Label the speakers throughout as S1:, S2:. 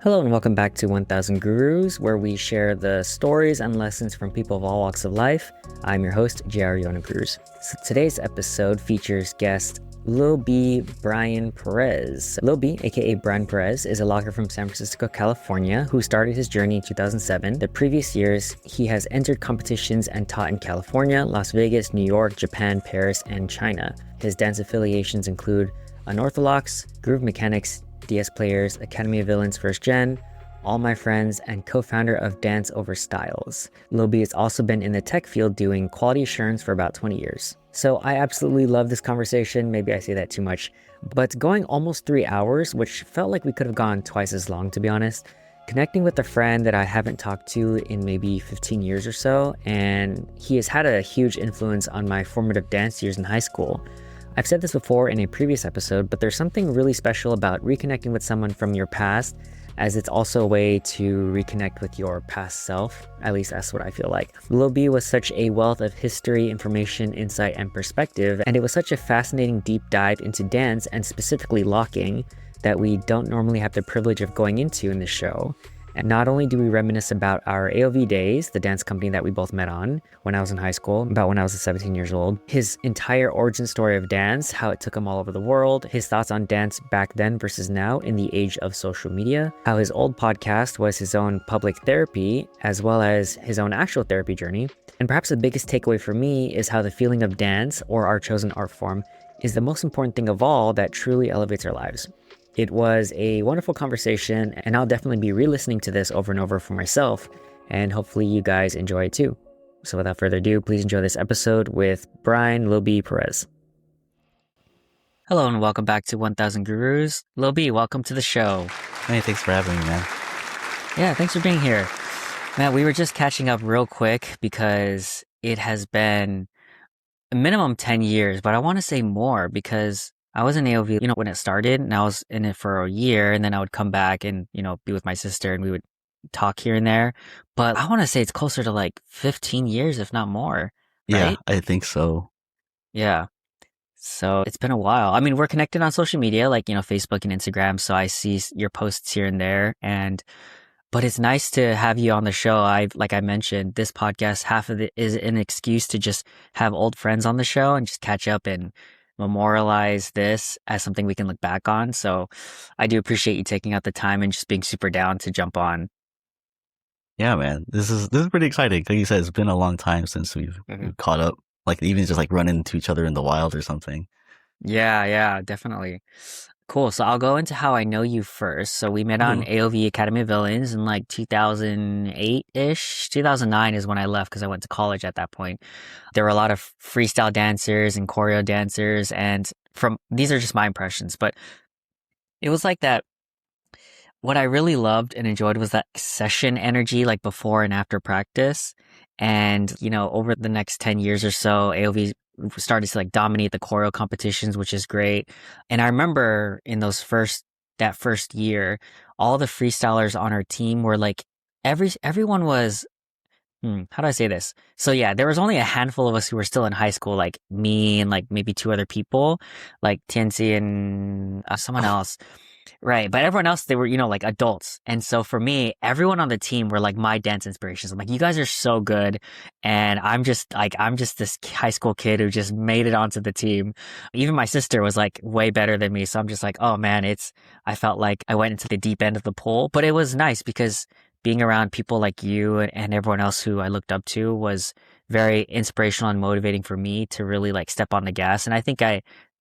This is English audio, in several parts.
S1: Hello and welcome back to 1000 Gurus, where we share the stories and lessons from people of all walks of life. I'm your host, J.R. Cruz. So today's episode features guest Lil B, Brian Perez. Lil B, a.k.a. Brian Perez, is a logger from San Francisco, California, who started his journey in 2007. The previous years, he has entered competitions and taught in California, Las Vegas, New York, Japan, Paris, and China. His dance affiliations include Unorthodox, Groove Mechanics, DS Players, Academy of Villains First Gen, All My Friends, and co-founder of Dance Over Styles. Lil B has also been in the tech field doing quality assurance for about 20 years. So I absolutely love this conversation. Maybe I say that too much, but going almost 3 hours, which felt like we could have gone twice as long, to be honest. Connecting with a friend that I haven't talked to in maybe 15 years or so, and he has had a huge influence on my formative dance years in high school. I've said this before in a previous episode, but there's something really special about reconnecting with someone from your past, as it's also a way to reconnect with your past self. At least that's what I feel like. Lil B was such a wealth of history, information, insight, and perspective, and it was such a fascinating deep dive into dance and specifically locking that we don't normally have the privilege of going into in this show. And not only do we reminisce about our AOV days, the dance company that we both met on when I was in high school, about when I was 17 years old, his entire origin story of dance, how it took him all over the world, his thoughts on dance back then versus now in the age of social media, how his old podcast was his own public therapy, as well as his own actual therapy journey. And perhaps the biggest takeaway for me is how the feeling of dance, or our chosen art form, is the most important thing of all that truly elevates our lives. It was a wonderful conversation, and I'll definitely be re-listening to this over and over for myself, and hopefully you guys enjoy it too. So without further ado, please enjoy this episode with Brian Lil B Perez. Hello and welcome back to 1000 Gurus. Lil B, welcome to the show.
S2: Hey, thanks for having me, man.
S1: Yeah, thanks for being here. Man, we were just catching up real quick because it has been a minimum 10 years, but I want to say more because I was in AOV, when it started, and I was in it for a year, and then I would come back and, be with my sister, and we would talk here and there. But I want to say it's closer to like 15 years, if not more. Right?
S2: Yeah, I think so.
S1: Yeah. So it's been a while. I mean, we're connected on social media, like, Facebook and Instagram. So I see your posts here and there. But it's nice to have you on the show. Like I mentioned, this podcast, half of it is an excuse to just have old friends on the show and just catch up and memorialize this as something we can look back on. So I do appreciate you taking out the time and just being super down to jump on.
S2: Yeah, man. This is pretty exciting. Like you said, it's been a long time since we've caught up. Like even just like running into each other in the wild or something.
S1: Yeah, definitely. Cool. So I'll go into how I know you first. So we met on AOV Academy of Villains in like 2008-ish. 2009 is when I left because I went to college at that point. There were a lot of freestyle dancers and choreo dancers, and these are just my impressions, but it was like that. What I really loved and enjoyed was that session energy, like before and after practice. And, over the next 10 years or so, AOV started to like dominate the choreo competitions, which is great. And I remember in that first year, all the freestylers on our team were like, everyone was, how do I say this? So yeah, there was only a handful of us who were still in high school, like me and like maybe two other people, like Tianzi and someone else. Right. But everyone else, they were, like adults. And so for me, everyone on the team were like my dance inspirations. I'm like, you guys are so good. And I'm just this high school kid who just made it onto the team. Even my sister was like way better than me. So I'm just like, oh man, I felt like I went into the deep end of the pool, but it was nice because being around people like you and everyone else who I looked up to was very inspirational and motivating for me to really like step on the gas. And I think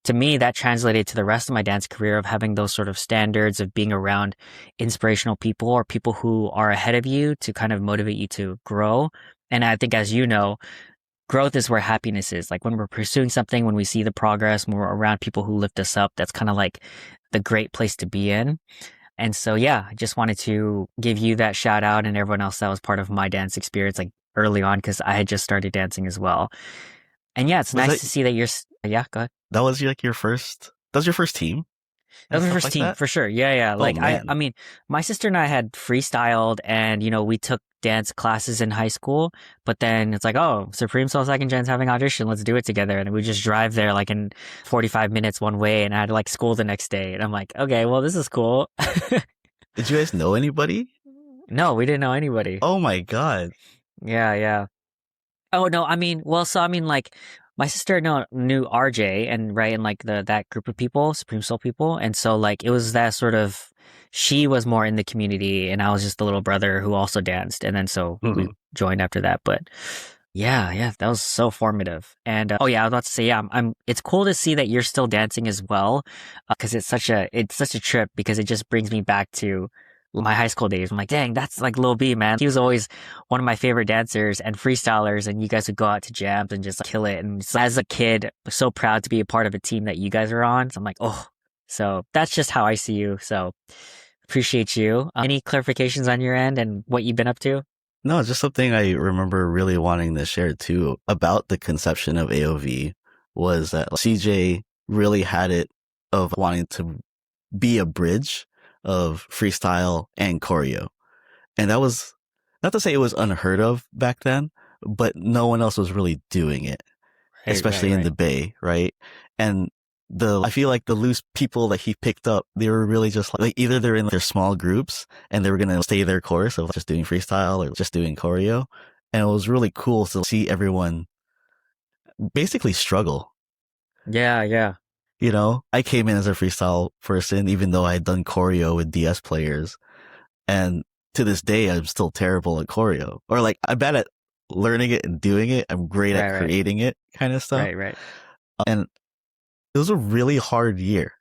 S1: to me, that translated to the rest of my dance career of having those sort of standards of being around inspirational people or people who are ahead of you to kind of motivate you to grow. And I think, as you know, growth is where happiness is. Like when we're pursuing something, when we see the progress, when we're around people who lift us up, that's kind of like the great place to be in. And so, yeah, I just wanted to give you that shout out and everyone else that was part of my dance experience like early on because I had just started dancing as well. And yeah, it's nice to see that yeah, go ahead.
S2: That was your first team?
S1: That was my first team, for sure. Yeah.
S2: Oh,
S1: like,
S2: man.
S1: I mean, my sister and I had freestyled and, we took dance classes in high school, but then it's like, oh, Supreme Soul Second Gen's having audition. Let's do it together. And we just drive there like in 45 minutes one way and I had like school the next day. And I'm like, okay, well, this is cool.
S2: Did you guys know anybody?
S1: No, we didn't know anybody.
S2: Oh my god.
S1: Yeah, yeah. Oh no, I mean, well, so I mean, like, my sister knew RJ and right, and like that group of people, Supreme Soul people, and so like it was that sort of. She was more in the community, and I was just the little brother who also danced, and then so we
S2: Mhm.
S1: joined after that. But yeah, yeah, that was so formative. And oh yeah, I was about to say, yeah, I'm. It's cool to see that you're still dancing as well, because it's such a trip because it just brings me back to my high school days. I'm like, dang, that's like Lil B, man. He was always one of my favorite dancers and freestylers, and you guys would go out to jams and just like, kill it. And so, as a kid, so proud to be a part of a team that you guys are on. So I'm like, oh, so that's just how I see you. So appreciate you. Any clarifications on your end and what you've been up to?
S2: No, just something I remember really wanting to share too about the conception of AOV was that CJ really had it of wanting to be a bridge of freestyle and choreo. And that was not to say it was unheard of back then, but no one else was really doing it,
S1: Right, right,
S2: especially in
S1: right.
S2: the Bay, right? And I feel like the loose people that he picked up, they were really just like either they're in their small groups and they were going to stay their course of just doing freestyle or just doing choreo. And it was really cool to see everyone basically struggle.
S1: Yeah, yeah.
S2: You know, I came in as a freestyle person, even though I had done choreo with DS players. And to this day, I'm still terrible at choreo, or like I'm bad at learning it and doing it. I'm great at
S1: Right, right,
S2: creating it kind of stuff.
S1: right, right.
S2: And it was a really hard year.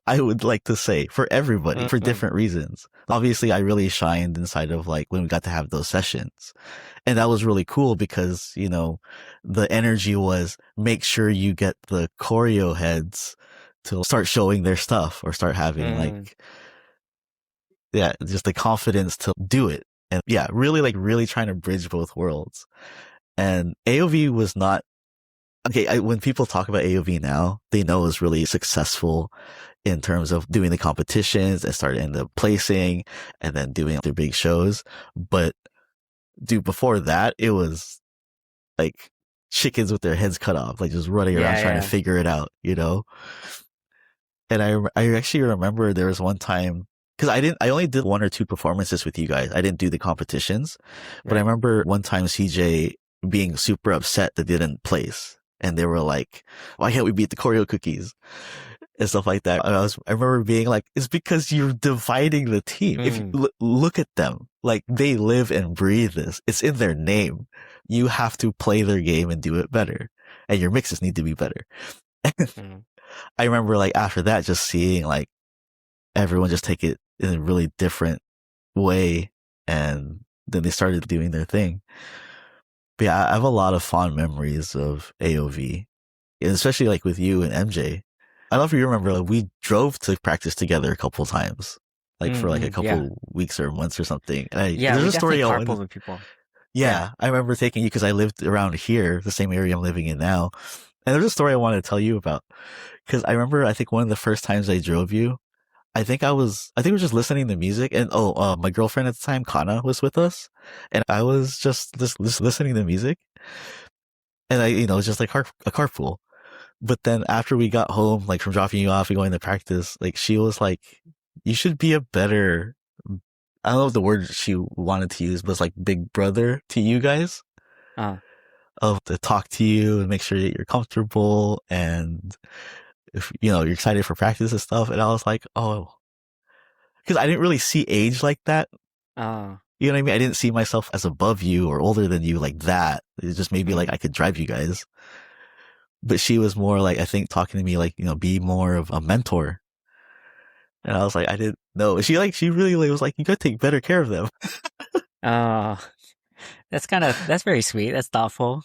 S2: I would like to say for everybody for
S1: Mm-mm.
S2: different reasons. Obviously, I really shined inside of like when we got to have those sessions. And that was really cool because, you know, the energy was make sure you get the choreo heads to start showing their stuff or start having
S1: Mm.
S2: like, yeah, just the confidence to do it. And yeah, really trying to bridge both worlds. And AOV was not, okay, when people talk about AOV now, they know it was really successful in terms of doing the competitions and starting the placing and then doing their big shows. But dude, before that, it was like chickens with their heads cut off, like just running around
S1: Yeah,
S2: trying to
S1: yeah.
S2: figure it out, you know? And I actually remember there was one time, cause I only did one or two performances with you guys. I didn't do the competitions, but I
S1: Right.
S2: remember one time CJ being super upset that they didn't place. And they were like, why can't we beat the choreo cookies? And stuff like that. I remember being like, it's because you're dividing the team. If you
S1: Mm.
S2: look at them, like they live and breathe this. It's in their name. You have to play their game and do it better. And your mixes need to be better.
S1: Mm.
S2: I remember like after that, just seeing like everyone just take it in a really different way. And then they started doing their thing. But yeah, I have a lot of fond memories of AOV, and especially like with you and MJ. I don't know if you remember, like we drove to practice together a couple times, like for like a
S1: Mm-mm. Yeah.
S2: couple weeks or months or something. And
S1: Yeah,
S2: there's
S1: we
S2: a
S1: definitely
S2: story I
S1: carpool
S2: wanted.
S1: with people. Yeah.
S2: Yeah, I remember taking you because I lived around here, the same area I'm living in now. And there's a story I wanted to tell you about because I remember I think one of the first times I drove you, I think we were just listening to music and my girlfriend at the time, Kana, was with us. And I was just listening to music and it was just like a carpool. But then after we got home, like from dropping you off and going to practice, like she was like, you should be a better, I don't know what the word she wanted to use, but it's like big brother to you guys
S1: Uh,
S2: of to talk to you and make sure that you're comfortable and if, you're excited for practice and stuff. And I was like, oh, because I didn't really see age like that.
S1: uh,
S2: You know what I mean? I didn't see myself as above you or older than you like that. It just maybe like
S1: mm.
S2: I could drive you guys. But she was more like, I think talking to me like, be more of a mentor. And I was like, I didn't know. She really like, was like, you gotta take better care of them.
S1: uh, that's very sweet. That's thoughtful.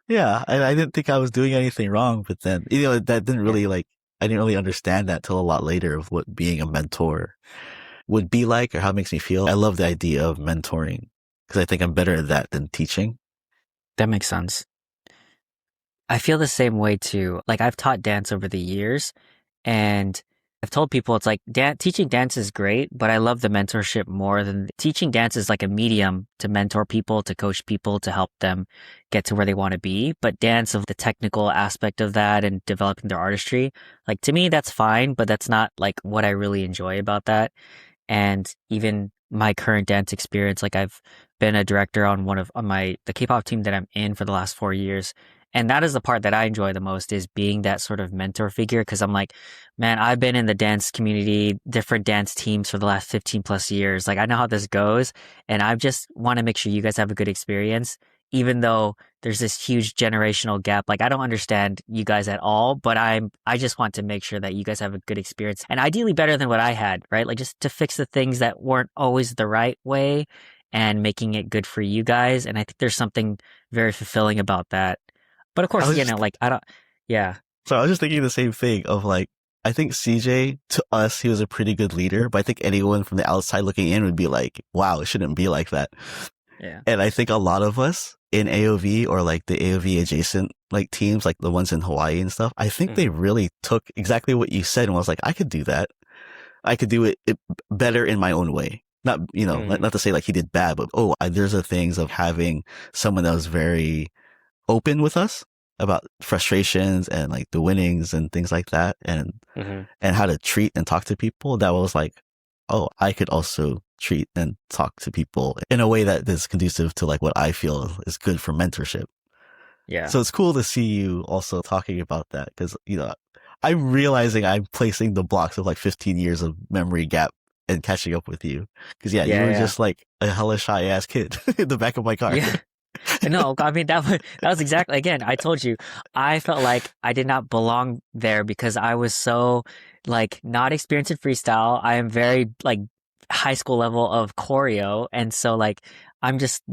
S2: Yeah. And I didn't think I was doing anything wrong. But then, that didn't
S1: Yeah.
S2: really like, I didn't really understand that till a lot later of what being a mentor would be like or how it makes me feel. I love the idea of mentoring because I think I'm better at that than teaching.
S1: That makes sense. I feel the same way too. Like I've taught dance over the years and I've told people it's like teaching dance is great, but I love the mentorship more than teaching dance is like a medium to mentor people, to coach people, to help them get to where they want to be. But dance of the technical aspect of that and developing their artistry, like to me, that's fine, but that's not like what I really enjoy about that. and even my current dance experience. Like I've been a director on the K-pop team that I'm in for the last 4 years. And that is the part that I enjoy the most, is being that sort of mentor figure. Cause I'm like, man, I've been in the dance community, different dance teams for the last 15 plus years. Like I know how this goes, and I just want to make sure you guys have a good experience, even though there's this huge generational gap. Like I don't understand you guys at all, but I just want to make sure that you guys have a good experience, and ideally better than what I had, right? Like just to fix the things that weren't always the right way and making it good for you guys. And I think there's something very fulfilling about that. But of
S2: I
S1: course,
S2: was just
S1: like I don't, yeah,
S2: so I was just thinking the same thing of like, I think CJ, to us, he was a pretty good leader, but I think anyone from the outside looking in would be like, wow, it shouldn't be like that.
S1: yeah.
S2: And I think a lot of us in AOV, or like the AOV adjacent like teams, like the ones in Hawaii and stuff, I think they really took exactly what you said and was like, I could do that. I could do it better in my own way. Not, not to say like he did bad, but there's the things of having someone that was very open with us about frustrations and like the winnings and things like that, and how to treat and talk to people. That was like, oh, I could also treat and talk to people in a way that is conducive to like what I feel is good for mentorship.
S1: Yeah.
S2: So it's cool to see you also talking about that, because I'm realizing I'm placing the blocks of like 15 years of memory gap and catching up with you, because you were just like a hella shy ass kid in the back of my car.
S1: Yeah. No, I mean that was exactly, again, I told you, I felt like I did not belong there because I was so like not experienced in freestyle. I am very like high school level of choreo, and so like I'm just,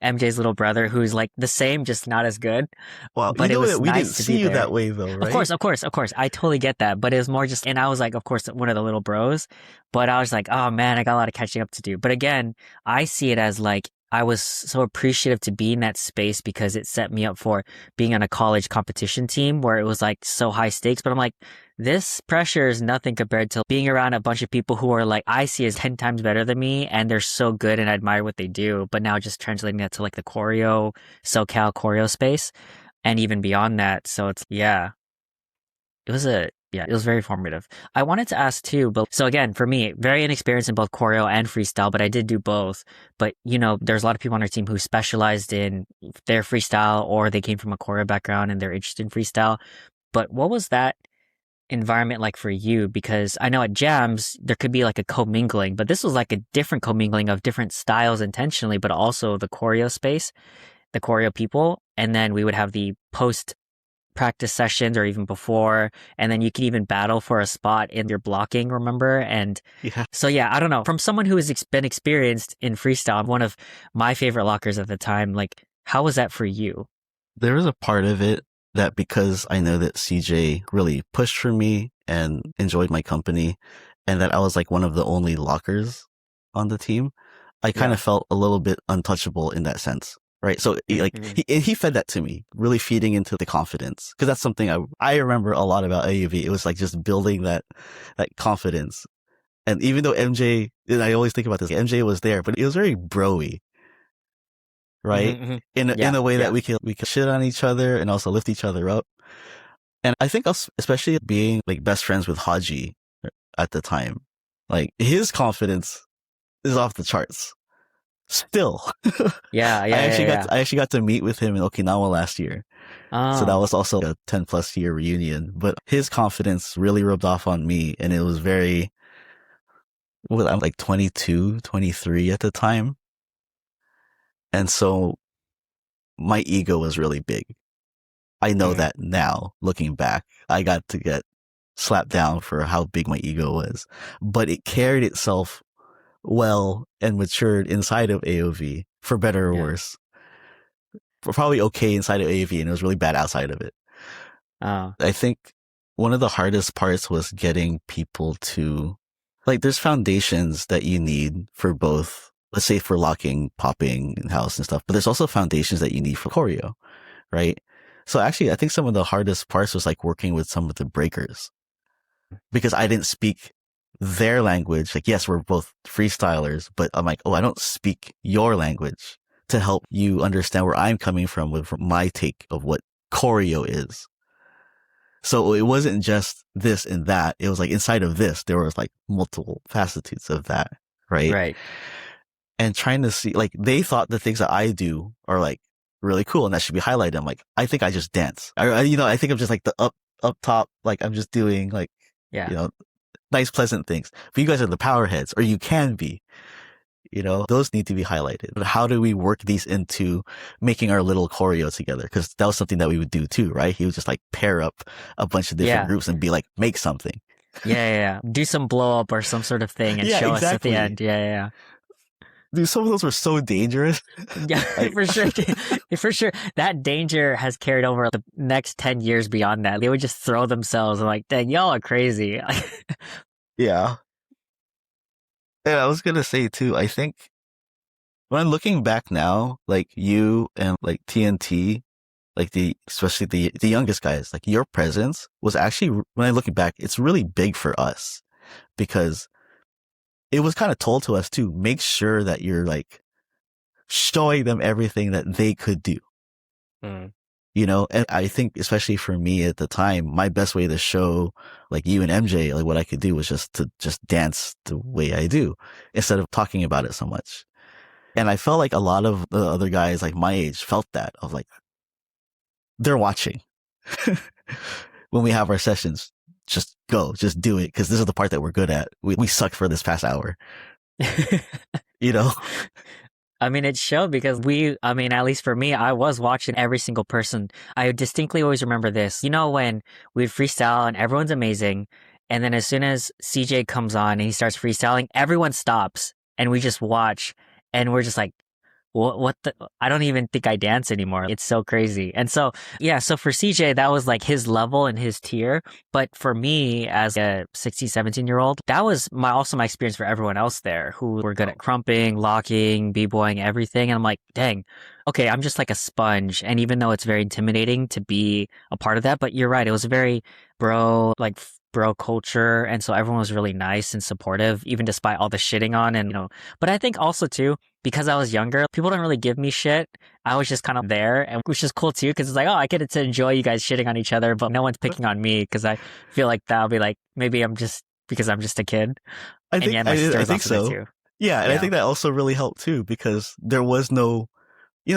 S1: MJ's little brother who's like the same, just not as good.
S2: Well,
S1: But it was
S2: we didn't
S1: nice to
S2: see
S1: be
S2: you
S1: there.
S2: that way though, right?
S1: Of course. I totally get that. But it was more just, and I was like, of course, one of the little bros. But I was like, oh man, I got a lot of catching up to do. But again, I see it as like, I was so appreciative to be in that space because it set me up for being on a college competition team where it was like so high stakes. But I'm like, this pressure is nothing compared to being around a bunch of people who are like, I see as 10 times better than me, and they're so good and I admire what they do. But now just translating that to like the SoCal choreo space and even beyond that. So it was very formative. I wanted to ask too, but so again, for me, very inexperienced in both choreo and freestyle, but I did do both. But there's a lot of people on our team who specialized in their freestyle, or they came from a choreo background and they're interested in freestyle. But what was that environment like for you? Because I know at jams, there could be like a commingling, but this was like a different commingling of different styles intentionally, but also the choreo space, the choreo people. And then we would have the post practice sessions or even before, and then you could even battle for a spot in your blocking, remember? And so I don't know, from someone who has been experienced in freestyle, one of my favorite lockers at the time, like how was that for you?
S2: There was a part of it that, because I know that CJ really pushed for me and enjoyed my company, and that I was like one of the only lockers on the team, I kind of felt a little bit untouchable in that sense. Right. So he fed that to me, really feeding into the confidence. Cause that's something I remember a lot about AUV. It was like just building that confidence. And even though MJ, and I always think about this, MJ was there, but it was very bro-y. Right. In a way that we could shit on each other and also lift each other up. And I think us, especially being like best friends with Haji at the time, like his confidence is off the charts. Still. I actually got to meet with him in Okinawa last year. So that was also a 10 plus year reunion, but his confidence really rubbed off on me. And it was I'm like 22, 23 at the time. And so my ego was really big. I know that now, looking back, I got to get slapped down for how big my ego was, but it carried itself well and matured inside of AOV, for better or worse. Probably okay inside of AOV, and it was really bad outside of it. I think one of the hardest parts was getting people to, like, there's foundations that you need for both, let's say for locking, popping, and house and stuff, but there's also foundations that you need for choreo, right? So actually, I think some of the hardest parts was like working with some of the breakers, because I didn't speak their language. Like, yes, we're both freestylers, but I'm like, I don't speak your language to help you understand where I'm coming from with my take of what choreo is. So it wasn't just this and that. It was like inside of this, there was like multiple facets of that. Right.
S1: Right.
S2: And trying to see, like, they thought the things that I do are like really cool and that should be highlighted. I'm like, I think I just dance. I think I'm just like the up top, like I'm just doing like,
S1: Yeah.
S2: nice, pleasant things. But you guys are the power heads, or you can be, those need to be highlighted. But how do we work these into making our little choreo together? Because that was something that we would do too, right? He would just like pair up a bunch of different groups and be like, make something.
S1: Yeah. Do some blow up or some sort of thing and show us at the end. Yeah.
S2: Dude, some of those were so dangerous.
S1: Yeah, for sure. For sure. That danger has carried over the next 10 years beyond that. They would just throw themselves and like, dang, y'all are crazy.
S2: Yeah. And I was going to say too, I think when I'm looking back now, like you and like TNT, like especially the youngest guys, like your presence was actually, when I'm looking back, it's really big for us because it was kind of told to us too, make sure that you're like showing them everything that they could do. And I think especially for me at the time, my best way to show like you and MJ, like what I could do was just to dance the way I do instead of talking about it so much. And I felt like a lot of the other guys like my age felt that of like, they're watching when we have our sessions. Just go, just do it. Cause this is the part that we're good at. We sucked for this past hour,
S1: I mean, it showed because at least for me, I was watching every single person. I distinctly always remember this. When we'd freestyle and everyone's amazing. And then as soon as CJ comes on and he starts freestyling, everyone stops and we just watch and we're just like, what the, I don't even think I dance anymore. It's so crazy. And so, so for CJ, that was like his level and his tier. But for me as a 16, 17-year-old, that was also my experience for everyone else there who were good at crumping, locking, b-boying, everything. And I'm like, dang, okay, I'm just like a sponge. And even though it's very intimidating to be a part of that, but you're right. It was very bro culture. And so everyone was really nice and supportive, even despite all the shitting on but I think also too, because I was younger, people don't really give me shit. I was just kind of there, and which is cool too, because it's like, oh, I get to enjoy you guys shitting on each other, but no one's picking on me because I feel like that'll be like, maybe I'm just a kid.
S2: I think so. Too. Yeah, and I think that also really helped too, because there was no,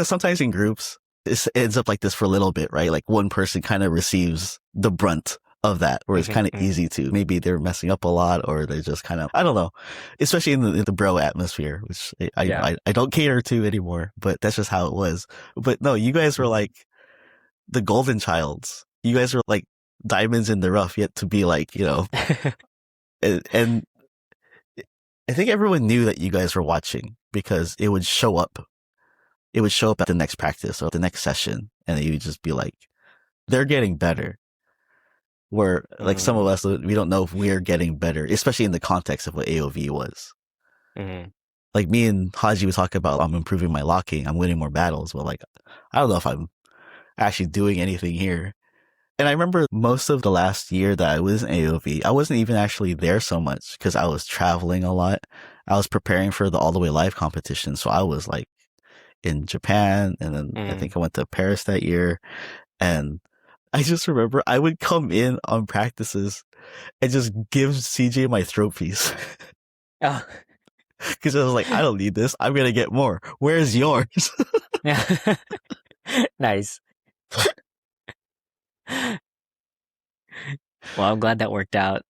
S2: sometimes in groups, it ends up like this for a little bit, right? Like one person kind of receives the brunt of that, where it's kind of easy to, maybe they're messing up a lot, or they're just kind of, I don't know, especially in the bro atmosphere, which I don't cater to anymore, but that's just how it was. But no, you guys were like the golden childs. You guys were like diamonds in the rough, yet to be like, and I think everyone knew that you guys were watching because it would show up. It would show up at the next practice or the next session, and you would just be like, they're getting better. Where like some of us, we don't know if we're getting better, especially in the context of what AOV was. Like me and Haji would talk about, I'm improving my locking, I'm winning more battles, but like, I don't know if I'm actually doing anything here. And I remember most of the last year that I was in AOV, I wasn't even actually there so much because I was traveling a lot. I was preparing for the All the Way Live competition. So I was like in Japan, and then I think I went to Paris that year. And I just remember I would come in on practices and just give CJ my throat piece.
S1: Oh.
S2: Because I was like, I don't need this. I'm going to get more. Where's yours?
S1: Yeah. Nice. Well, I'm glad that worked out.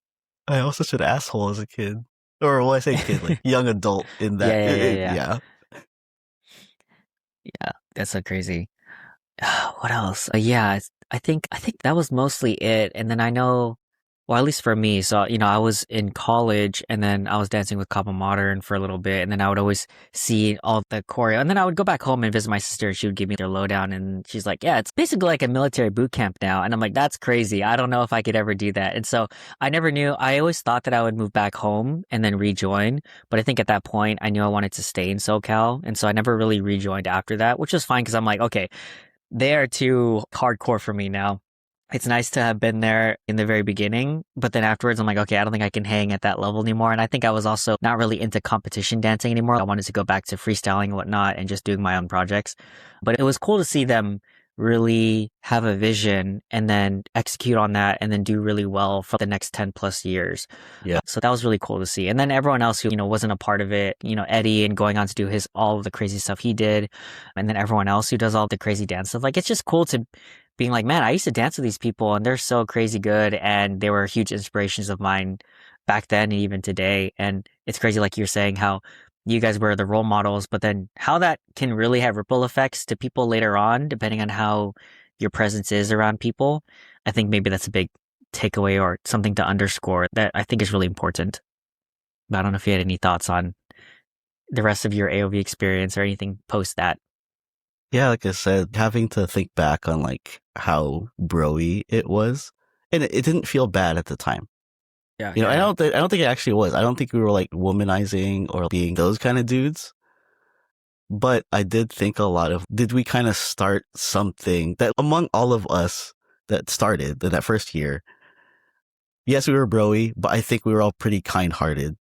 S2: I was such an asshole as a kid. Or when I say kid, like young adult in that.
S1: Yeah. Yeah, that's so crazy. What else? I think that was mostly it. And then I know, well, at least for me, so, I was in college and then I was dancing with Kappa Modern for a little bit. And then I would always see all the choreo. And then I would go back home and visit my sister. She would give me their lowdown. And she's like, yeah, it's basically like a military boot camp now. And I'm like, that's crazy. I don't know if I could ever do that. And so I never knew. I always thought that I would move back home and then rejoin. But I think at that point, I knew I wanted to stay in SoCal. And so I never really rejoined after that, which was fine because I'm like, okay, they are too hardcore for me now. It's nice to have been there in the very beginning, but then afterwards I'm like, okay, I don't think I can hang at that level anymore. And I think I was also not really into competition dancing anymore. I wanted to go back to freestyling and whatnot and just doing my own projects. But it was cool to see them really have a vision and then execute on that and then do really well for the next 10 plus years.
S2: Yeah.
S1: So that was really cool to see. And then everyone else who, wasn't a part of it, Eddie and going on to do all of the crazy stuff he did. And then everyone else who does all the crazy dance stuff. Like, it's just cool to being like, man, I used to dance with these people and they're so crazy good. And they were huge inspirations of mine back then and even today. And it's crazy, like you're saying, how you guys were the role models, but then how that can really have ripple effects to people later on, depending on how your presence is around people. I think maybe that's a big takeaway or something to underscore that I think is really important. But I don't know if you had any thoughts on the rest of your AOV experience or anything post that.
S2: Yeah, like I said, having to think back on like how broy it was, and it didn't feel bad at the time.
S1: Yeah,
S2: I don't think it actually was. I don't think we were like womanizing or being those kind of dudes. But I did think a lot of, did we kind of start something that among all of us that started in that first year? Yes, we were broy, but I think we were all pretty kind-hearted.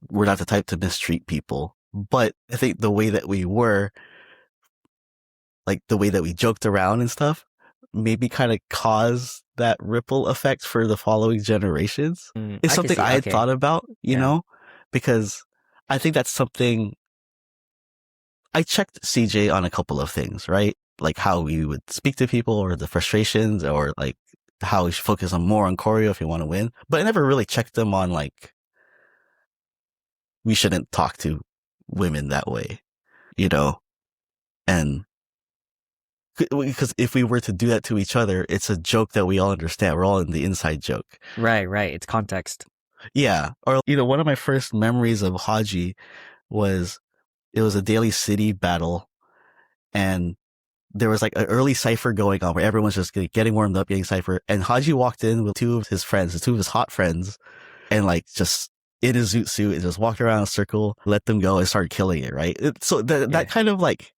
S2: We're not the type to mistreat people. But I think the way that we were, like the way that we joked around and stuff, maybe kind of caused that ripple effect for the following generations. It's something I had thought about, you know, because I think that's something I checked CJ on a couple of things, right? Like how we would speak to people or the frustrations or like how we should focus on more on choreo if you want to win. But I never really checked them on like, we shouldn't talk to women that way, and because if we were to do that to each other, it's a joke that we all understand. We're all in the inside joke.
S1: Right. It's context.
S2: Yeah. Or, one of my first memories of Haji was, it was a Daily City battle and there was like an early cipher going on where everyone's just getting warmed up, getting cipher. And Haji walked in with two of his hot friends, and like just in his zoot suit and just walked around in a circle, let them go and started killing it, right? So that kind of like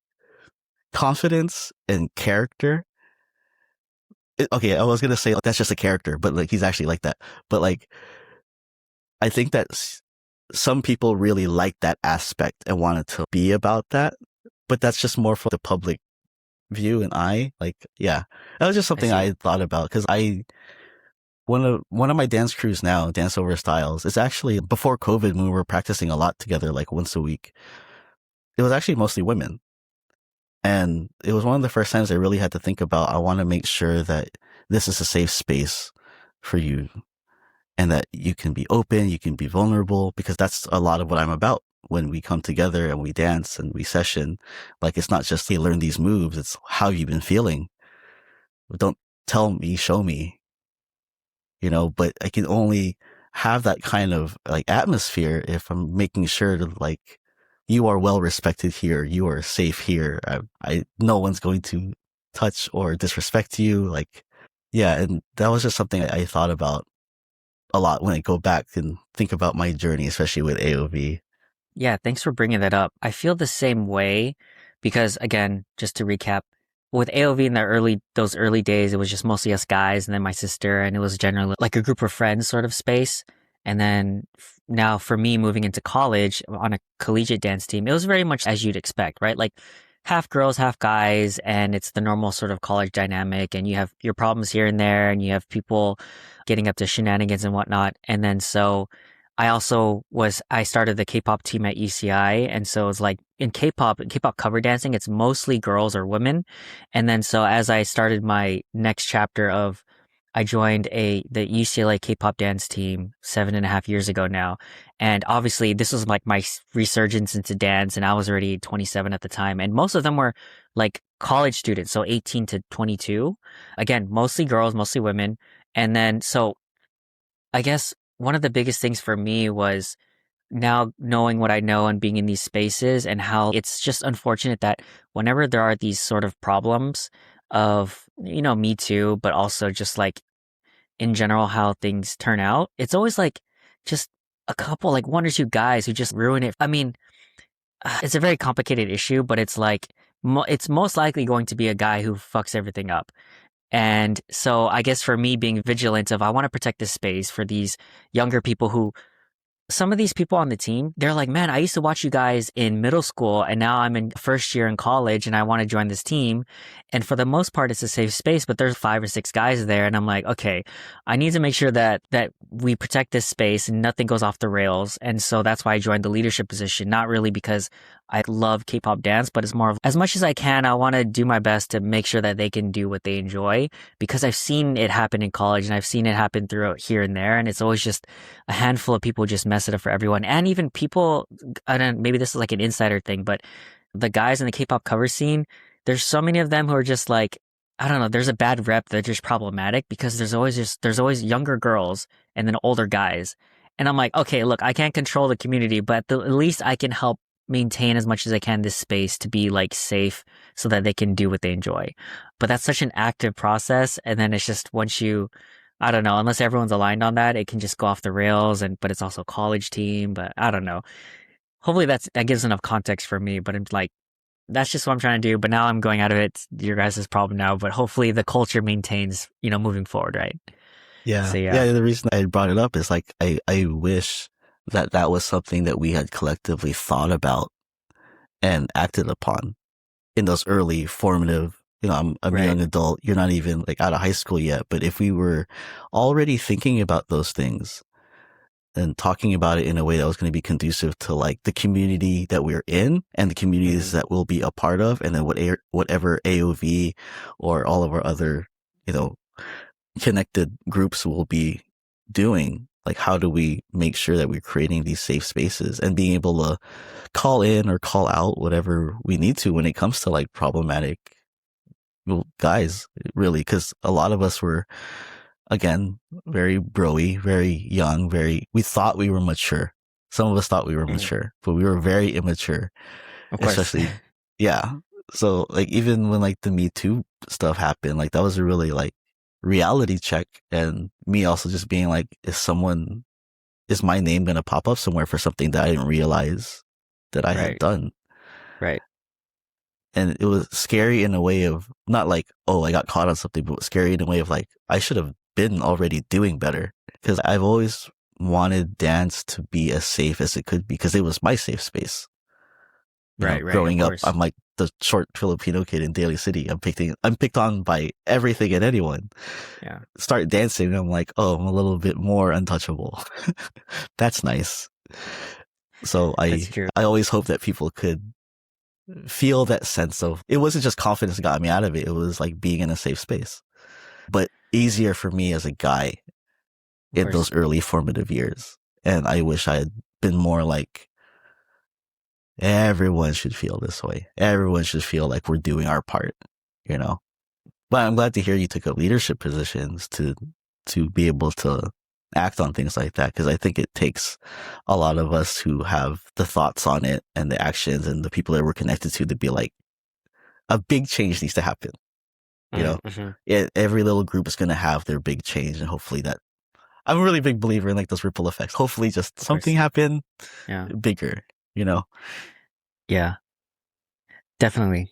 S2: confidence and character. Okay, I was going to say that's just a character, but like he's actually like that. But like, I think that some people really liked that aspect and wanted to be about that, but that's just more for the public view. And that was just something I thought about because one of my dance crews now, Dance Over Styles, is actually before COVID when we were practicing a lot together, like once a week. It was actually mostly women. And it was one of the first times I really had to think about, I want to make sure that this is a safe space for you and that you can be open, you can be vulnerable, because that's a lot of what I'm about when we come together and we dance and we session. Like, it's not just, hey, learn these moves. It's how you've been feeling. Don't tell me, show me, but I can only have that kind of like atmosphere if I'm making sure to like, you are well respected here. You are safe here. No one's going to touch or disrespect you. Like, yeah. And that was just something I thought about a lot when I go back and think about my journey, especially with AOV.
S1: Yeah. Thanks for bringing that up. I feel the same way because, again, just to recap, with AOV in those early days, it was just mostly us guys and then my sister, and it was generally like a group of friends sort of space. And then now for me moving into college on a collegiate dance team, it was very much as you'd expect, right? Like half girls, half guys, and it's the normal sort of college dynamic, and you have your problems here and there, and you have people getting up to shenanigans and whatnot. And then so I started the K-pop team at UCI. And so it's like in K-pop cover dancing, it's mostly girls or women. And then so as I started my next chapter I joined the UCLA K-pop dance team 7.5 years ago now. And obviously this was like my resurgence into dance, and I was already 27 at the time. And most of them were like college students, so 18 to 22. Again, mostly girls, mostly women. And then so I guess one of the biggest things for me was now knowing what I know and being in these spaces, and how it's just unfortunate that whenever there are these sort of problems of, Me Too, but also just like in general how things turn out, it's always like just a couple, like one or two guys who just ruin it. I mean, it's a very complicated issue, but it's like it's most likely going to be a guy who fucks everything up. And so I guess for me being vigilant of, I want to protect this space for these younger people who some of these people on the team, they're like, man, I used to watch you guys in middle school and now I'm in first year in college and I want to join this team. And for the most part, it's a safe space, but there's 5 or 6 guys there. And I'm like, okay, I need to make sure that we protect this space and nothing goes off the rails. And so that's why I joined the leadership position, not really because I love K-pop dance, but it's more of as much as I can, I want to do my best to make sure that they can do what they enjoy because I've seen it happen in college and I've seen it happen throughout here and there. And it's always just a handful of people just mess it up for everyone. And even people, I don't, maybe this is like an insider thing, but the guys in the K-pop cover scene, there's so many of them who are just like, I don't know, there's a bad rep. They're just problematic because there's always younger girls and then older guys. And I'm like, okay, look, I can't control the community, but at least I can help maintain as much as I can this space to be like safe so that they can do what they enjoy. But that's such an active process. And then it's just once you, I don't know, unless everyone's aligned on that, it can just go off the rails. But it's also a college team, but I don't know. Hopefully that gives enough context for me, but I'm like, that's just what I'm trying to do. But now I'm going out of it. It's your guys' problem now, but hopefully the culture maintains, moving forward. Right.
S2: Yeah.
S1: So
S2: Yeah. The reason I brought it up is like, I wish that was something that we had collectively thought about and acted upon in those early formative, I'm a young adult. You're not even like out of high school yet. But if we were already thinking about those things and talking about it in a way that was going to be conducive to like the community that we're in and the communities that we'll be a part of, and then whatever AOV or all of our other, connected groups will be doing, like how do we make sure that we're creating these safe spaces and being able to call in or call out whatever we need to when it comes to like problematic guys, really, because a lot of us were, again, very broy, very young, we thought we were mature. Some of us thought we were mature, but we were very immature, especially, yeah. So like even when like the Me Too stuff happened, like that was a really like reality check, and me also just being like, is my name going to pop up somewhere for something that I didn't realize that I had done?
S1: Right.
S2: And it was scary in a way of not like, oh, I got caught on something, but scary in a way of like, I should have been already doing better, because I've always wanted dance to be as safe as it could be, because it was my safe space. Growing up, I'm like the short Filipino kid in Daly City. I'm picked on by everything and anyone.
S1: Yeah.
S2: Start dancing, and I'm like, oh, I'm a little bit more untouchable. That's nice. So I always hope that people could feel that sense of, it wasn't just confidence that got me out of it. It was like being in a safe space, but easier for me as a guy in those early formative years. And I wish I had been more like, everyone should feel this way. Everyone should feel like we're doing our part, But I'm glad to hear you took up leadership positions to be able to act on things like that, because I think it takes a lot of us who have the thoughts on it and the actions and the people that we're connected to be like, a big change needs to happen. Every little group is going to have their big change, and hopefully that, I'm a really big believer in like those ripple effects. Hopefully just something happen bigger,
S1: Yeah, definitely.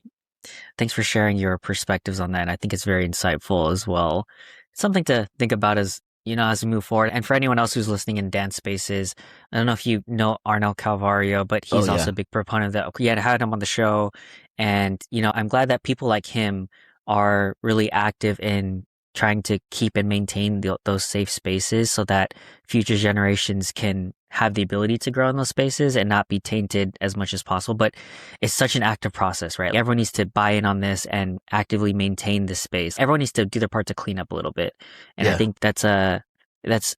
S1: Thanks for sharing your perspectives on that. And I think it's very insightful as well. It's something to think about as we move forward. And for anyone else who's listening in dance spaces, I don't know if you know Arnel Calvario, but he's also a big proponent of that. We had him on the show. And, I'm glad that people like him are really active in trying to keep and maintain those safe spaces so that future generations can have the ability to grow in those spaces and not be tainted as much as possible. But it's such an active process, right? Everyone needs to buy in on this and actively maintain this space. Everyone needs to do their part to clean up a little bit. And I think that's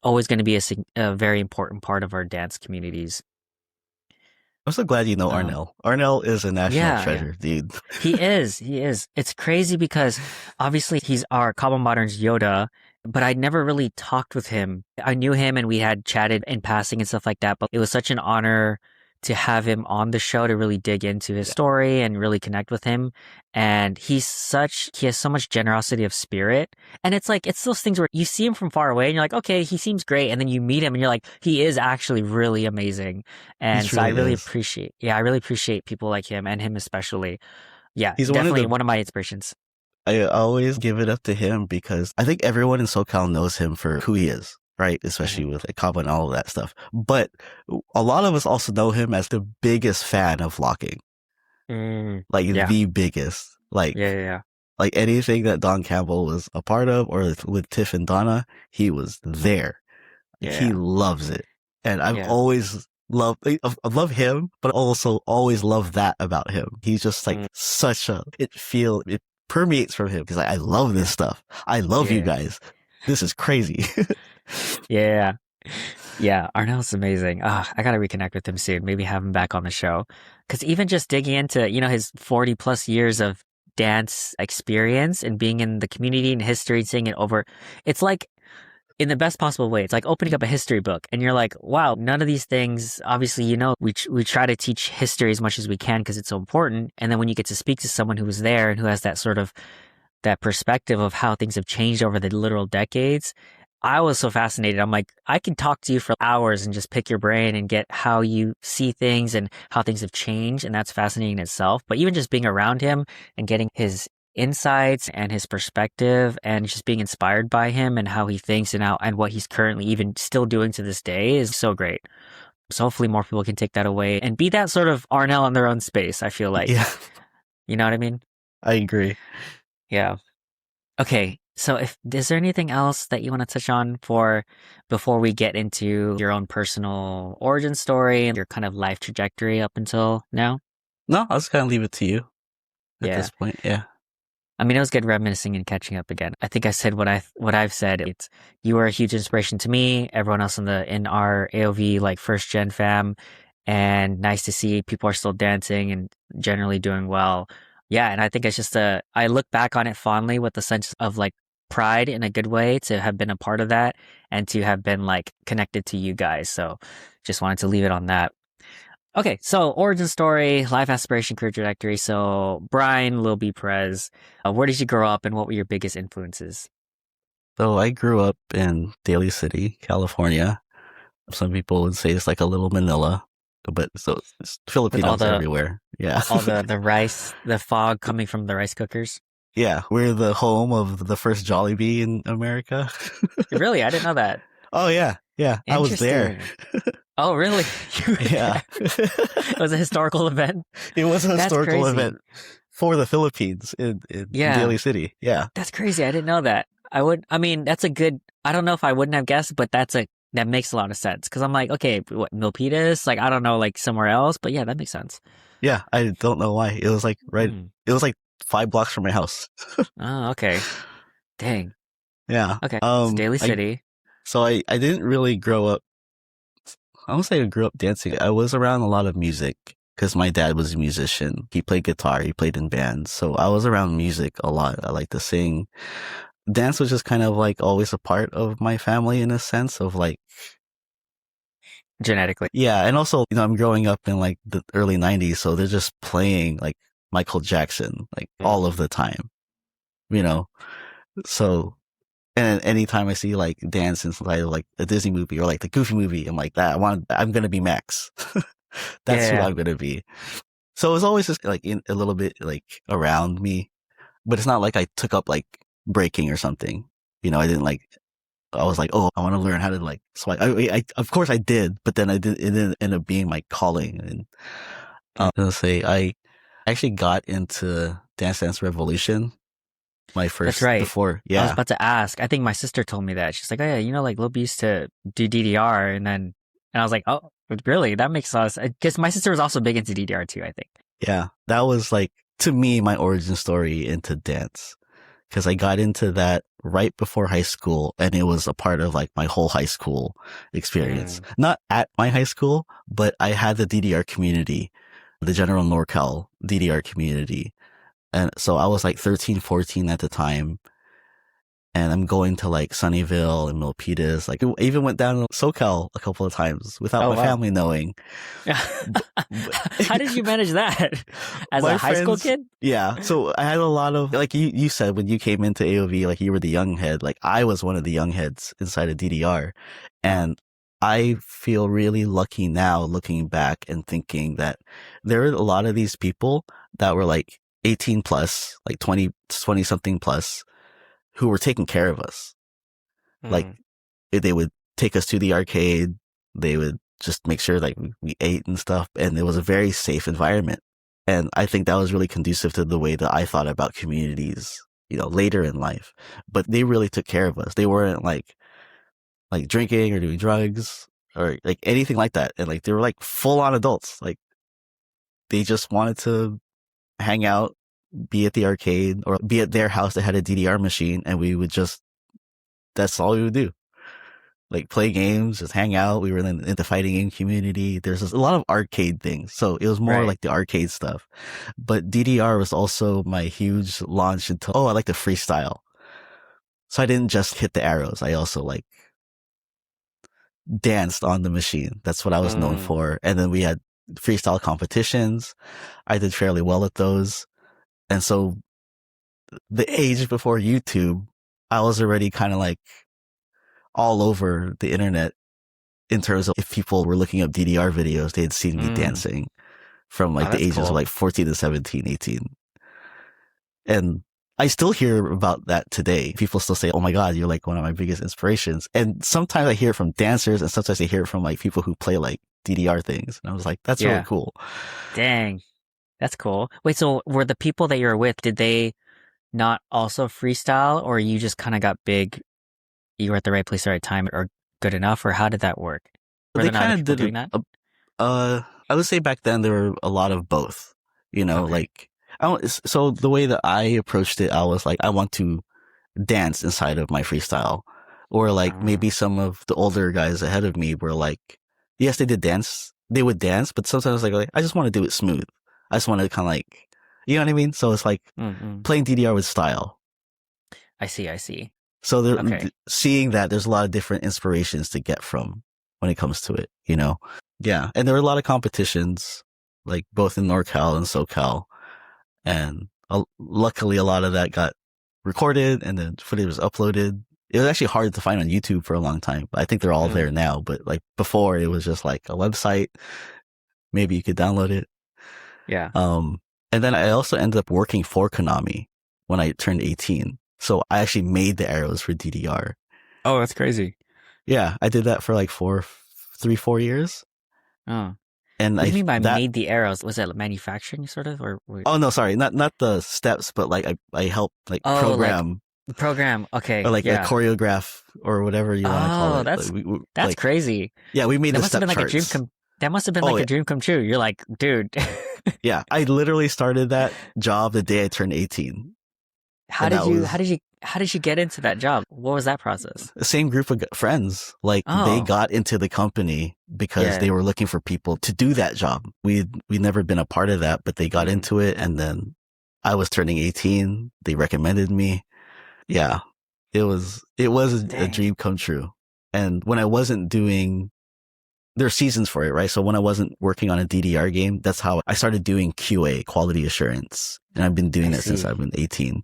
S1: always going to be a very important part of our dance communities.
S2: I'm so glad you know Arnel. Arnel is a national treasure, dude.
S1: He is. It's crazy because obviously he's our Cabo Modern's Yoda, but I never really talked with him. I knew him and we had chatted in passing and stuff like that, but it was such an honor to have him on the show to really dig into his story and really connect with him. And he has so much generosity of spirit. And it's those things where you see him from far away and you're like, okay, he seems great. And then you meet him and you're like, he is actually really amazing. And so I really appreciate people like him, and him especially. Yeah, he's definitely one of my inspirations.
S2: I always give it up to him because I think everyone in SoCal knows him for who he is. right? Especially with like Kaba and all of that stuff. But a lot of us also know him as the biggest fan of locking, like
S1: Yeah.
S2: the biggest.
S1: Yeah.
S2: Like anything that Don Campbell was a part of, or with Tiff and Donna, he was there. He
S1: Yeah.
S2: loves it, and I've
S1: Yeah.
S2: always loved. I love him, but also always love that about him. He's just like such a. It permeates from him because I love this stuff. I love you
S1: Yeah.
S2: guys. This is crazy.
S1: Yeah. Yeah. Arnel's amazing. Ah, I gotta reconnect with him soon. Maybe have him back on the show. Because even just digging into, his 40 plus years of dance experience and being in the community and history, seeing it over, it's like in the best possible way. It's like opening up a history book and you're like, wow, none of these things, obviously, we try to teach history as much as we can because it's so important. And then when you get to speak to someone who was there and who has that sort of that perspective of how things have changed over the literal decades, I was so fascinated. I'm like, I can talk to you for hours and just pick your brain and get how you see things and how things have changed. And that's fascinating in itself. But even just being around him and getting his insights and his perspective and just being inspired by him and how he thinks and what he's currently even still doing to this day is so great. So hopefully more people can take that away and be that sort of Arnel in their own space, I feel like.
S2: Yeah,
S1: You know what I mean?
S2: I agree.
S1: Yeah. Okay. So is there anything else that you want to touch on before we get into your own personal origin story and your kind of life trajectory up until now?
S2: No, I'll just kind of leave it to you at
S1: Yeah.
S2: this point. Yeah.
S1: I mean, it was good reminiscing and catching up again. I think I said what I've said. It's you were a huge inspiration to me, everyone else in our AOV like first gen fam, and nice to see people are still dancing and generally doing well. Yeah, and I think it's just I look back on it fondly with a sense of like pride in a good way to have been a part of that and to have been like connected to you guys. So just wanted to leave it on that. Okay, so origin story, life aspiration, career trajectory. So Brian, Lil B, Perez, where did you grow up and what were your biggest influences?
S2: So I grew up in Daly City, California. Some people would say it's like a little Manila, but so it's
S1: With all
S2: Filipinos everywhere. Yeah.
S1: all the rice, the fog coming from the rice cookers.
S2: Yeah. We're the home of the first Jollibee in America.
S1: Really? I didn't know that.
S2: Oh, yeah. Yeah. I was there.
S1: Interesting. Oh, really? You were
S2: Yeah.
S1: there? It was a historical event.
S2: It was a
S1: That's
S2: historical
S1: crazy.
S2: event for the Philippines in
S1: Yeah.
S2: Daly City. Yeah.
S1: That's crazy. I didn't know that. I mean, that's a good, I don't know if I wouldn't have guessed, but that makes a lot of sense. Cause I'm like, okay, what, Milpitas? Like, I don't know, like somewhere else, but yeah, that makes sense.
S2: Yeah. I don't know why. It was like it was like 5 blocks from my house.
S1: Oh, okay. Dang.
S2: Yeah.
S1: Okay. It's Daly City.
S2: So I didn't really grow up. I won't say I grew up dancing. I was around a lot of music because my dad was a musician. He played guitar. He played in bands. So I was around music a lot. I like to sing. Dance was just kind of like always a part of my family in a sense of like
S1: Genetically.
S2: yeah. And also, I'm growing up in like the early 90s. So they're just playing like Michael Jackson like all of the time, So and anytime I see like dance inside of like a Disney movie or like the Goofy movie, I'm like that. I'm going to be Max. That's who I'm going to be. So it was always just like a little bit like around me, but it's not like I took up like breaking or something. I didn't like, I was like, oh, I want to learn how to like swipe. I of course I did, but then it didn't end up being my calling. And I'm going to say I actually got into Dance Dance Revolution. My first,
S1: That's right.
S2: before,
S1: I was about to ask. I think my sister told me that. She's like, oh yeah, like Lil B used to do DDR, and I was like, oh, really? That makes a lot of sense. Because my sister was also big into DDR too, I think.
S2: Yeah, that was like, to me, my origin story into dance. Because I got into that right before high school, and it was a part of like my whole high school experience. Not at my high school, but I had the DDR community, the General NorCal DDR community. And so I was like 13, 14 at the time. And I'm going to like Sunnyvale and Milpitas. Like I even went down to SoCal a couple of times without my family knowing.
S1: How did you manage that? As a high school kid?
S2: Yeah. So I had a lot of, like you said, when you came into AOV, like you were the young head. Like I was one of the young heads inside of DDR. And I feel really lucky now looking back and thinking that there are a lot of these people that were like 18 plus, like 20 something plus, who were taking care of us. Like they would take us to the arcade. They would just make sure like we ate and stuff. And it was a very safe environment. And I think that was really conducive to the way that I thought about communities, later in life. But they really took care of us. They weren't like drinking or doing drugs or like anything like that. And like they were like full on adults. Like they just wanted to hang out, be at the arcade or be at their house that had a DDR machine, and that's all we would do. Like play games, just hang out. We were in the fighting game community. There's a lot of arcade things. So it was more like the arcade stuff. But DDR was also my huge launch into, I like to freestyle. So I didn't just hit the arrows. I also like danced on the machine. That's what I was known for. And then we had freestyle competitions. I did fairly well at those. And so the age before YouTube, I was already kind of like all over the internet in terms of if people were looking up DDR videos, they had seen me dancing from like the ages of like 14 to 17, 18. And I still hear about that today. People still say, oh my God, you're like one of my biggest inspirations. And sometimes I hear it from dancers and sometimes I hear it from like people who play like DDR things. And I was like, that's really cool.
S1: Dang. That's cool. Wait, so were the people that you were with, did they not also freestyle, or you just kind of got big, you were at the right place at the right time, or good enough, or how did that work? Were
S2: They
S1: there not
S2: kind of did
S1: doing that?
S2: I would say back then there were a lot of both, like so the way that I approached it, I was like, I want to dance inside of my freestyle. Or like maybe some of the older guys ahead of me were like, yes, they would dance, but sometimes like I just want to do it smooth. I just want to kind of like, you know what I mean? So it's like playing DDR with style.
S1: I see.
S2: So seeing that, there's a lot of different inspirations to get from when it comes to it, Yeah. And there were a lot of competitions, like both in NorCal and SoCal. And luckily a lot of that got recorded and then footage was uploaded. It was actually hard to find on YouTube for a long time. I think they're all there now, but like before it was just like a website. Maybe you could download it.
S1: Yeah.
S2: And then I also ended up working for Konami when I turned 18. So I actually made the arrows for DDR.
S1: Oh, that's crazy.
S2: Yeah, I did that for like 4 years.
S1: Oh.
S2: And
S1: what do you mean by made the arrows? Was it manufacturing sort of, or?
S2: Oh no, sorry, not the steps, but like I helped like program.
S1: Like program, okay.
S2: Or like a choreograph or whatever you want to call it.
S1: That's
S2: like,
S1: that's crazy.
S2: Yeah, we made the step charts.
S1: That must have been like a dream come true. You're like, dude.
S2: Yeah, I literally started that job the day I turned 18.
S1: How did you get into that job? What was that process?
S2: The same group of friends. Like they got into the company because they were looking for people to do that job. We'd never been a part of that, but they got into it, and then I was turning 18. They recommended me. Yeah, it was a dream come true. And when I wasn't doing, there are seasons for it, right? So when I wasn't working on a DDR game, that's how I started doing QA, quality assurance. And I've been doing that since I've been 18.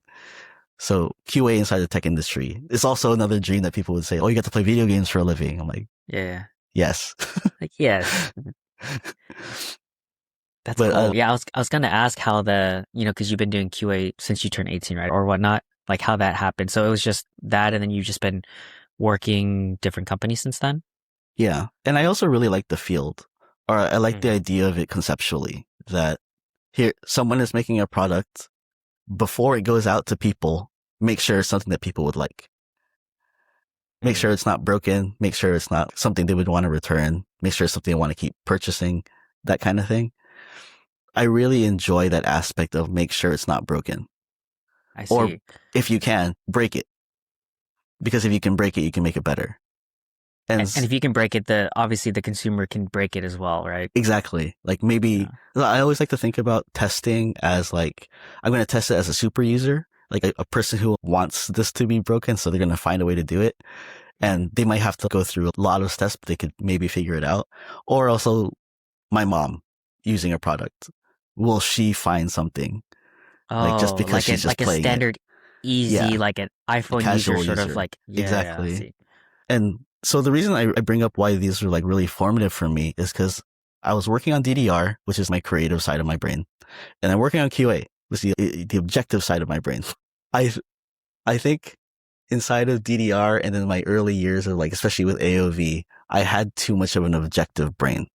S2: So QA inside the tech industry is also another dream that people would say, oh, you got to play video games for a living. I'm like, yes.
S1: Like, yes. That's cool. Yeah, I was going to ask how because you've been doing QA since you turned 18, right? Or whatnot, like how that happened. So it was just that, and then you've just been working different companies since then?
S2: Yeah. And I also really like the field, or I like the idea of it conceptually, that here, someone is making a product. Before it goes out to people, make sure it's something that people would like. Make sure it's not broken. Make sure it's not something they would want to return. Make sure it's something they want to keep purchasing, that kind of thing. I really enjoy that aspect of make sure it's not broken.
S1: I see.
S2: Or if you can, break it. Because if you can break it, you can make it better.
S1: And if you can break it, obviously the consumer can break it as well, right?
S2: Exactly. Like maybe, I always like to think about testing as like, I'm going to test it as a super user, like a person who wants this to be broken. So they're going to find a way to do it. And they might have to go through a lot of steps, but they could maybe figure it out. Or also my mom using a product. Will she find something? Like just because
S1: like
S2: she's just
S1: like a
S2: playing
S1: standard easy, like an iPhone user sort of like.
S2: Exactly. And so the reason I bring up why these are like really formative for me is because I was working on DDR, which is my creative side of my brain, and I'm working on QA, which is the objective side of my brain. I think inside of DDR and in my early years of like, especially with AOV, I had too much of an objective brain.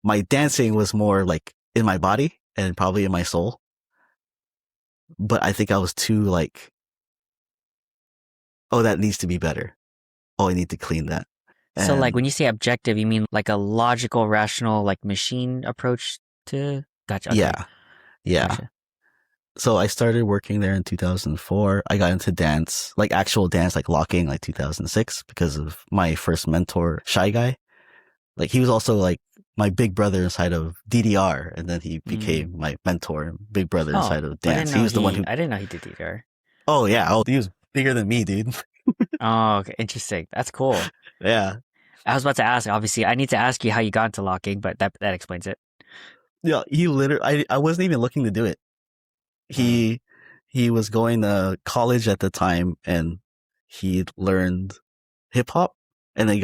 S2: My dancing was more like in my body and probably in my soul. But I think I was too like, oh, that needs to be better. Oh, I need to clean that.
S1: So like
S2: And
S1: when you say objective, you mean like a logical, rational, like machine approach to? Gotcha. Okay.
S2: yeah, yeah.
S1: Gotcha.
S2: So I started working there in 2004. I got into dance, like actual dance, like locking, like 2006 because of my first mentor, Shy Guy. Like he was also like my big brother inside of DDR, and then he
S1: Mm.
S2: became my mentor and big brother
S1: Oh,
S2: inside of dance. He was the one who.
S1: I didn't know he did DDR.
S2: Oh yeah, oh he was bigger than me, dude.
S1: Oh, okay. Interesting. That's cool.
S2: Yeah,
S1: I was about to ask, obviously, I need to ask you how you got into locking, but that explains it.
S2: yeah. He literally, I wasn't even looking to do it.
S1: Oh.
S2: He was going to college at the time, and he learned hip hop, and then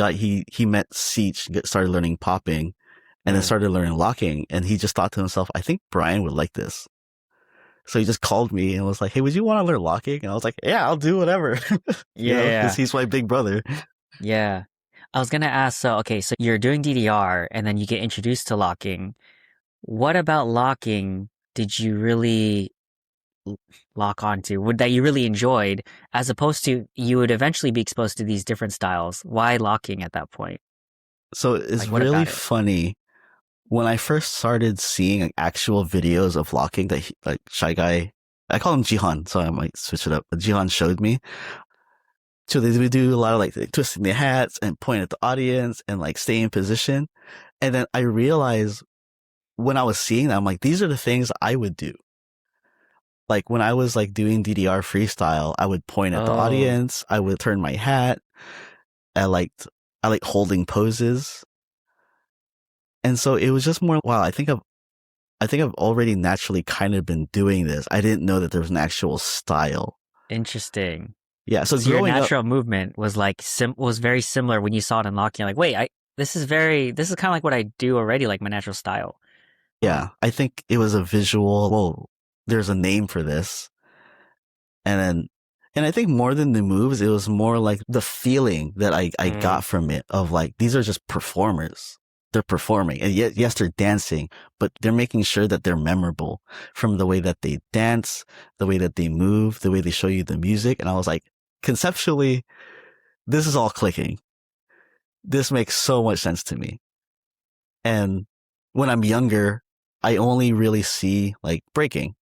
S2: he met Seach, started learning popping, and then
S1: Mm.
S2: started learning locking, and he just thought to himself, I think Brian would like this. So he just called me and was like, "Hey, would you want to learn locking?" And I was like, "Yeah, I'll do whatever." Because
S1: Yeah.
S2: he's my big brother.
S1: Yeah. I was gonna ask, so okay, so you're doing DDR and then you get introduced to locking. What about locking did you really l- lock onto? Would that you really enjoyed, as opposed to you would eventually be exposed to these different styles? Why locking at that point?
S2: So it's
S1: Like what
S2: really
S1: about it?
S2: funny when I first started seeing like, actual videos of locking that like Shy Guy, I call him Jihan, so I might switch it up. But Jihan showed me. So they would do a lot of like twisting their hats and point at the audience and like stay in position. And then I realized when I was seeing that, I'm like, these are the things I would do. Like when I was like doing DDR freestyle, I would point at the
S1: Oh,
S2: audience. I would turn my hat. I liked, I like holding poses. And so it was just more, wow, I think I've already naturally kind of been doing this. I didn't know that there was an actual style.
S1: interesting.
S2: Yeah. So
S1: So your
S2: growing up,
S1: natural movement was like was very similar when you saw it in locking. You're like, wait, I this is kind of like what I do already, like my natural style. Huh.
S2: yeah, I think it was a visual, well, there's a name for this. And then, and I think more than the moves, it was more like the feeling that I
S1: Mm.
S2: got from it of like, these are just performers. They're performing. And yet, yes, they're dancing, but they're making sure that they're memorable from the way that they dance, the way that they move, the way they show you the music. And I was like, conceptually, this is all clicking. This makes so much sense to me. And when I'm younger, I only really see like breaking,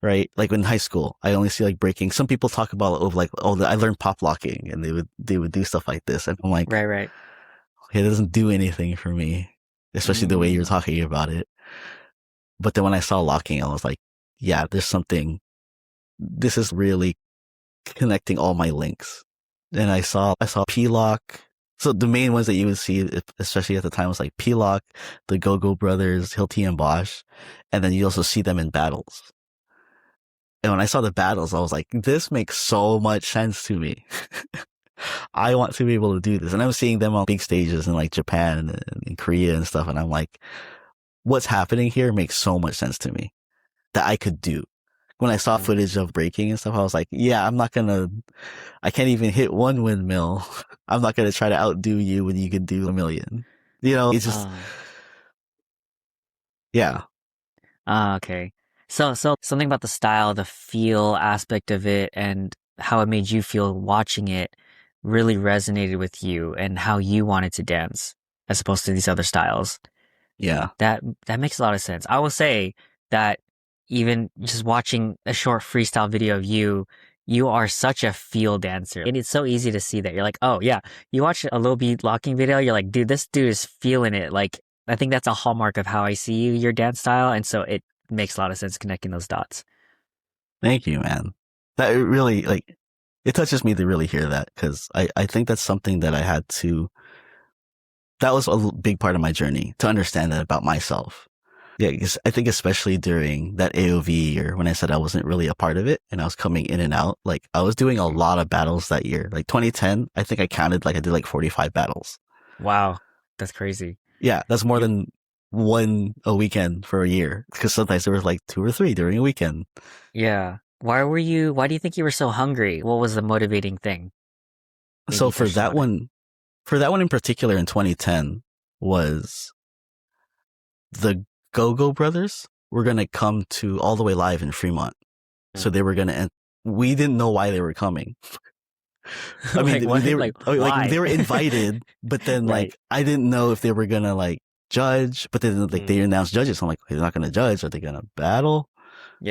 S2: right? Like in high school, I only see like breaking. Some people talk about like, oh, I learned pop locking, and they would do stuff like this, and I'm like,
S1: Right, right.
S2: okay, it doesn't do anything for me, especially the way you're
S1: Mm.
S2: talking about it. But then when I saw locking, I was like, yeah, there's something. This is really connecting all my links. And I saw P lock. So the main ones that you would see, especially at the time, was like P lock, the Go Go Brothers, Hilti and Bosch, and then you also see them in battles. And when I saw the battles, I was like, this makes so much sense to me. I want to be able to do this. And I'm seeing them on big stages in like Japan and Korea and stuff. And I'm like, what's happening here makes so much sense to me that I could do. When I saw
S1: Mm.
S2: footage of breaking and stuff, I was like, yeah, I can't even hit one windmill. I'm not going to try to outdo you when you can do a million. It's just,
S1: Oh.
S2: yeah,
S1: Okay. So something about the style, the feel aspect of it, and how it made you feel watching it really resonated with you and how you wanted to dance as opposed to these other styles.
S2: yeah.
S1: That makes a lot of sense. I will say that even just watching a short freestyle video of you, you are such a feel dancer. And it's so easy to see that. You're like, oh yeah. You watch a Lil B locking video, you're like, dude, this dude is feeling it. Like, I think that's a hallmark of how I see you, your dance style. And so it makes a lot of sense connecting those dots.
S2: Thank you, man. That really, like, it touches me to really hear that because I think that's something that I had to, that was a big part of my journey to understand that about myself. Yeah, because I think especially during that AOV year when I said I wasn't really a part of it and I was coming in and out, like I was doing a lot of battles that year. Like 2010, I think I counted like I did like 45 battles.
S1: Wow. That's crazy.
S2: Yeah, that's more
S1: You,
S2: than one a weekend for a year because sometimes there was like two or three during a weekend.
S1: yeah. Why do you think you were so hungry? What was the motivating thing? Made
S2: So
S1: you push harder?
S2: for that one in particular in 2010 was the Go-Go Brothers were going to come to All the Way Live in Fremont. So they were going to, we didn't know why they were coming. I mean,
S1: Like what?
S2: they were
S1: Like
S2: like
S1: why?
S2: they were invited, but then
S1: Right.
S2: like I didn't know if they were gonna like judge. But then like they
S1: Mm.
S2: announced judges, so I'm like, they're not gonna judge. Are they gonna battle?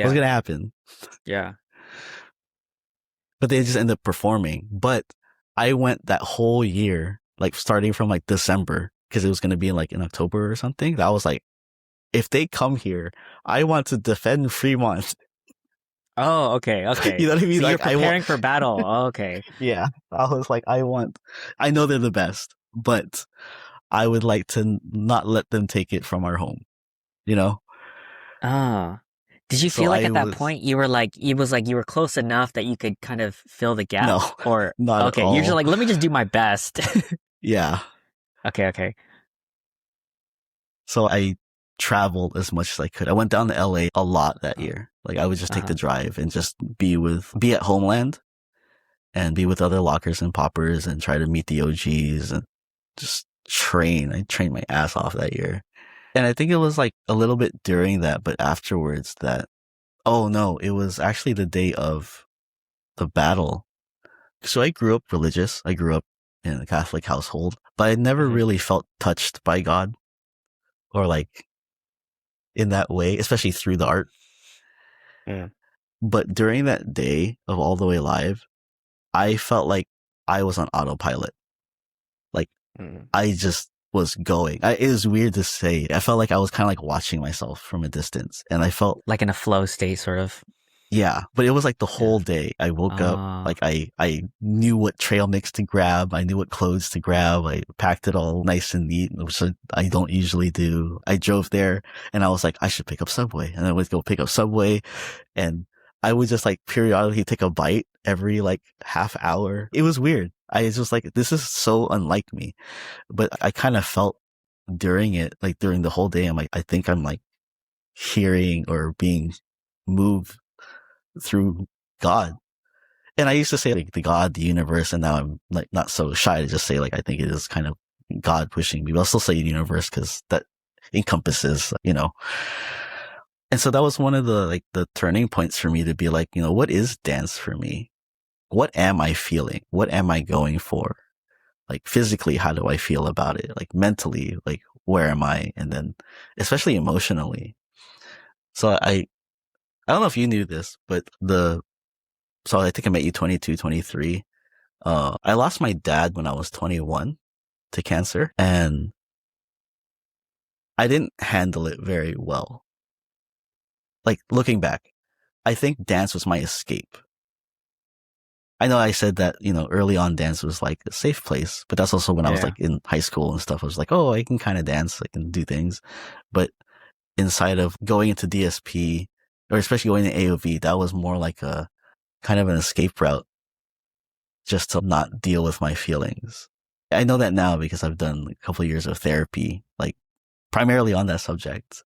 S2: What's
S1: Yeah.
S2: gonna happen?
S1: Yeah.
S2: But they just ended up performing. But I went that whole year, like starting from like December, because it was gonna be like in October or something. That was like, if they come here, I want to defend Fremont.
S1: Oh, okay,
S2: You
S1: okay.
S2: know what I mean?
S1: So you're
S2: Like I want,
S1: preparing for battle. Oh, okay.
S2: yeah. I was like, I know they're the best, but I would like to not let them take it from our home, you know?
S1: Ah. Did you
S2: So
S1: feel like
S2: I
S1: at that
S2: was,
S1: point you were like it was like you were close enough that you could kind of fill the gap?
S2: no,
S1: Or
S2: not at
S1: okay, you're just
S2: all.
S1: like, let me just do my best.
S2: Yeah.
S1: Okay, okay.
S2: So I traveled as much as I could. I went down to LA a lot that
S1: Uh,
S2: year. Like I would just take
S1: uh-huh.
S2: the drive and just be at Homeland and be with other lockers and poppers and try to meet the OGs and just train. I trained my ass off that year. And I think it was like a little bit during that, but afterwards that, oh no, it was actually the day of the battle. So I grew up religious. I grew up in a Catholic household, but I never
S1: Hmm.
S2: really felt touched by God or like in that way, especially through the art.
S1: Mm,
S2: But during that day of All the Way Live, I felt like I was on autopilot. Like
S1: mm.
S2: I just was going. It was weird to say. I felt like I was kind of like watching myself from a distance, and I felt,
S1: Like in a flow state, sort of.
S2: yeah, but it was like the
S1: Yeah.
S2: whole day. I woke up,
S1: Uh,
S2: like I knew what trail mix to grab. I knew what clothes to grab. I packed it all nice and neat, which I don't usually do. I drove there and I was like, I should pick up Subway. And I would go pick up Subway and I would just like periodically take a bite every like half hour. It was weird. I was just like, this is so unlike me. But I kind of felt during it, like during the whole day, I'm like, I think I'm like hearing or being moved through God. And I used to say like the God, the universe, and now I'm like not so shy to just say like I think it is kind of God pushing me. But I'll still say universe because that encompasses, you know. And so that was one of the like the turning points for me to be like, you know, what is dance for me? What am I feeling? What am I going for? Like physically, how do I feel about it? Like mentally, like where am I? And then especially emotionally. So I don't know if you knew this, but so I think I met you 22, 23. I lost my dad when I was 21 to cancer and I didn't handle it very well. Like looking back, I think dance was my escape. I know I said that, you know, early on dance was like a safe place, but that's also when I was
S1: yeah.
S2: like in high school and stuff. I was like, oh, I can kind of dance. I can do things. But inside of going into DSP or especially going to AOV, that was more like a kind of an escape route just to not deal with my feelings. I know that now because I've done a couple of years of therapy, like primarily on that subject.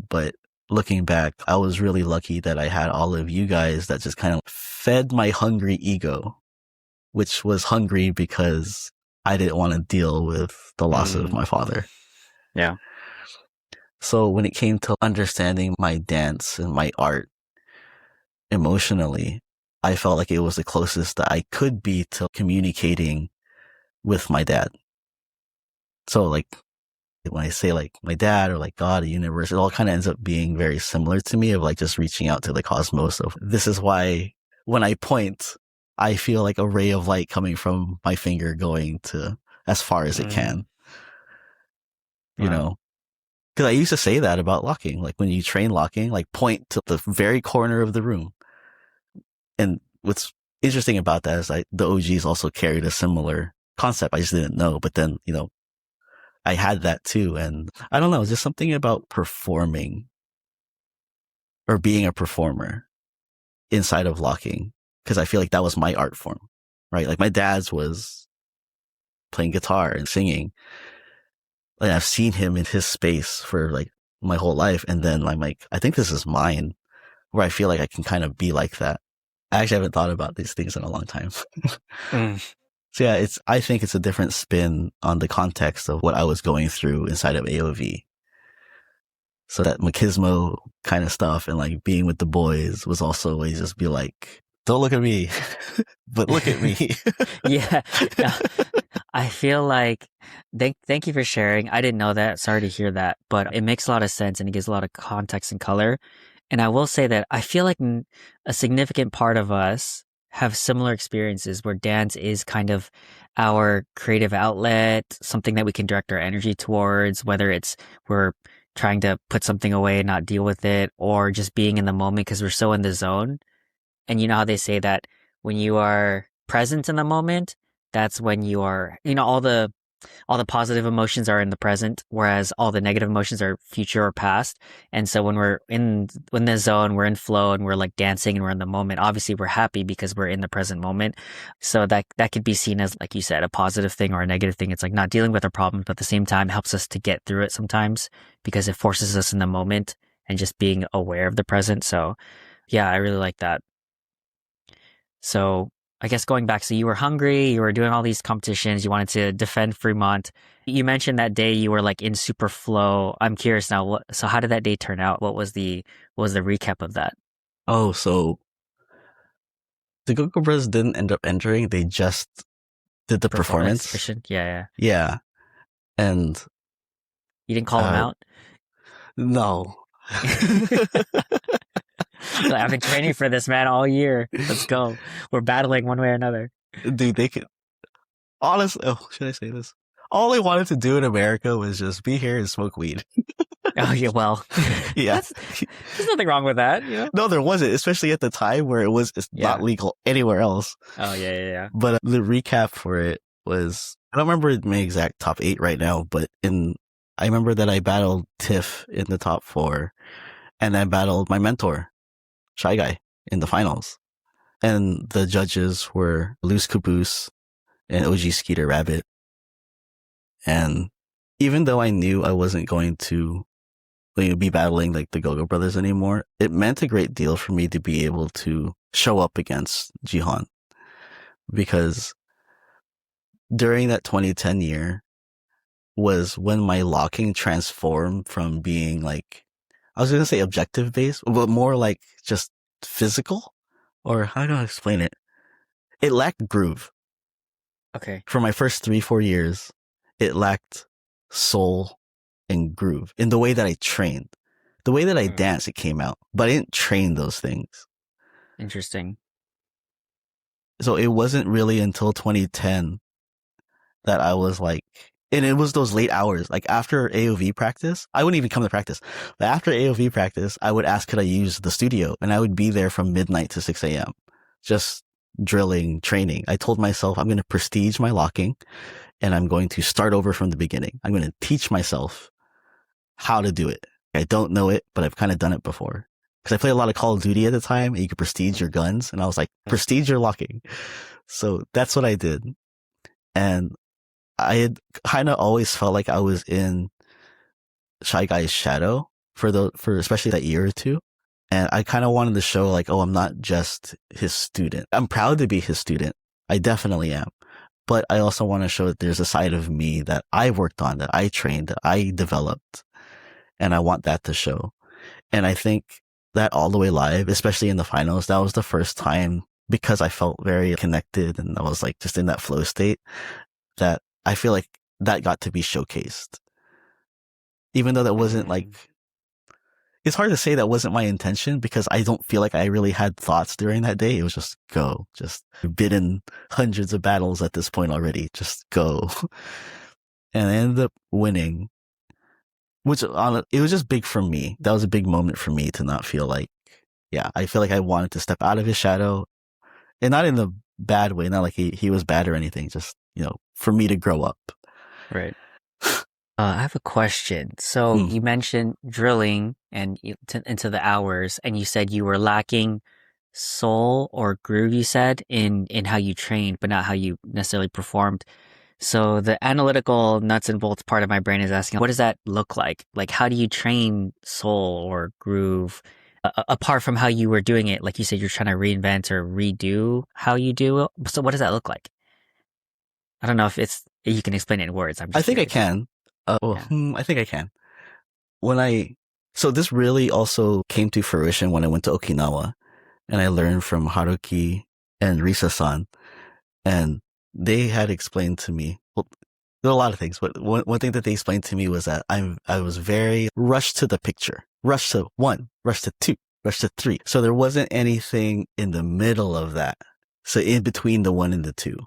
S2: But looking back, I was really lucky that I had all of you guys that just kind of fed my hungry ego, which was hungry because I didn't want to deal with the loss of
S1: Mm,
S2: my father.
S1: yeah.
S2: So when it came to understanding my dance and my art emotionally, I felt like it was the closest that I could be to communicating with my dad. So like when I say like my dad or like God, the universe, it all kind of ends up being very similar to me of like just reaching out to the cosmos of this is why when I point, I feel like a ray of light coming from my finger going to as far as it
S1: Mm,
S2: can, you
S1: wow.
S2: know? Cause I used to say that about locking. Like when you train locking, like point to the very corner of the room. And what's interesting about that is the OGs also carried a similar concept. I just didn't know. But then, you know, I had that too. And I don't know, just something about performing or being a performer inside of locking. Cause I feel like that was my art form, right? Like my dad's was playing guitar and singing. And I've seen him in his space for like my whole life. And then I'm like, I think this is mine where I feel like I can kind of be like that. I actually haven't thought about these things in a long time.
S1: Mm.
S2: So yeah, I think it's a different spin on the context of what I was going through inside of AOV. So that machismo kind of stuff and like being with the boys was also always just be like, don't look at me, but look at me.
S1: Yeah. No, I feel like thank you for sharing. I didn't know that. Sorry to hear that, but it makes a lot of sense and it gives a lot of context and color. And I will say that I feel like a significant part of us have similar experiences where dance is kind of our creative outlet, something that we can direct our energy towards, whether it's we're trying to put something away and not deal with it, or just being in the moment because we're so in the zone. And you know how they say that when you are present in the moment, that's when you are, all the positive emotions are in the present, whereas all the negative emotions are future or past. And so when we're in the zone, we're in flow and we're like dancing and we're in the moment. Obviously, we're happy because we're in the present moment. So that could be seen as, like you said, a positive thing or a negative thing. It's like not dealing with our problems, but at the same time helps us to get through it sometimes because it forces us in the moment and just being aware of the present. So yeah, I really like that. So I guess going back, so you were hungry, you were doing all these competitions, you wanted to defend Fremont. You mentioned that day you were like in super flow. I'm curious now, so how did that day turn out? What was the recap of that?
S2: Oh, so the Go-Go Brothers didn't end up entering. They just did the
S1: Performance
S2: performance.
S1: exhibition? Yeah, yeah.
S2: Yeah. And,
S1: You didn't call him
S2: uh,
S1: out?
S2: no.
S1: I've been training for this man all year. Let's go. We're battling one way or another.
S2: Dude, they could, honestly, oh, should I say this? All they wanted to do in America was just be here and smoke weed.
S1: Oh yeah, well,
S2: Yeah.
S1: that's there's nothing wrong with that,
S2: No, there wasn't, especially at the time where it's not
S1: Yeah.
S2: legal anywhere else.
S1: Oh yeah, yeah, yeah.
S2: But the recap for it was, I don't remember my exact top 8 right now, but I remember that I battled Tiff in the top 4 and I battled my mentor, Shy Guy, in the finals. And the judges were Loose Caboose and OG Skeeter Rabbit. And even though I knew I wasn't going to be battling like the Go-Go Brothers anymore, it meant a great deal for me to be able to show up against Jihan, because during that 2010 year was when my locking transformed from being like, I was going to say objective based, but more like just physical, or how do I explain it? It lacked groove.
S1: Okay.
S2: For my first 3-4 years, it lacked soul and groove in the way that I trained. The way that I
S1: Mm,
S2: danced, it came out, but I didn't train those things.
S1: interesting.
S2: So it wasn't really until 2010 that I was like, and it was those late hours, like after AOV practice, I wouldn't even come to practice, but after AOV practice, I would ask, could I use the studio? And I would be there from midnight to 6 a.m. just drilling, training. I told myself I'm going to prestige my locking and I'm going to start over from the beginning. I'm going to teach myself how to do it. I don't know it, but I've kind of done it before. Because I played a lot of Call of Duty at the time and you could prestige your guns. And I was like, prestige your locking. So that's what I did. And I had kind of always felt like I was in Shy Guy's shadow for especially that year or two. And I kind of wanted to show like, oh, I'm not just his student. I'm proud to be his student. I definitely am. But I also want to show that there's a side of me that I worked on, that I trained, that I developed. And I want that to show. And I think that All the Way Live, especially in the finals, that was the first time, because I felt very connected and I was like just in that flow state, that I feel like that got to be showcased. Even though that wasn't like,
S1: Mm,
S2: it's hard to say that wasn't my intention, because I don't feel like I really had thoughts during that day. It was just go, just been in hundreds of battles at this point already, just go. And I ended up winning, which it was just big for me. That was a big moment for me to not feel like, yeah, I feel like I wanted to step out of his shadow, and not in the bad way, not like he was bad or anything, just, for me to grow up.
S1: right. I have a question. So
S2: Mm.
S1: you mentioned drilling and into the hours, and you said you were lacking soul or groove, you said, in how you trained, but not how you necessarily performed. So the analytical nuts and bolts part of my brain is asking, what does that look like? Like, how do you train soul or groove? apart from how you were doing it, like you said, you're trying to reinvent or redo how you do it. So what does that look like? I don't know if you can explain it in words. I'm
S2: I
S1: just
S2: think I
S1: curious.
S2: can.
S1: Yeah.
S2: I think I can. When I, so this really also came to fruition when I went to Okinawa and I learned from Haruki and Risa-san, and they had explained to me, well, there are a lot of things, but one thing that they explained to me was that I was very rushed to the picture, rushed to one, rushed to two, rushed to three. So there wasn't anything in the middle of that. So in between the one and the two.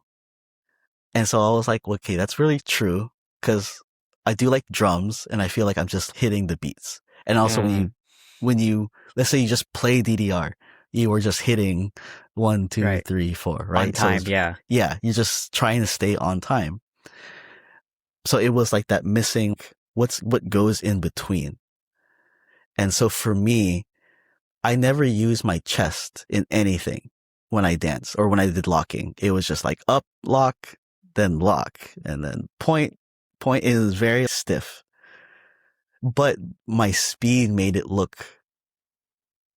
S2: And so I was like, okay, that's really true because I do like drums and I feel like I'm just hitting the beats. And also when you, let's say you just play DDR, you were just hitting 1, 2,
S1: Right.
S2: 3, 4,
S1: On
S2: right?
S1: time,
S2: So
S1: yeah.
S2: yeah, you're just trying to stay on time. So it was like that missing what goes in between. And so for me, I never used my chest in anything when I danced or when I did locking. It was just like up, lock, then lock, and then point. Point is very stiff. But my speed made it look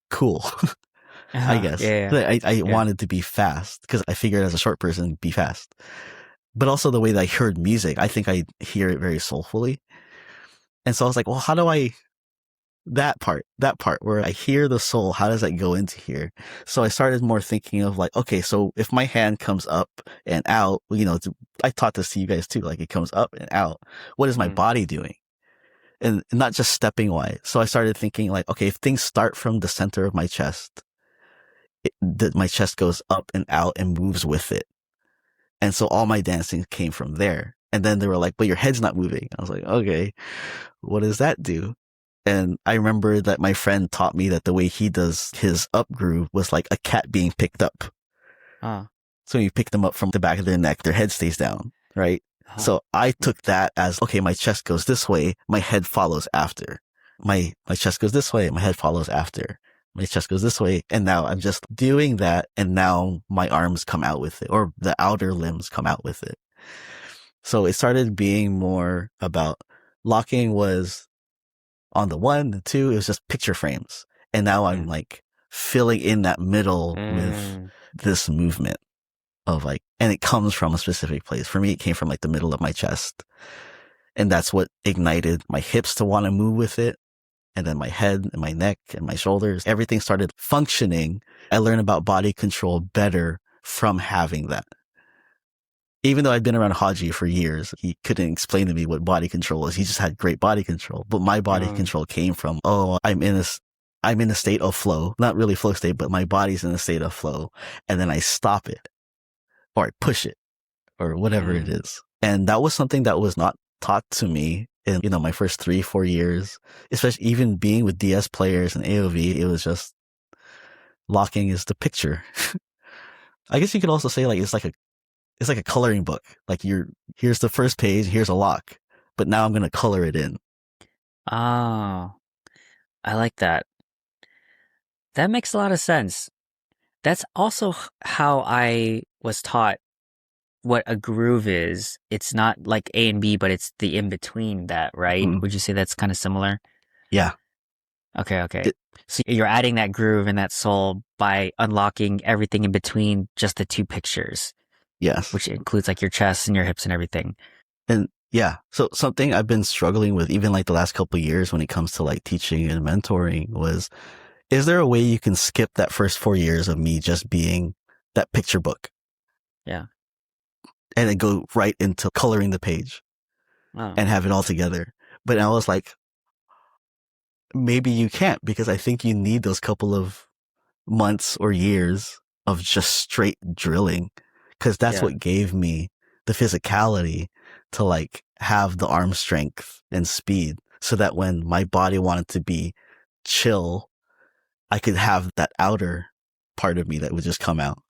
S2: cool, I guess.
S1: Yeah.
S2: I
S1: Yeah.
S2: wanted to be fast because I figured as a short person, be fast. But also the way that I heard music, I think I hear it very soulfully. And so I was like, well, how do I, that part where I hear the soul, how does that go into here? So I started more thinking of like, okay, so if my hand comes up and out, I taught this to you guys too, like it comes up and out. What is my body doing? And not just stepping wise. So I started thinking like, okay, if things start from the center of my chest, my chest goes up and out and moves with it. And so all my dancing came from there. And then they were like, but your head's not moving. I was like, okay, what does that do? And I remember that my friend taught me that the way he does his up groove was like a cat being picked up. So you pick them up from the back of their neck, their head stays down, right? So I took that as, okay, my chest goes this way, my head follows after. My chest goes this way, my head follows after. My chest goes this way. And now I'm just doing that. And now my arms come out with it, or the outer limbs come out with it. So it started being more about locking was on the 1, the 2, it was just picture frames. And now I'm like filling in that middle with this movement of like, and it comes from a specific place. For me, it came from like the middle of my chest. And that's what ignited my hips to want to move with it. And then my head and my neck and my shoulders, everything started functioning. I learned about body control better from having that. Even though I'd been around Haji for years, he couldn't explain to me what body control was. He just had great body control. But my body control came from, I'm in a state of flow, not really flow state, but my body's in a state of flow. And then I stop it or I push it or whatever it is. And that was something that was not taught to me in, my first 3-4 years, especially even being with DS players and AOV. It was just locking is the picture. I guess you could also say like, it's like a coloring book. Like here's the first page, here's a lock, but now I'm going to color it in.
S1: Oh, I like that. That makes a lot of sense. That's also how I was taught what a groove is. It's not like A and B, but it's the in between that, right? Would you say that's kind of similar?
S2: Yeah.
S1: Okay. So you're adding that groove and that soul by unlocking everything in between just the two pictures.
S2: Yes.
S1: Which includes like your chest and your hips and everything.
S2: And yeah, so something I've been struggling with even like the last couple of years when it comes to like teaching and mentoring was, is there a way you can skip that first 4 years of me just being that picture book?
S1: Yeah.
S2: And then go right into coloring the page and have it all together. But I was like, maybe you can't, because I think you need those couple of months or years of just straight drilling. Because that's what gave me the physicality to like have the arm strength and speed, so that when my body wanted to be chill, I could have that outer part of me that would just come out.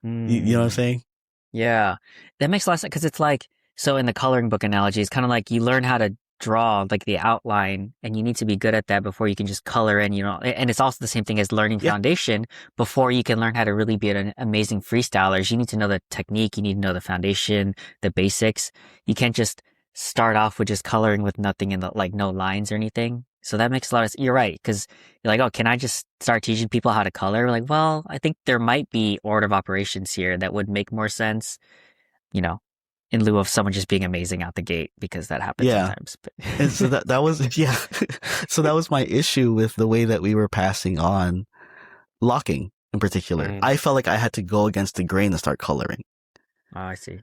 S2: You know what I'm saying?
S1: Yeah, that makes a lot of sense, because it's like, so in the coloring book analogy, it's kind of like you learn how to draw like the outline, and you need to be good at that before you can just color in, and it's also the same thing as learning foundation. Before you can learn how to really be an amazing freestyler, you need to know the technique, you need to know the foundation, the basics. You can't just start off with just coloring with nothing in the like no lines or anything. So that makes a lot of you're right, because you're like, oh, can I just start teaching people how to color? Like, well, I think there might be order of operations here that would make more sense, you know, in lieu of someone just being amazing out the gate, because that happens
S2: Yeah.
S1: sometimes.
S2: And so that was, yeah. So that was my issue with the way that we were passing on locking in particular.
S1: Mm.
S2: I felt like I had to go against the grain and start coloring.
S1: Oh, I see.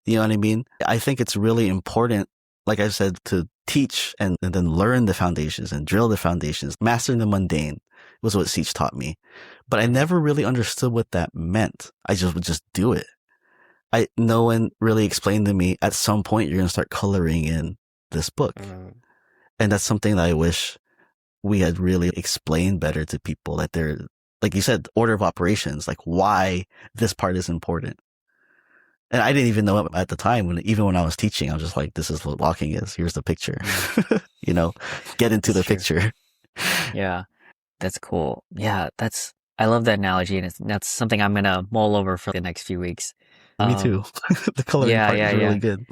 S2: You know what I mean? I think it's really important, like I said, to teach and then learn the foundations and drill the foundations. Mastering the mundane was what Siege taught me. But I never really understood what that meant. I just would just do it. No one really explained to me, at some point you're going to start coloring in this book. And that's something that I wish we had really explained better to people, that they're, like you said, order of operations, like why this part is important. And I didn't even know it at the time. Even when I was teaching, I was just like, this is what locking is. Here's the picture, you know, get into the picture.
S1: Yeah, that's cool. Yeah, I love that analogy, and that's something I'm gonna mull over for the next few weeks.
S2: Me too. The coloring part is really good.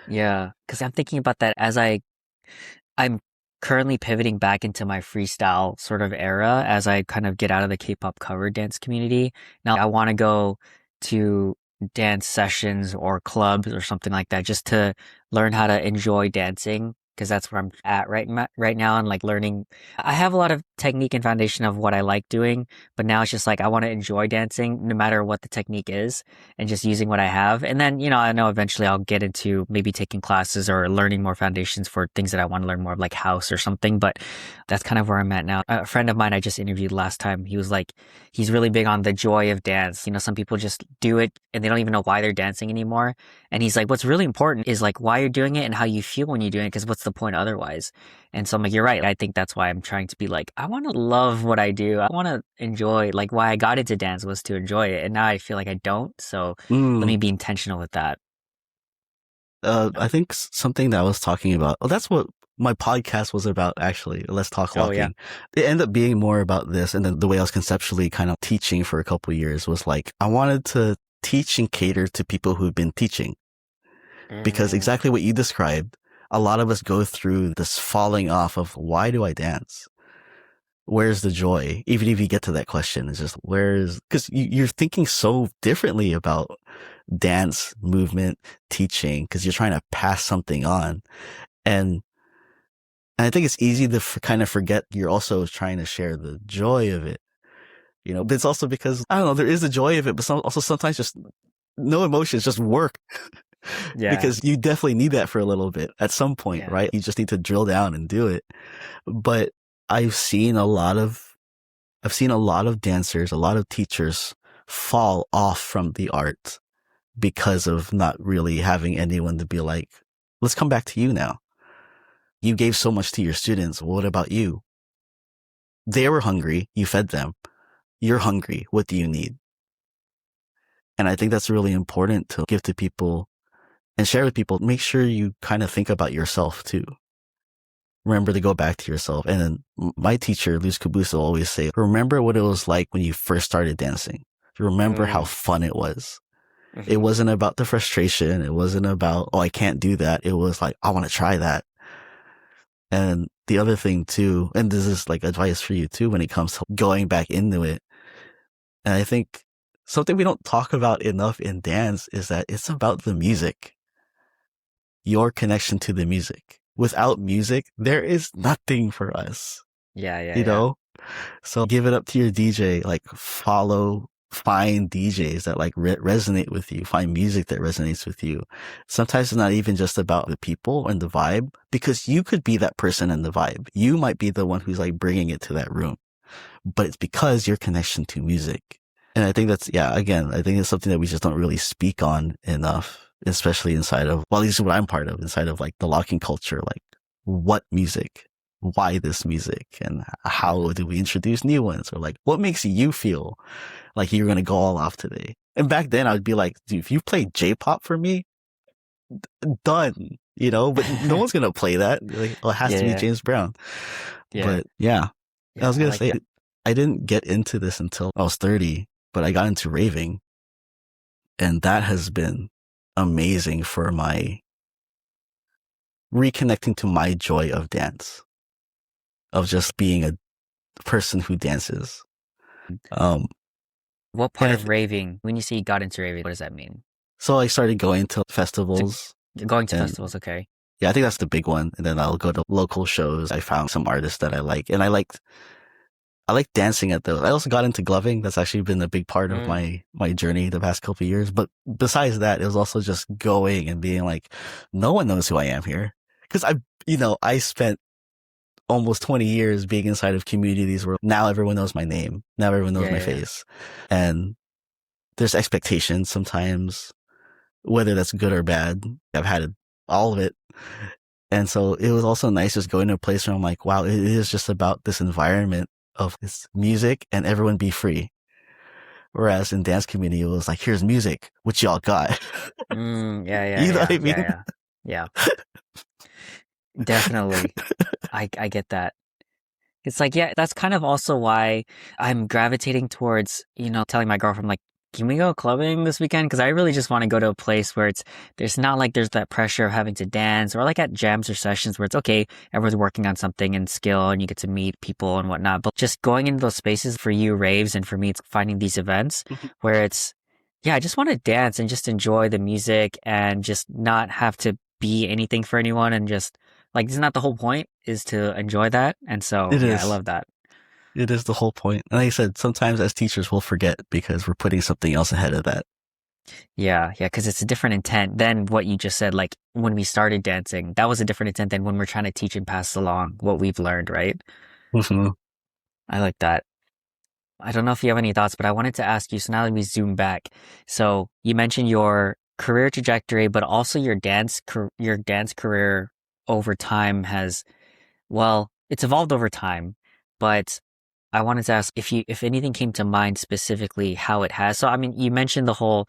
S1: Yeah, because I'm thinking about that as I'm currently pivoting back into my freestyle sort of era as I kind of get out of the K-pop cover dance community. Now I want to go to dance sessions or clubs or something like that just to learn how to enjoy dancing, because that's where I'm at right now, and like learning. I have a lot of technique and foundation of what I like doing, but now it's just like I want to enjoy dancing no matter what the technique is, and just using what I have. And then, I know eventually I'll get into maybe taking classes or learning more foundations for things that I want to learn more of, like house or something. But that's kind of where I'm at now. A friend of mine I just interviewed last time, he was like, he's really big on the joy of dance. Some people just do it and they don't even know why they're dancing anymore. And he's like, what's really important is like why you're doing it and how you feel when you're doing it, because what's the point otherwise? And so I'm like, you're right. I think that's why I'm trying to be like, I want to love what I do. I want to enjoy, like why I got into dance was to enjoy it. And now I feel like I don't. So let me be intentional with that.
S2: I think something that I was talking about, that's what my podcast was about, actually. Let's Talk Locking. Yeah. It ended up being more about this. And then the way I was conceptually kind of teaching for a couple of years was like, I wanted to teach and cater to people who've been teaching. Because exactly what you described, a lot of us go through this falling off of, why do I dance? Where's the joy? Even if you get to that question, it's just, because you're thinking so differently about dance, movement, teaching, because you're trying to pass something on. And I think it's easy to kind of forget you're also trying to share the joy of it. But it's also because, I don't know, there is the joy of it, but also sometimes just no emotions, just work. Yeah. Because you definitely need that for a little bit at some point, right? You just need to drill down and do it. But I've seen a lot of dancers, a lot of teachers fall off from the art because of not really having anyone to be like, let's come back to you now. You gave so much to your students. What about you? They were hungry. You fed them. You're hungry. What do you need? And I think that's really important to give to people and share with people. Make sure you kind of think about yourself too. Remember to go back to yourself. And then my teacher, Luz Cabuso, always say, remember what it was like when you first started dancing. Remember how fun it was. It wasn't about the frustration. It wasn't about, oh, I can't do that. It was like, I want to try that. And the other thing too, and this is like advice for you too, when it comes to going back into it. And I think something we don't talk about enough in dance is that it's about the music. Your connection to the music. Without music, there is nothing for us.
S1: Yeah.
S2: You know? So give it up to your DJ, like find DJs that like resonate with you, find music that resonates with you. Sometimes it's not even just about the people and the vibe, because you could be that person in the vibe. You might be the one who's like bringing it to that room, but it's because your connection to music. And I think that's, again, I think it's something that we just don't really speak on enough, especially inside of, well, at least what I'm part of, inside of like the locking culture, like what music, why this music, and how do we introduce new ones, or like what makes you feel like you're going to go all off today. And back then I would be like, dude, if you play J-pop for me, done, but no one's going to play that. Like, well, it has to be James Brown. But I was going to say, I didn't get into this until I was 30, but I got into raving, and that has been amazing for my reconnecting to my joy of dance, of just being a person who dances.
S1: What part
S2: And
S1: of raving, when you say you got into raving, what does that mean?
S2: so I started going to festivals,
S1: Going to
S2: and
S1: festivals, okay.
S2: yeah, I think that's the big one. And then I'll go to local shows. I found some artists that I like, and I like dancing at those. I also got into gloving. That's actually been a big part of
S1: Mm,
S2: my journey the past couple of years. But besides that, it was also just going and being like, no one knows who I am here. Cause I spent almost 20 years being inside of communities where now everyone knows my name. Now everyone knows
S1: yeah,
S2: my
S1: yeah, yeah.
S2: face. And there's expectations sometimes, whether that's good or bad. I've had all of it. And so it was also nice just going to a place where I'm like, wow, it is just about this environment of this music and everyone be free. Whereas in dance community, it was like, here's music, which y'all got.
S1: Yeah, yeah,
S2: You know what
S1: yeah,
S2: I
S1: yeah,
S2: mean?
S1: yeah. Yeah, definitely. I get that. It's like, yeah, that's kind of also why I'm gravitating towards, telling my girlfriend, like, can we go clubbing this weekend? Because I really just want to go to a place where there's not like there's that pressure of having to dance, or like at jams or sessions where it's okay, everyone's working on something and skill and you get to meet people and whatnot. But just going into those spaces for you, raves, and for me, it's finding these events where yeah, I just want to dance and just enjoy the music and just not have to be anything for anyone and just like, isn't that the whole point is to enjoy that? And so,
S2: It
S1: yeah, I
S2: is.
S1: love that.
S2: It is the whole point. And like I said, sometimes as teachers, we'll forget because we're putting something else ahead of that.
S1: Yeah, yeah, because it's a different intent than what you just said. Like when we started dancing, that was a different intent than when we're trying to teach and pass along what we've learned, right?
S2: Mhm.
S1: I like that. I don't know if you have any thoughts, but I wanted to ask you. So now that we zoom back, so you mentioned your career trajectory, but also your dance career over time has, well, it's evolved over time, but I wanted to ask if anything came to mind specifically how it has. So I mean, you mentioned the whole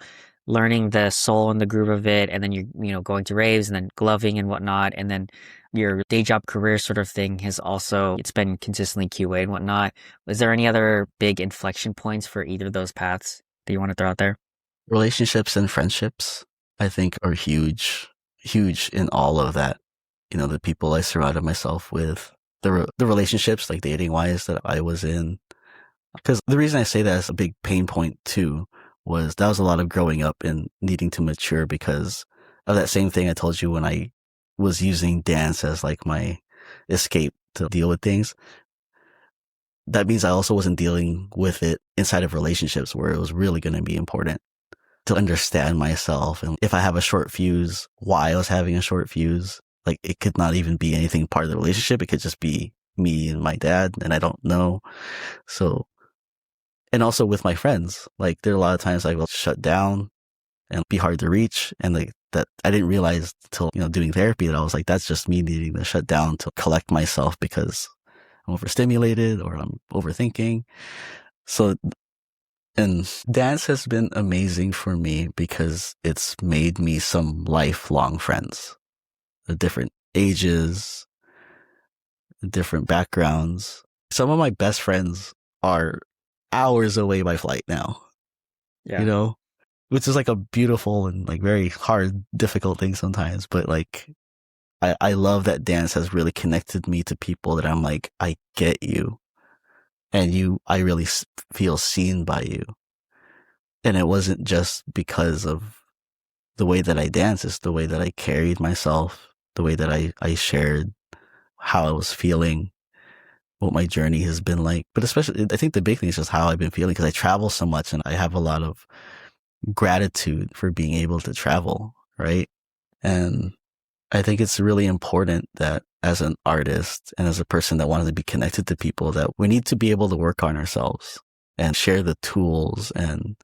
S1: learning the soul and the groove of it, and then you're going to raves and then gloving and whatnot, and then your day job career sort of thing has also it's been consistently QA and whatnot. Was there any other big inflection points for either of those paths that you want to throw out there?
S2: Relationships and friendships, I think, are huge, huge in all of that. The people I surrounded myself with, the relationships, like dating wise, that I was in. Because the reason I say that is a big pain point too was that was a lot of growing up and needing to mature because of that same thing I told you when I was using dance as like my escape to deal with things. That means I also wasn't dealing with it inside of relationships where it was really going to be important to understand myself. And if I have a short fuse, why I was having a short fuse, like it could not even be anything part of the relationship. It could just be me and my dad, and I don't know. So, and also with my friends, like there are a lot of times I will shut down and be hard to reach. And like that, I didn't realize till, doing therapy that I was like, that's just me needing to shut down to collect myself because I'm overstimulated or I'm overthinking. So, and dance has been amazing for me because it's made me some lifelong friends of different ages, different backgrounds. Some of my best friends are hours away by flight now, you
S1: Yeah.
S2: know, which is like a beautiful and like very hard, difficult thing sometimes. But like, I love that dance has really connected me to people that I'm like, I get you. And I really feel seen by you. And it wasn't just because of the way that I danced, it's the way that I carried myself, the way that I shared how I was feeling, what my journey has been like. But especially, I think the big thing is just how I've been feeling because I travel so much and I have a lot of gratitude for being able to travel, right? And I think it's really important that as an artist and as a person that wanted to be connected to people, that we need to be able to work on ourselves and share the tools and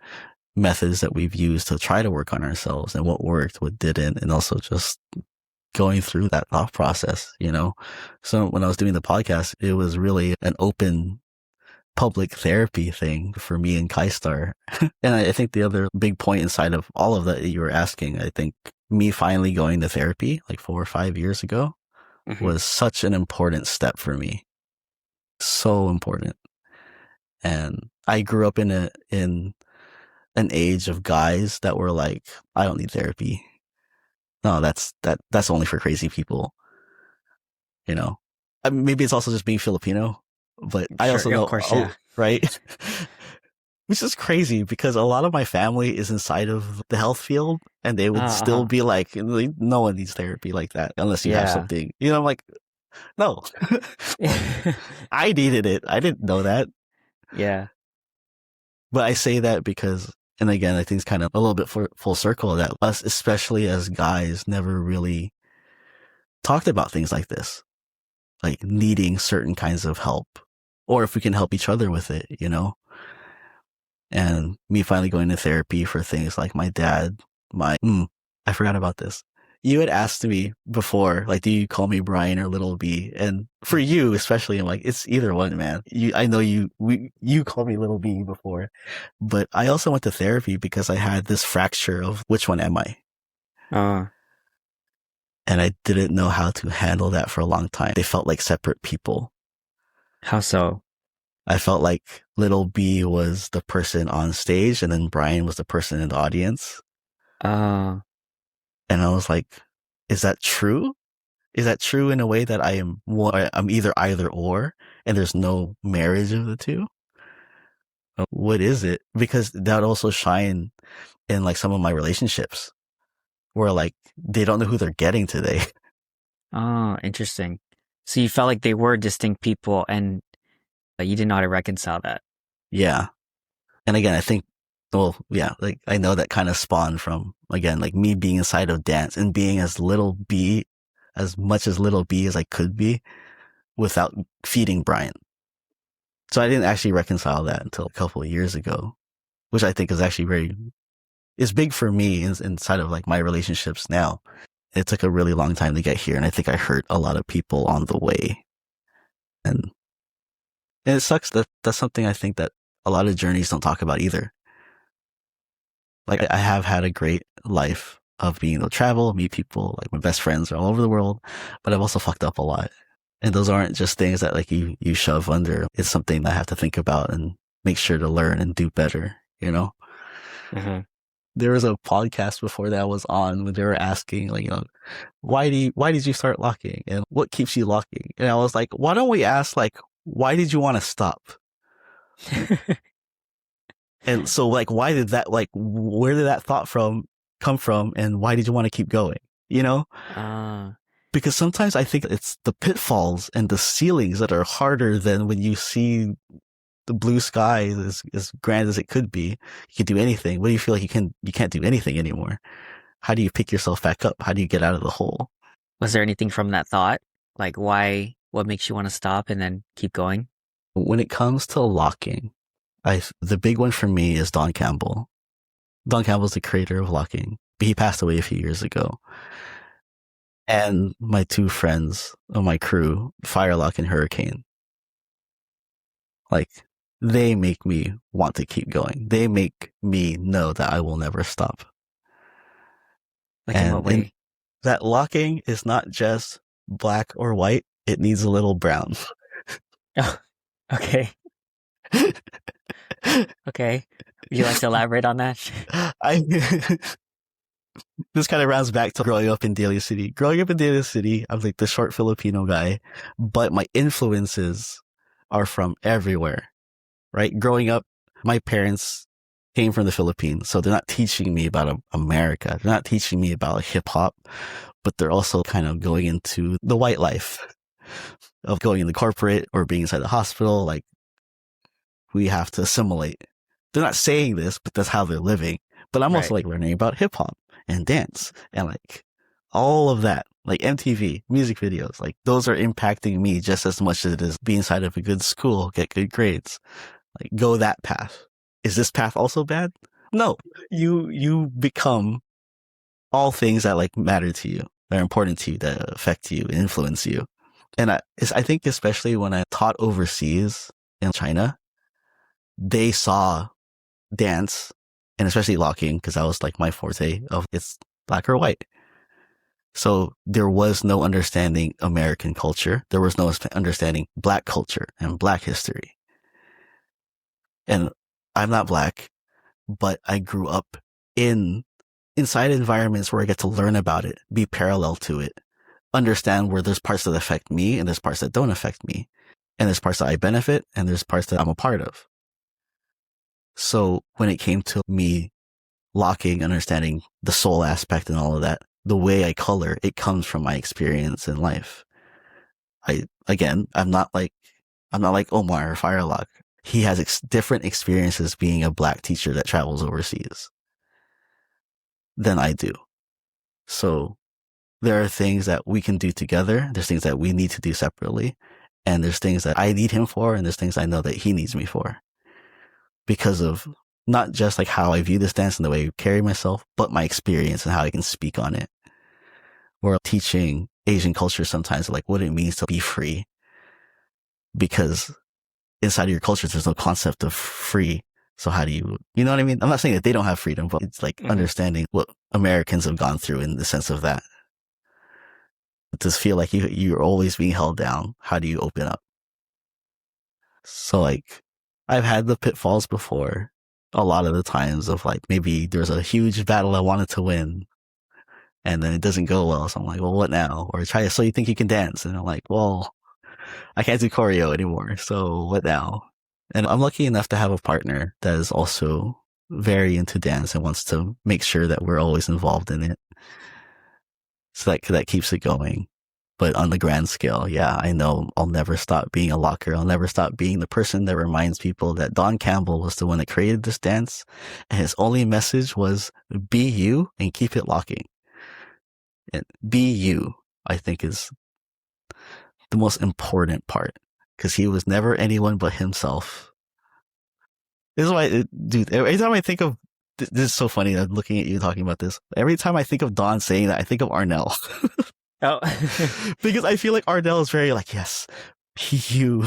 S2: methods that we've used to try to work on ourselves and what worked, what didn't, and also just going through that thought process. So when I was doing the podcast, it was really an open public therapy thing for me and Kaistar. And I think the other big point inside of all of that you were asking, I think me finally going to therapy like 4 or 5 years ago
S1: Hmm.
S2: was such an important step for me. So important. And I grew up in an age of guys that were like, I don't need therapy. No, that's only for crazy people. you know. I mean, maybe it's also just being Filipino, but I
S1: Sure,
S2: also
S1: of
S2: know,
S1: course, yeah.
S2: right? Which is crazy because a lot of my family is inside of the health field and they would still
S1: Uh-huh.
S2: be like, no one needs therapy like that unless you have
S1: Yeah.
S2: something, I'm like, no, I needed it. I didn't know that.
S1: Yeah.
S2: But I say that because, and again, I think it's kind of a little bit full circle that us, especially as guys, never really talked about things like this, like needing certain kinds of help, or if we can help each other with it. And me finally going to therapy for things like my dad, I forgot about this. You had asked me before, like, do you call me Brian or Little B? And for you, especially, I'm like, it's either one, man. I know you called me Little B before, but I also went to therapy because I had this fracture of which one am I?
S1: Uh,
S2: And I didn't know how to handle that for a long time. They felt like separate people.
S1: how so?
S2: I felt like Little B was the person on stage and then Brian was the person in the audience.
S1: Uh,
S2: And I was like, is that true? Is that true in a way that I'm either or and there's no marriage of the two? What is it? Because that would also shine in like some of my relationships where like they don't know who they're getting today.
S1: interesting. So you felt like they were distinct people and you didn't know how to reconcile that.
S2: Yeah. And again, I think, well, yeah, like I know that kind of spawned from, again, like me being inside of dance and being as much as Little B as I could be without feeding Brian. So I didn't actually reconcile that until a couple of years ago, which I think is actually is big for me inside of like my relationships now. It took a really long time to get here. And I think I hurt a lot of people on the way. And it sucks that that's something I think that a lot of journeys don't talk about either. Like I have had a great life of being able to travel, meet people, like my best friends are all over the world, but I've also fucked up a lot. And those aren't just things that like you shove under. It's something that I have to think about and make sure to learn and do better.
S1: Uh-huh.
S2: There was a podcast before that I was on when they were asking like, why did you start locking and what keeps you locking? And I was like, why don't we ask like, why did you want to stop? And so like, why did that, like, where did that thought come from? And why did you want to keep going?
S1: uh,
S2: Because sometimes I think it's the pitfalls and the ceilings that are harder than when you see the blue sky as grand as it could be. You can do anything. What do you feel like you can't do anything anymore? How do you pick yourself back up? How do you get out of the hole?
S1: was there anything from that thought? Like what makes you want to stop and then keep going?
S2: When it comes to locking, the big one for me is Don Campbell. Don Campbell's the creator of locking, but he passed away a few years ago. And my two friends on my crew, Firelock and Hurricane, like they make me want to keep going. They make me know that I will never stop.
S1: Like in what way?
S2: That locking is not just black or white. It needs a little brown.
S1: Oh, okay. Okay. Would you like to elaborate on that?
S2: This kind of rounds back to growing up in Daly City. Growing up in Daly City, I'm like the short Filipino guy, but my influences are from everywhere, right? Growing up, my parents came from the Philippines, so they're not teaching me about America. They're not teaching me about hip hop, but they're also kind of going into the white life of going into corporate or being inside the hospital. Like we have to assimilate. They're not saying this, but that's how they're living. But I'm also
S1: Right.
S2: like learning about hip hop and dance and like all of that, like MTV, music videos, like those are impacting me just as much as it is be inside of a good school, get good grades, like go that path. Is this path also bad? No, you become all things that like matter to you, that are important to you, that affect you, influence you. And I think especially when I taught overseas in China, they saw dance and especially locking because that was like my forte of it's black or white. So there was no understanding American culture. There was no understanding black culture and black history. And I'm not black, but I grew up inside environments where I get to learn about it, be parallel to it, understand where there's parts that affect me and there's parts that don't affect me. And there's parts that I benefit and there's parts that I'm a part of. So when it came to me locking, understanding the soul aspect and all of that, the way I color, it comes from my experience in life. I'm not like Omar or Firelock. He has different experiences being a black teacher that travels overseas than I do. So there are things that we can do together. There's things that we need to do separately. And there's things that I need him for. And there's things I know that he needs me for. Because of not just like how I view this dance and the way I carry myself, but my experience and how I can speak on it. We're teaching Asian culture sometimes like what it means to be free. Because inside of your culture, there's no concept of free. So how do you know what I mean? I'm not saying that they don't have freedom, but it's like understanding what Americans have gone through in the sense of that. It does feel like you're always being held down. How do you open up? So like, I've had the pitfalls before a lot of the times of like, maybe there's a huge battle I wanted to win and then it doesn't go well. So I'm like, well, what now? Or so you think you can dance? And I'm like, well, I can't do choreo anymore. So what now? And I'm lucky enough to have a partner that is also very into dance and wants to make sure that we're always involved in it. So that keeps it going. But on the grand scale, yeah, I know I'll never stop being a locker. I'll never stop being the person that reminds people that Don Campbell was the one that created this dance. And his only message was be you and keep it locking. And be you, I think, is the most important part. Because he was never anyone but himself. This is why, dude, every time I think of, this is so funny, I'm looking at you talking about this. Every time I think of Don saying that, I think of Arnel.
S1: Oh,
S2: because I feel like Arnel is very like, yes, you,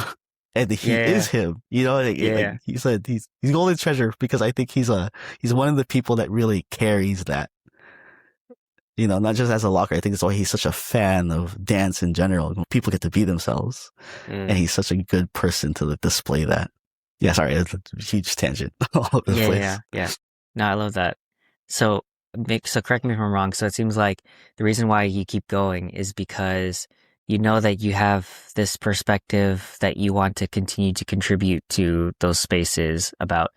S2: and he is him. You know, like he said, he's golden treasure because I think he's one of the people that really carries that. You know, not just as a locker. I think that's why he's such a fan of dance in general. People get to be themselves, and he's such a good person to display that. Yeah, sorry, it's a huge tangent all over the place.
S1: Yeah. No, I love that. So correct me if I'm wrong. So it seems like the reason why you keep going is because you know that you have this perspective that you want to continue to contribute to those spaces about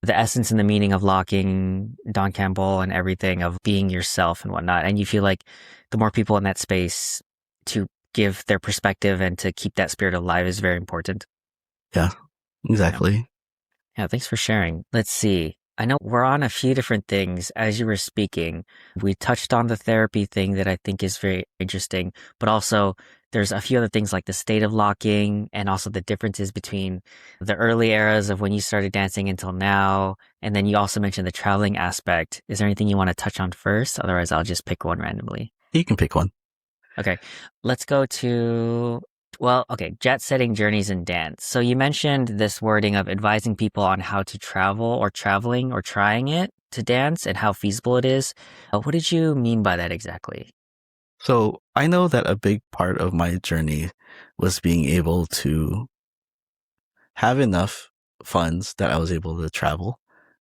S1: the essence and the meaning of locking, Don Campbell and everything, of being yourself and whatnot. And you feel like the more people in that space to give their perspective and to keep that spirit alive is very important.
S2: Yeah, exactly.
S1: Yeah, thanks for sharing. Let's see. I know we're on a few different things as you were speaking. We touched on the therapy thing that I think is very interesting, but also there's a few other things like the state of locking and also the differences between the early eras of when you started dancing until now. And then you also mentioned the traveling aspect. Is there anything you want to touch on first? Otherwise, I'll just pick one randomly.
S2: You can pick one.
S1: Okay, let's go to jet setting journeys in dance. So you mentioned this wording of advising people on how to travel or traveling or trying it to dance and how feasible it is. What did you mean by that exactly?
S2: So I know that a big part of my journey was being able to have enough funds that I was able to travel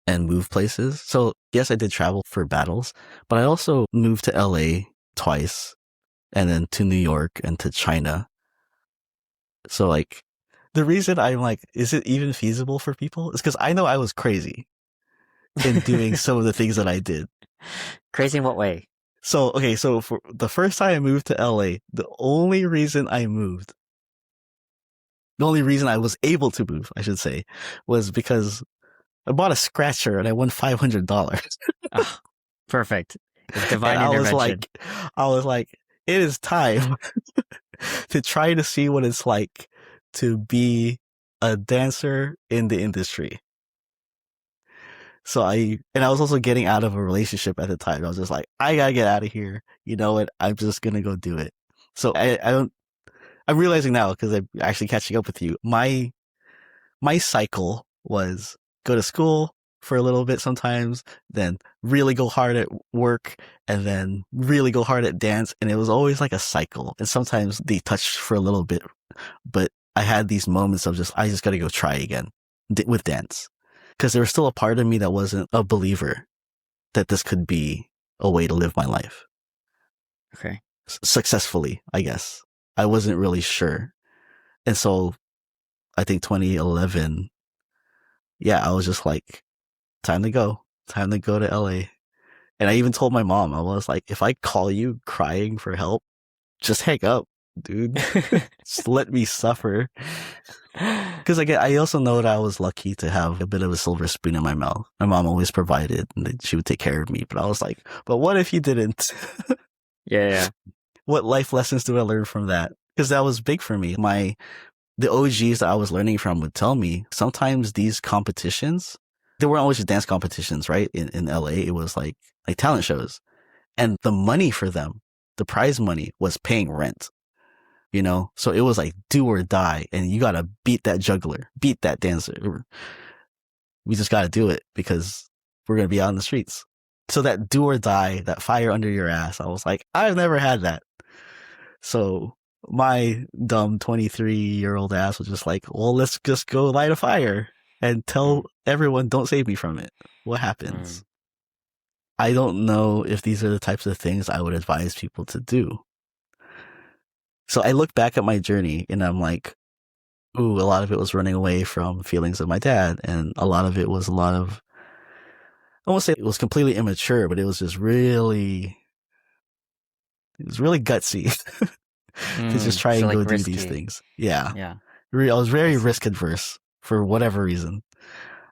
S2: and move places. So yes, I did travel for battles, but I also moved to LA twice and then to New York and to China. So like the reason I'm like, is it even feasible for people? Is because I know I was crazy in doing some of the things that I did.
S1: Crazy in what way?
S2: So, okay, so for the first time I moved to LA, the only reason I was able to move, I should say, was because I bought a scratcher and I won $500.
S1: Oh, perfect. It's divine
S2: and
S1: intervention.
S2: I was like, it is time to try to see what it's like to be a dancer in the industry. So I was also getting out of a relationship at the time. I was just like, I gotta get out of here. You know what? I'm just gonna go do it. So I'm realizing now, because I'm actually catching up with you. My cycle was go to school for a little bit sometimes, then really go hard at work, and then really go hard at dance. And it was always like a cycle. And sometimes they touched for a little bit, but I had these moments of I just gotta go try again with dance. Because there was still a part of me that wasn't a believer that this could be a way to live my life.
S1: Okay.
S2: successfully, I guess. I wasn't really sure. And so I think 2011, yeah, I was just like, time to go. Time to go to LA. And I even told my mom, I was like, if I call you crying for help, just hang up, dude. Just let me suffer. Because I also know that I was lucky to have a bit of a silver spoon in my mouth. My mom always provided, and she would take care of me. But I was like, but what if you didn't?
S1: Yeah.
S2: What life lessons do I learn from that? Because that was big for me. The OGs that I was learning from would tell me sometimes these competitions, they weren't always just dance competitions, right? In LA, it was like talent shows. And the money for them, the prize money was paying rent, you know? So it was like do or die. And you got to beat that juggler, beat that dancer. We just got to do it because we're going to be out in the streets. So that do or die, that fire under your ass, I was like, I've never had that. So my dumb 23-year-old ass was just like, well, let's just go light a fire and tell everyone, don't save me from it. What happens? I don't know if these are the types of things I would advise people to do. So I look back at my journey and I'm like, ooh, a lot of it was running away from feelings of my dad. And a lot of it was I won't say it was completely immature, but it was just really gutsy to just try and go do these things. Yeah. I was very risk adverse for whatever reason.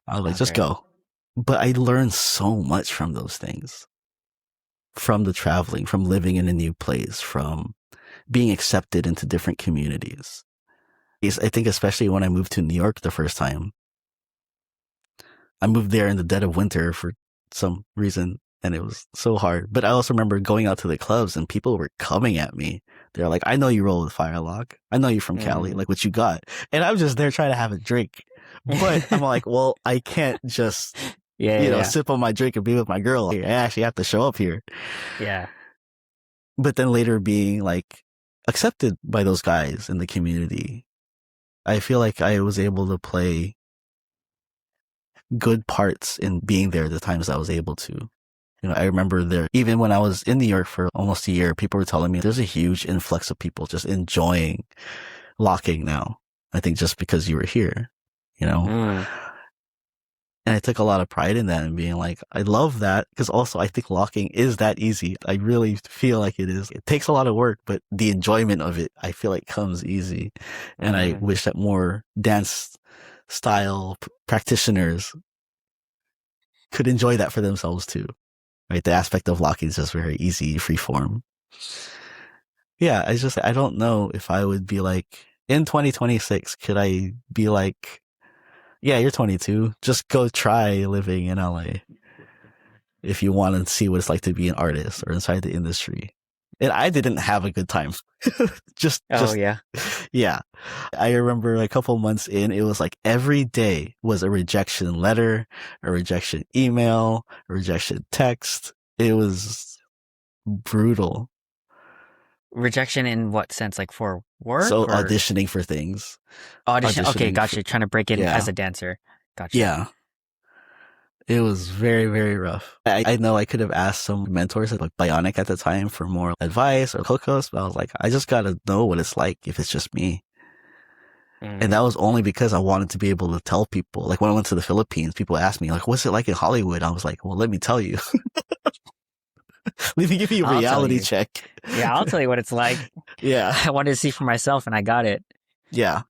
S2: I was like, just go. But I learned so much from those things. From the traveling, from living in a new place, from being accepted into different communities. I think especially when I moved to New York the first time, I moved there in the dead of winter for some reason, and it was so hard. But I also remember going out to the clubs and people were coming at me. They're like, I know you roll with Firelock. I know you're from Cali. Like, what you got? And I'm just there trying to have a drink. But I'm like, well, I can't just, sip on my drink and be with my girl. I actually have to show up here.
S1: Yeah.
S2: But then later being like accepted by those guys in the community, I feel like I was able to play good parts in being there the times I was able to. You know, I remember there, even when I was in New York for almost a year, people were telling me there's a huge influx of people just enjoying locking now. I think just because you were here, you know? And I took a lot of pride in that and being like, I love that because also I think locking is that easy. I really feel like it is. It takes a lot of work, but the enjoyment of it, I feel like comes easy. And I wish that more dance style practitioners could enjoy that for themselves too. Right? The aspect of locking is just very easy, free form. Yeah, I don't know if I would be like, in 2026, could I be like, yeah, you're 22. Just go try living in LA if you want to see what it's like to be an artist or inside the industry. And I didn't have a good time. Yeah. I remember a couple months in, it was like every day was a rejection letter, a rejection email, a rejection text. It was brutal.
S1: Rejection in what sense? Like for work?
S2: So auditioning for things.
S1: Okay, gotcha. Trying to break in as a dancer. Gotcha.
S2: Yeah. It was very, very rough. I know I could have asked some mentors like Bionic at the time for more advice or hookups, but I was like, I just gotta know what it's like if it's just me. And that was only because I wanted to be able to tell people. Like when I went to the Philippines, people asked me like, what's it like in Hollywood? I was like, well, let me tell you. Let me give you a reality check.
S1: Yeah, I'll tell you what it's like.
S2: Yeah.
S1: I wanted to see for myself and I got it.
S2: Yeah.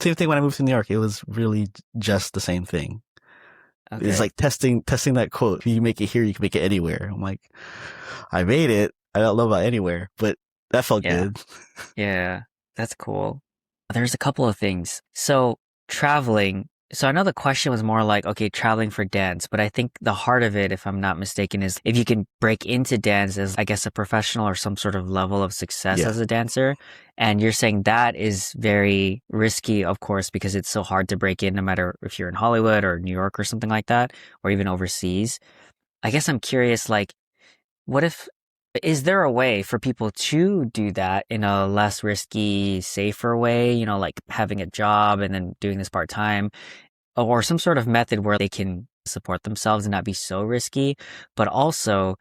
S2: Same thing when I moved to New York. It was really just the same thing. Okay. It's like testing that quote. If you make it here, you can make it anywhere. I'm like, I made it. I don't know about anywhere, but that felt good.
S1: Yeah, that's cool. There's a couple of things. So traveling. So I know the question was more like, okay, traveling for dance, but I think the heart of it, if I'm not mistaken, is if you can break into dance as, I guess, a professional or some sort of level of success as a dancer. And you're saying that is very risky, of course, because it's so hard to break in, no matter if you're in Hollywood or New York or something like that, or even overseas. I guess I'm curious, like, is there a way for people to do that in a less risky, safer way, you know, like having a job and then doing this part-time, or some sort of method where they can support themselves and not be so risky? But also,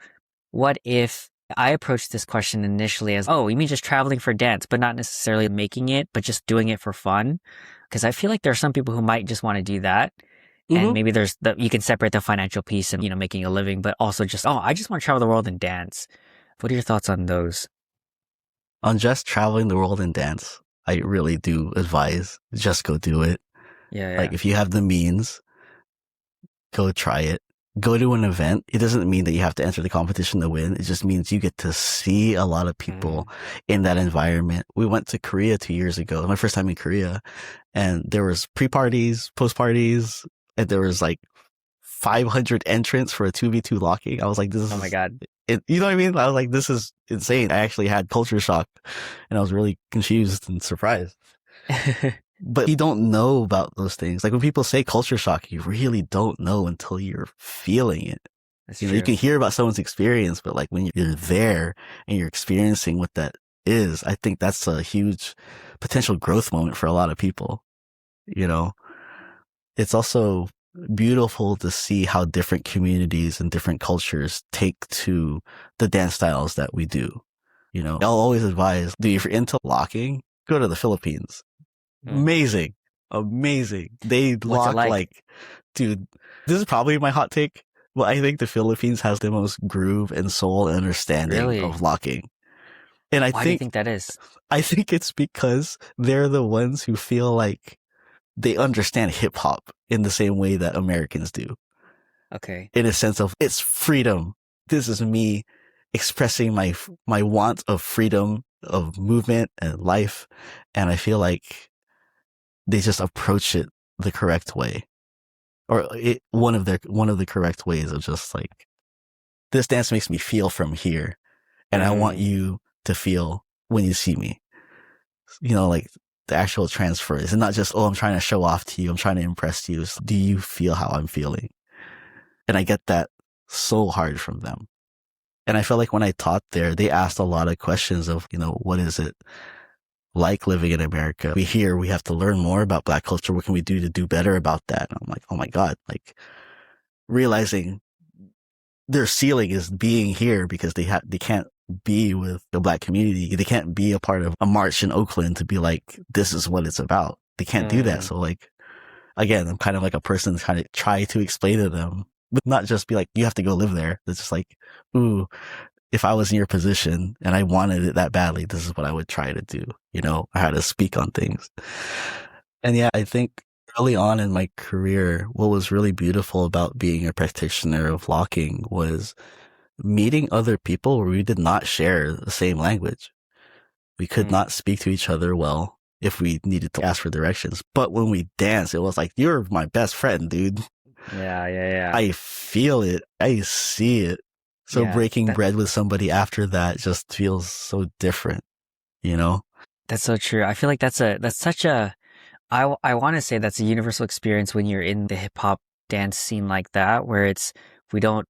S1: what if I approached this question initially as, oh, you mean just traveling for dance, but not necessarily making it, but just doing it for fun? Because I feel like there are some people who might just want to do that. And
S2: Mm-hmm.
S1: maybe you can separate the financial piece and, making a living, but also just, oh, I just want to travel the world and dance. What are your thoughts on those?
S2: On just traveling the world and dance, I really do advise just go do it.
S1: Yeah,
S2: Like
S1: yeah.
S2: if you have the means, go try it. Go to an event. It doesn't mean that you have to enter the competition to win. It just means you get to see a lot of people
S1: Mm,
S2: in that environment. We went to Korea 2 years ago, my first time in Korea, and there was pre-parties, post-parties, and there was like 500 entrants for a 2v2 locking. I was like, this
S1: oh my
S2: is
S1: God.
S2: it, you know what I mean? I was like, this is insane. I actually had culture shock and I was really confused and surprised. But you don't know about those things. Like when people say culture shock, you really don't know until you're feeling it.
S1: That's
S2: You know, you
S1: true.
S2: can hear about someone's experience, but like when you're there and you're experiencing what that is, I think that's a huge potential growth moment for a lot of people. You know, it's also beautiful to see how different communities and different cultures take to the dance styles that we do. You know, I'll always advise, dude, if you're into locking, go to the Philippines.
S1: Mm.
S2: Amazing. Amazing. They
S1: What's it
S2: lock
S1: like?
S2: like, dude, this is probably my hot take, but I think the Philippines has the most groove and soul and understanding
S1: Really?
S2: of locking. And
S1: Why do you think that is?
S2: I think it's because they're the ones who feel like they understand hip hop in the same way that Americans do,
S1: Okay.
S2: in a sense of it's freedom. This is me expressing my want of freedom of movement and life. And I feel like they just approach it the correct way, or one of the correct ways of just like, this dance makes me feel from here. And I want
S1: Mm,
S2: you to feel when you see me, like the actual transfer is not just, oh, I'm trying to show off to you. I'm trying to impress you. It's, do you feel how I'm feeling? And I get that so hard from them. And I felt like when I taught there, they asked a lot of questions of, what is it like living in America? We have to learn more about Black culture. What can we do to do better about that? And I'm like, oh my God, like realizing their ceiling is being here because they can't be with the Black community. They can't be a part of a march in Oakland to be like, this is what it's about. They can't do that.
S1: mm.
S2: So like, again, I'm kind of like a person trying to try to explain to them, but not just be like, you have to go live there. It's just like, ooh, if I was in your position and I wanted it that badly, this is what I would try to do. I had to speak on things. And yeah, I think early on in my career, what was really beautiful about being a practitioner of locking was meeting other people where we did not share the same language. We could
S1: Mm.
S2: not speak to each other well if we needed to ask for directions. But when we danced, it was like, you're my best friend, dude.
S1: Yeah, yeah, yeah.
S2: I feel it. I see it. So
S1: Yeah,
S2: breaking bread with somebody after that just feels so different, you know?
S1: that's so true. I feel like that's such a I want to say that's a universal experience when you're in the hip hop dance scene like that, where it's we don't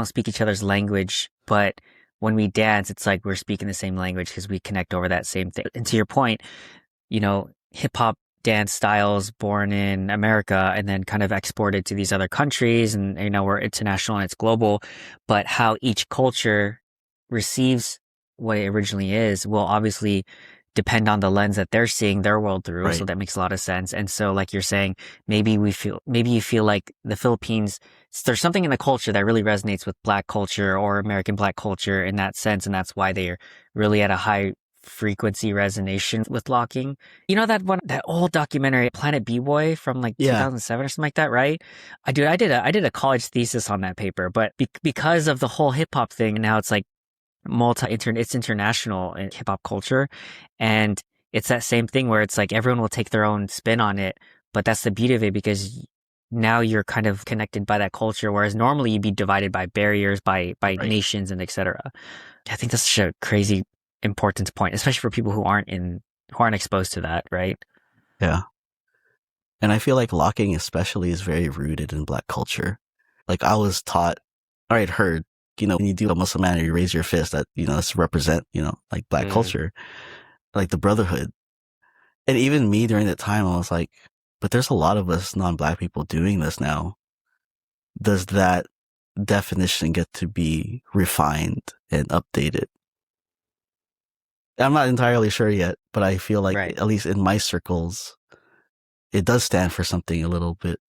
S1: speak each other's language, but when we dance, it's like we're speaking the same language because we connect over that same thing. And to your point, hip hop dance styles born in America and then kind of exported to these other countries, and we're international and it's global, but how each culture receives what it originally is will obviously depend on the lens that they're seeing their world through. So
S2: Right.
S1: that makes a lot of sense. And so, like you're saying, maybe you feel like the Philippines, there's something in the culture that really resonates with Black culture or American Black culture in that sense. And that's why they're really at a high frequency resonation with locking. That old documentary, Planet B-Boy from like
S2: Yeah.
S1: 2007 or something like that, right? I did a college thesis on that paper, but because of the whole hip hop thing, now it's like it's international in hip hop culture. And it's that same thing where it's like everyone will take their own spin on it. But that's the beauty of it because now you're kind of connected by that culture, whereas normally you'd be divided by barriers, by
S2: Right.
S1: nations and etc. I think that's such a crazy important point, especially for people who aren't exposed to that, right?
S2: Yeah. And I feel like locking especially is very rooted in Black culture. Like I was taught, or I'd heard, when you do a Muslim man, you raise your fist, that, that's to represent, like Black
S1: Mm,
S2: culture, like the brotherhood. And even me during that time, I was like, but there's a lot of us non-Black people doing this now. Does that definition get to be refined and updated. I'm not entirely sure yet, but I feel like
S1: Right.
S2: at least in my circles, it does stand for something a little bit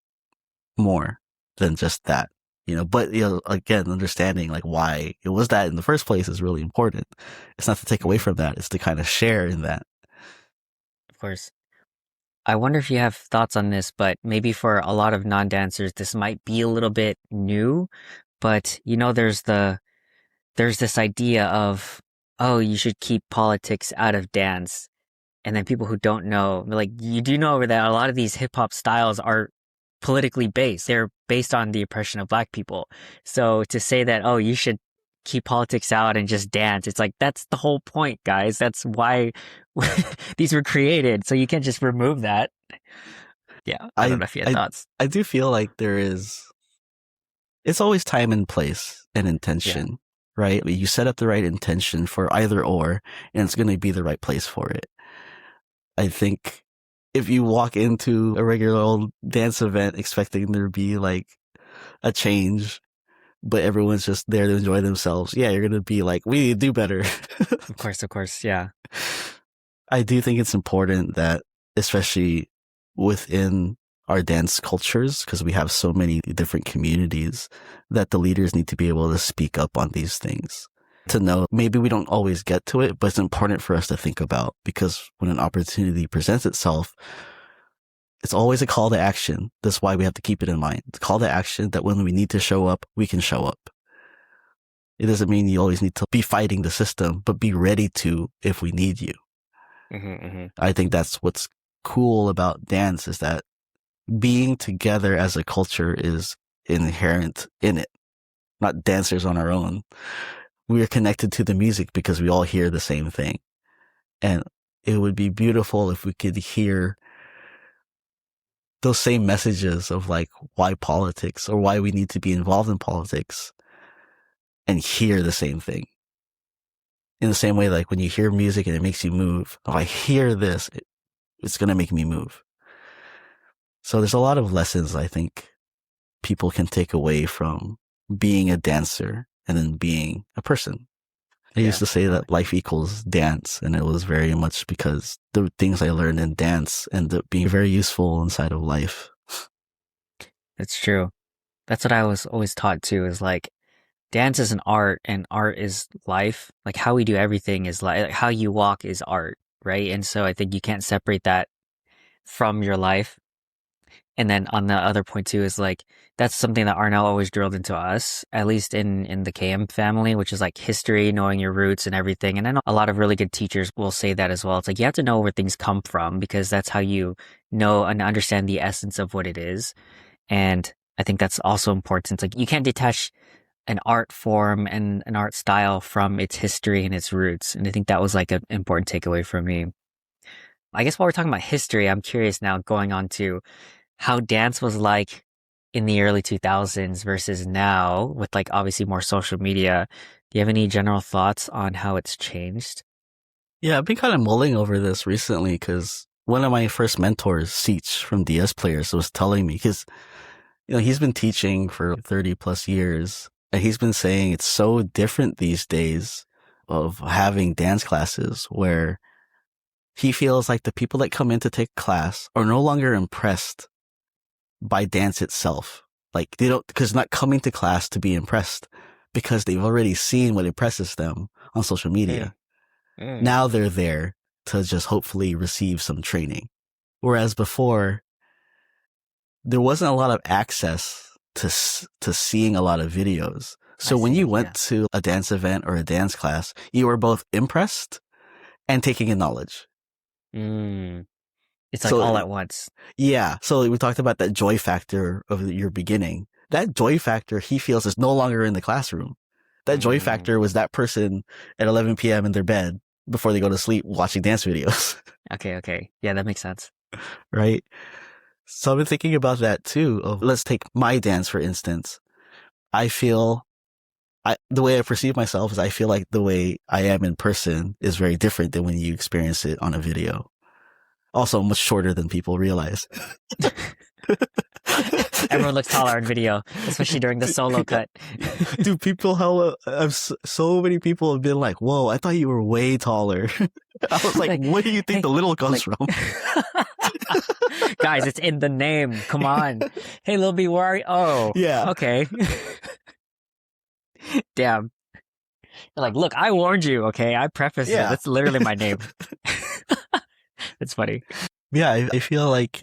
S2: more than just that, but again, understanding like why it was that in the first place is really important. It's not to take away from that, it's to kind of share in that.
S1: Of course. I wonder if you have thoughts on this, but maybe for a lot of non-dancers, this might be a little bit new, but there's this idea of, oh, you should keep politics out of dance. And then people who don't know, like, you do know that a lot of these hip hop styles are politically based. They're based on the oppression of black people. So to say that, oh, you should keep politics out and just dance, it's like, that's the whole point, guys. That's why these were created. So you can't just remove that. Yeah, I don't know if you had thoughts.
S2: I do feel like it's always time and place and intention, right? You set up the right intention for either or, and it's going to be the right place for it. I think if you walk into a regular old dance event expecting there to be like a change, but everyone's just there to enjoy themselves, yeah, you're going to be like, we need to do better.
S1: Of course, yeah.
S2: I do think it's important that, especially within our dance cultures, because we have so many different communities, that the leaders need to be able to speak up on these things. To know maybe we don't always get to it, but it's important for us to think about, because when an opportunity presents itself, it's always a call to action. That's why we have to keep it in mind. It's a call to action that when we need to show up, we can show up. It doesn't mean you always need to be fighting the system, but be ready to if we need you. I think that's what's cool about dance, is that being together as a culture is inherent in it. Not dancers on our own. We are connected to the music because we all hear the same thing. And it would be beautiful if we could hear those same messages of like why politics, or why we need to be involved in politics, and hear the same thing. In the same way, like when you hear music and it makes you move, if I hear this, it's going to make me move. So there's a lot of lessons I think people can take away from being a dancer and then being a person. I used to say that life equals dance, and it was very much because the things I learned in dance ended up being very useful inside of life.
S1: That's true. That's what I was always taught too, is like, dance is an art and art is life. Like how we do everything is like how you walk is art, right? And so I think you can't separate that from your life. And then on the other point too is like, that's something that Arnel always drilled into us, at least in the KM family, which is like history, knowing your roots and everything. And I know a lot of really good teachers will say that as well. It's like, you have to know where things come from, because that's how you know and understand the essence of what it is. And I think that's also important. Like, you can't detach an art form and an art style from its history and its roots. And I think that was like an important takeaway for me. I guess while we're talking about history, I'm curious now, going on to how dance was like in the early 2000s versus now, with like obviously more social media. Do you have any general thoughts on how it's changed?
S2: Yeah, I've been kind of mulling over this recently, because one of my first mentors, Seach from DS Players, was telling me, because he's been teaching for 30 plus years, and he's been saying it's so different these days of having dance classes, where he feels like the people that come in to take class are no longer impressed by dance itself. Like, they don't, because not coming to class to be impressed, because they've already seen what impresses them on social media. Now they're there to just hopefully receive some training. Whereas before, there wasn't a lot of access to seeing a lot of videos. So when you went to a dance event or a dance class, you were both impressed and taking in knowledge.
S1: It's like all at once.
S2: Yeah. So we talked about that joy factor of your beginning. That joy factor, he feels, is no longer in the classroom. That joy factor was that person at 11 p.m. in their bed before they go to sleep watching dance videos.
S1: Okay. Yeah, that makes sense.
S2: Right? So I've been thinking about that too. Let's take my dance, for instance. I feel, the way I perceive myself is I feel like the way I am in person is very different than when you experience it on a video. Also much shorter than people realize.
S1: Everyone looks taller on video, especially during the solo cut.
S2: Dude, people, so many people have been like, whoa, I thought you were way taller. I was like, where do you think the little comes from?
S1: Guys, it's in the name. Come on. Hey, Lil B, where are you? Oh,
S2: yeah.
S1: Okay. Damn. They're like, look, I warned you, okay? I prefaced it. That's literally my name. It's funny.
S2: Yeah, I feel like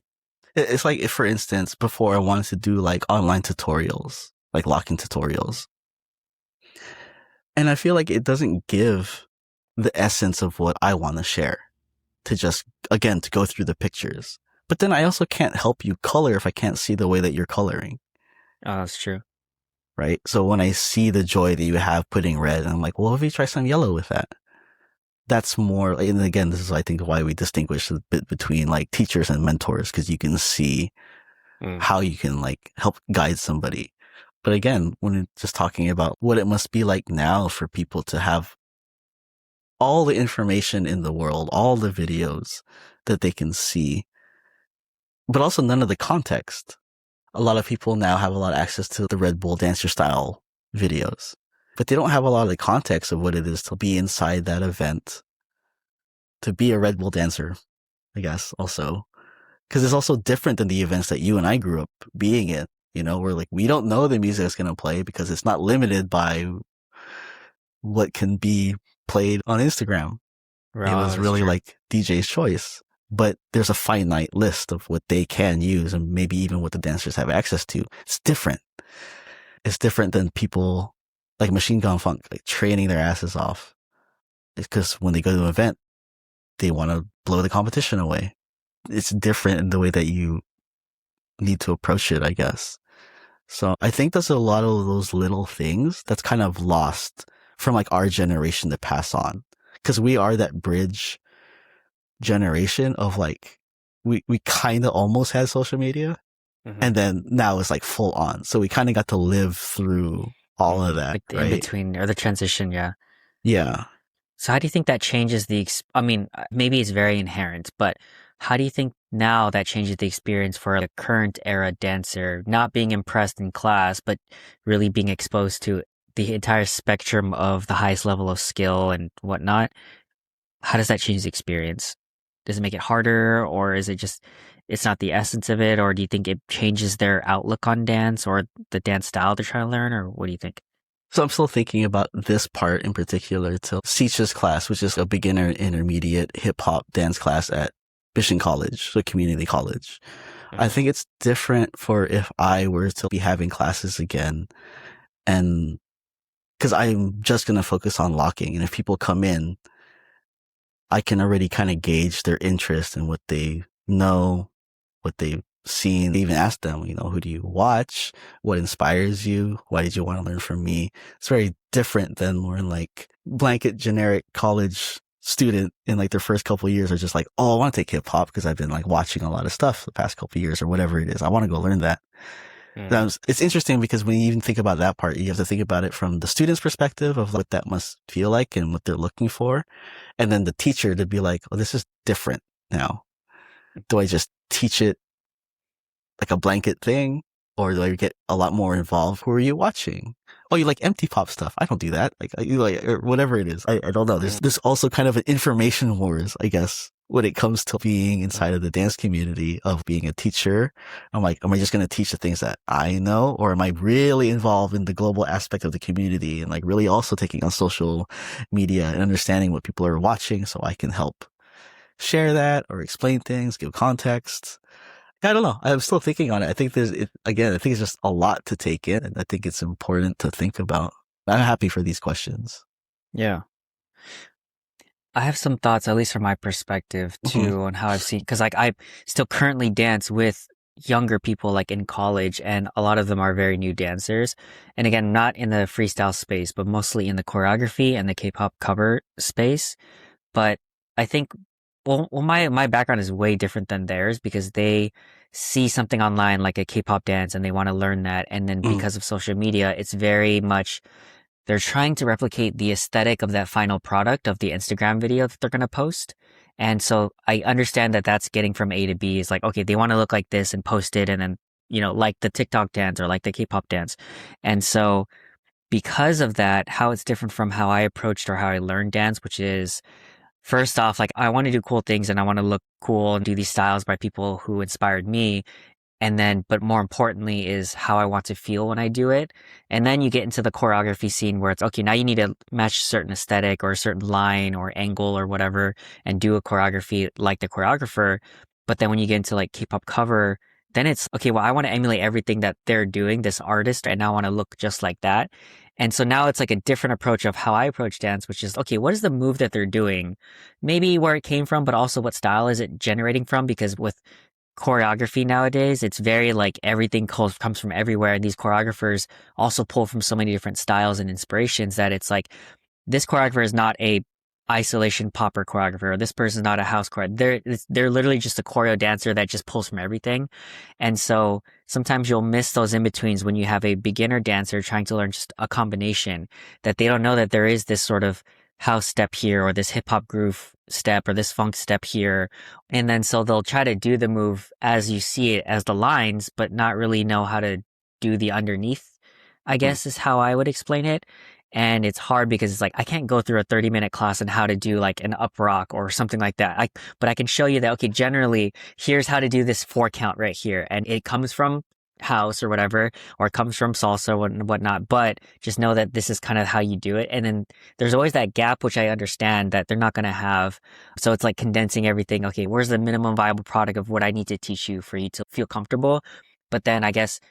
S2: it's like if, for instance, before I wanted to do like online tutorials, like locking tutorials. And I feel like it doesn't give the essence of what I want to share to just, again, to go through the pictures. But then I also can't help you color if I can't see the way that you're coloring.
S1: Oh, that's true.
S2: Right? So when I see the joy that you have putting red, I'm like, well, if you try some yellow with that? That's more, and again, this is, I think, why we distinguish a bit between like teachers and mentors, because you can see how you can like help guide somebody. But again, when we're just talking about what it must be like now for people to have all the information in the world, all the videos that they can see, but also none of the context. A lot of people now have a lot of access to the Red Bull dancer style videos, but they don't have a lot of the context of what it is to be inside that event, to be a Red Bull dancer, I guess, also. Because it's also different than the events that you and I grew up being in. You know, we're like, we don't know the music that's going to play because it's not limited by what can be played on Instagram. It was really like DJ's choice. But there's a finite list of what they can use and maybe even what the dancers have access to. It's different. It's different than people like Machine Gun Funk, like training their asses off. It's because when they go to an event, they want to blow the competition away. It's different in the way that you need to approach it, I guess. So I think there's a lot of those little things that's kind of lost from like our generation to pass on. Because we are that bridge generation of like, we kind of almost had social media. And then now it's like full on. So we kind of got to live through all of that.
S1: Like the
S2: right?
S1: in between or the transition, yeah.
S2: Yeah.
S1: So how do you think that changes I mean, maybe it's very inherent, but how do you think now that changes the experience for the current era dancer, not being impressed in class, but really being exposed to the entire spectrum of the highest level of skill and whatnot? How does that change the experience? Does it make it harder, or is it just, it's not the essence of it? Or do you think it changes their outlook on dance or the dance style they're trying to learn? Or what do you think?
S2: So I'm still thinking about this part in particular to Seach's class, which is a beginner intermediate hip hop dance class at Mission College, so community college. I think it's different for if I were to be having classes again, and because I'm just going to focus on locking. And if people come in, I can already kind of gauge their interest in what they know, what they've seen. Even ask them, you know, who do you watch? What inspires you? Why did you want to learn from me? It's very different than more like blanket generic college student in like their first couple of years are just like, oh, I want to take hip hop because I've been like watching a lot of stuff the past couple of years or whatever it is. I want to go learn that. It's interesting because when you even think about that part, you have to think about it from the student's perspective of what that must feel like and what they're looking for. And then the teacher to be like, oh, this is different now. Do I just teach it like a blanket thing? Or do I get a lot more involved? Who are you watching? Oh, you like empty pop stuff. I don't do that. Like, you like, or whatever it is. I don't know. There's also kind of an information wars, I guess, when it comes to being inside of the dance community of being a teacher. I'm like, am I just going to teach the things that I know? Or am I really involved in the global aspect of the community and like really also taking on social media and understanding what people are watching so I can help share that or explain things, give context? I don't know. I'm still thinking on it. I think I think it's just a lot to take in. And I think it's important to think about. I'm happy for these questions.
S1: Yeah. I have some thoughts, at least from my perspective too, on how I've seen, because like I still currently dance with younger people like in college, and a lot of them are very new dancers. And again, not in the freestyle space, but mostly in the choreography and the K-pop cover space. But I think, well, my background is way different than theirs because they see something online like a K-pop dance and they want to learn that. And then because of social media, it's very much, they're trying to replicate the aesthetic of that final product of the Instagram video that they're going to post. And so I understand that that's getting from A to B. It's like, okay, they want to look like this and post it and then like the TikTok dance or like the K-pop dance. And so because of that, how it's different from how I approached or how I learned dance, which is first off, like I want to do cool things and I want to look cool and do these styles by people who inspired me. And then, but more importantly, is how I want to feel when I do it. And then you get into the choreography scene where it's okay, now you need to match a certain aesthetic or a certain line or angle or whatever and do a choreography like the choreographer. But then when you get into like K-pop cover, then it's okay, well, I want to emulate everything that they're doing, this artist, and I want to look just like that. And so now it's like a different approach of how I approach dance, which is okay, what is the move that they're doing? Maybe where it came from, but also what style is it generating from? Because with choreography nowadays, it's very like everything comes from everywhere. And these choreographers also pull from so many different styles and inspirations that it's like this choreographer is not a isolation popper choreographer, or this person is not a house choreographer. They're literally just a choreo dancer that just pulls from everything. And so sometimes you'll miss those in betweens when you have a beginner dancer trying to learn just a combination that they don't know that there is this sort of house step here or this hip hop groove step or this funk step here. And then so they'll try to do the move as you see it as the lines, but not really know how to do the underneath, I guess is how I would explain it. And it's hard because it's like, I can't go through a 30-minute class on how to do like an up rock or something like that. But I can show you that, okay, generally, here's how to do this 4 count right here. And it comes from house or whatever, or it comes from salsa and whatnot. But just know that this is kind of how you do it. And then there's always that gap, which I understand that they're not going to have. So it's like condensing everything. Okay, where's the minimum viable product of what I need to teach you for you to feel comfortable? But then I guess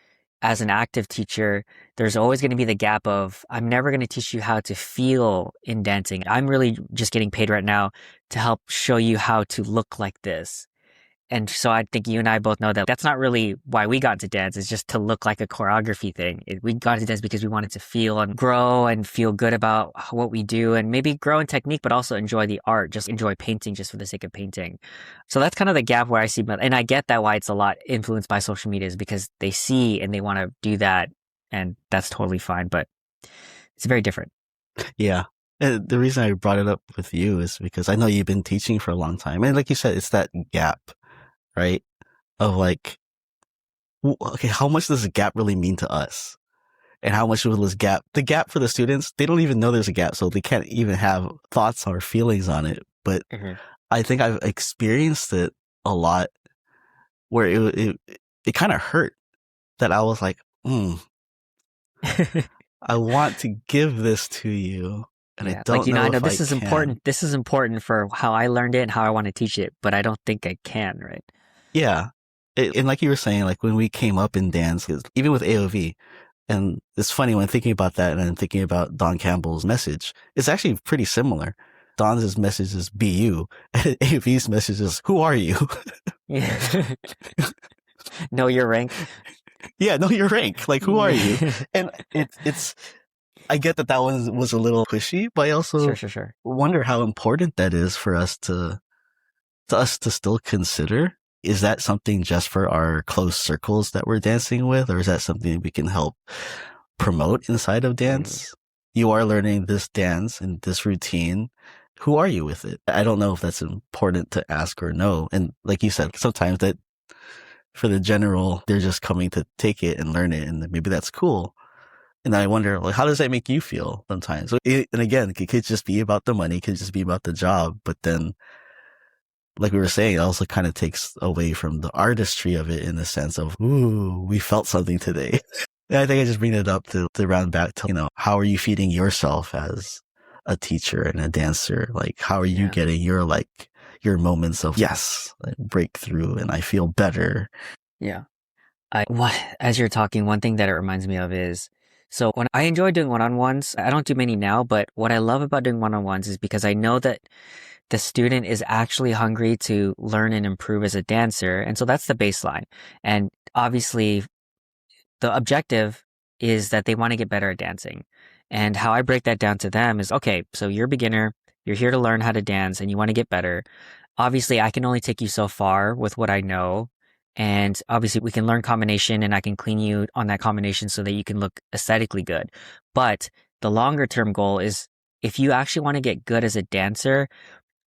S1: as an active teacher, there's always going to be the gap of, I'm never going to teach you how to feel in dancing. I'm really just getting paid right now to help show you how to look like this. And so I think you and I both know that that's not really why we got into dance. It's just to look like a choreography thing. We got into dance because we wanted to feel and grow and feel good about what we do and maybe grow in technique, but also enjoy the art, just enjoy painting just for the sake of painting. So that's kind of the gap where I see, and I get that why it's a lot influenced by social media is because they see and they want to do that. And that's totally fine, but it's very different.
S2: Yeah. And the reason I brought it up with you is because I know you've been teaching for a long time. And like you said, it's that gap, right? Of like, okay, how much does a gap really mean to us? And how much will the gap for the students, they don't even know there's a gap, so they can't even have thoughts or feelings on it. But I think I've experienced it a lot where it kind of hurt that I was like, I want to give this to you. And I don't know
S1: I know
S2: if
S1: this
S2: I
S1: is
S2: can.
S1: important. This is important for how I learned it and how I want to teach it, but I don't think I can, right?
S2: Yeah. And like you were saying, like when we came up in dance, even with AOV, and it's funny when thinking about that and then thinking about Don Campbell's message, it's actually pretty similar. Don's message is be you. And AOV's message is who are you?
S1: Yeah. Know your rank.
S2: Yeah, know your rank. Like who are you? And it's I get that one was a little pushy, but I also
S1: Sure.
S2: wonder how important that is for us to still consider. Is that something just for our close circles that we're dancing with, or is that something we can help promote inside of dance? You are learning this dance and this routine. Who are you with it? I don't know if that's important to ask or no. And like you said, sometimes that for the general, they're just coming to take it and learn it, and maybe that's cool. And I wonder, like, how does that make you feel sometimes? And again, it could just be about the money, it could just be about the job, but then like we were saying, it also kind of takes away from the artistry of it in the sense of, ooh, we felt something today. And I think I just bring it up to round back to, how are you feeding yourself as a teacher and a dancer? Like, how are you getting your moments of, yes, breakthrough and I feel better?
S1: Yeah. As you're talking, one thing that it reminds me of is, so when I enjoy doing one-on-ones, I don't do many now, but what I love about doing one-on-ones is because I know that the student is actually hungry to learn and improve as a dancer. And so that's the baseline. And obviously the objective is that they want to get better at dancing. And how I break that down to them is, okay, so you're a beginner, you're here to learn how to dance and you want to get better. Obviously, I can only take you so far with what I know. And obviously we can learn combination and I can clean you on that combination so that you can look aesthetically good. But the longer term goal is if you actually want to get good as a dancer,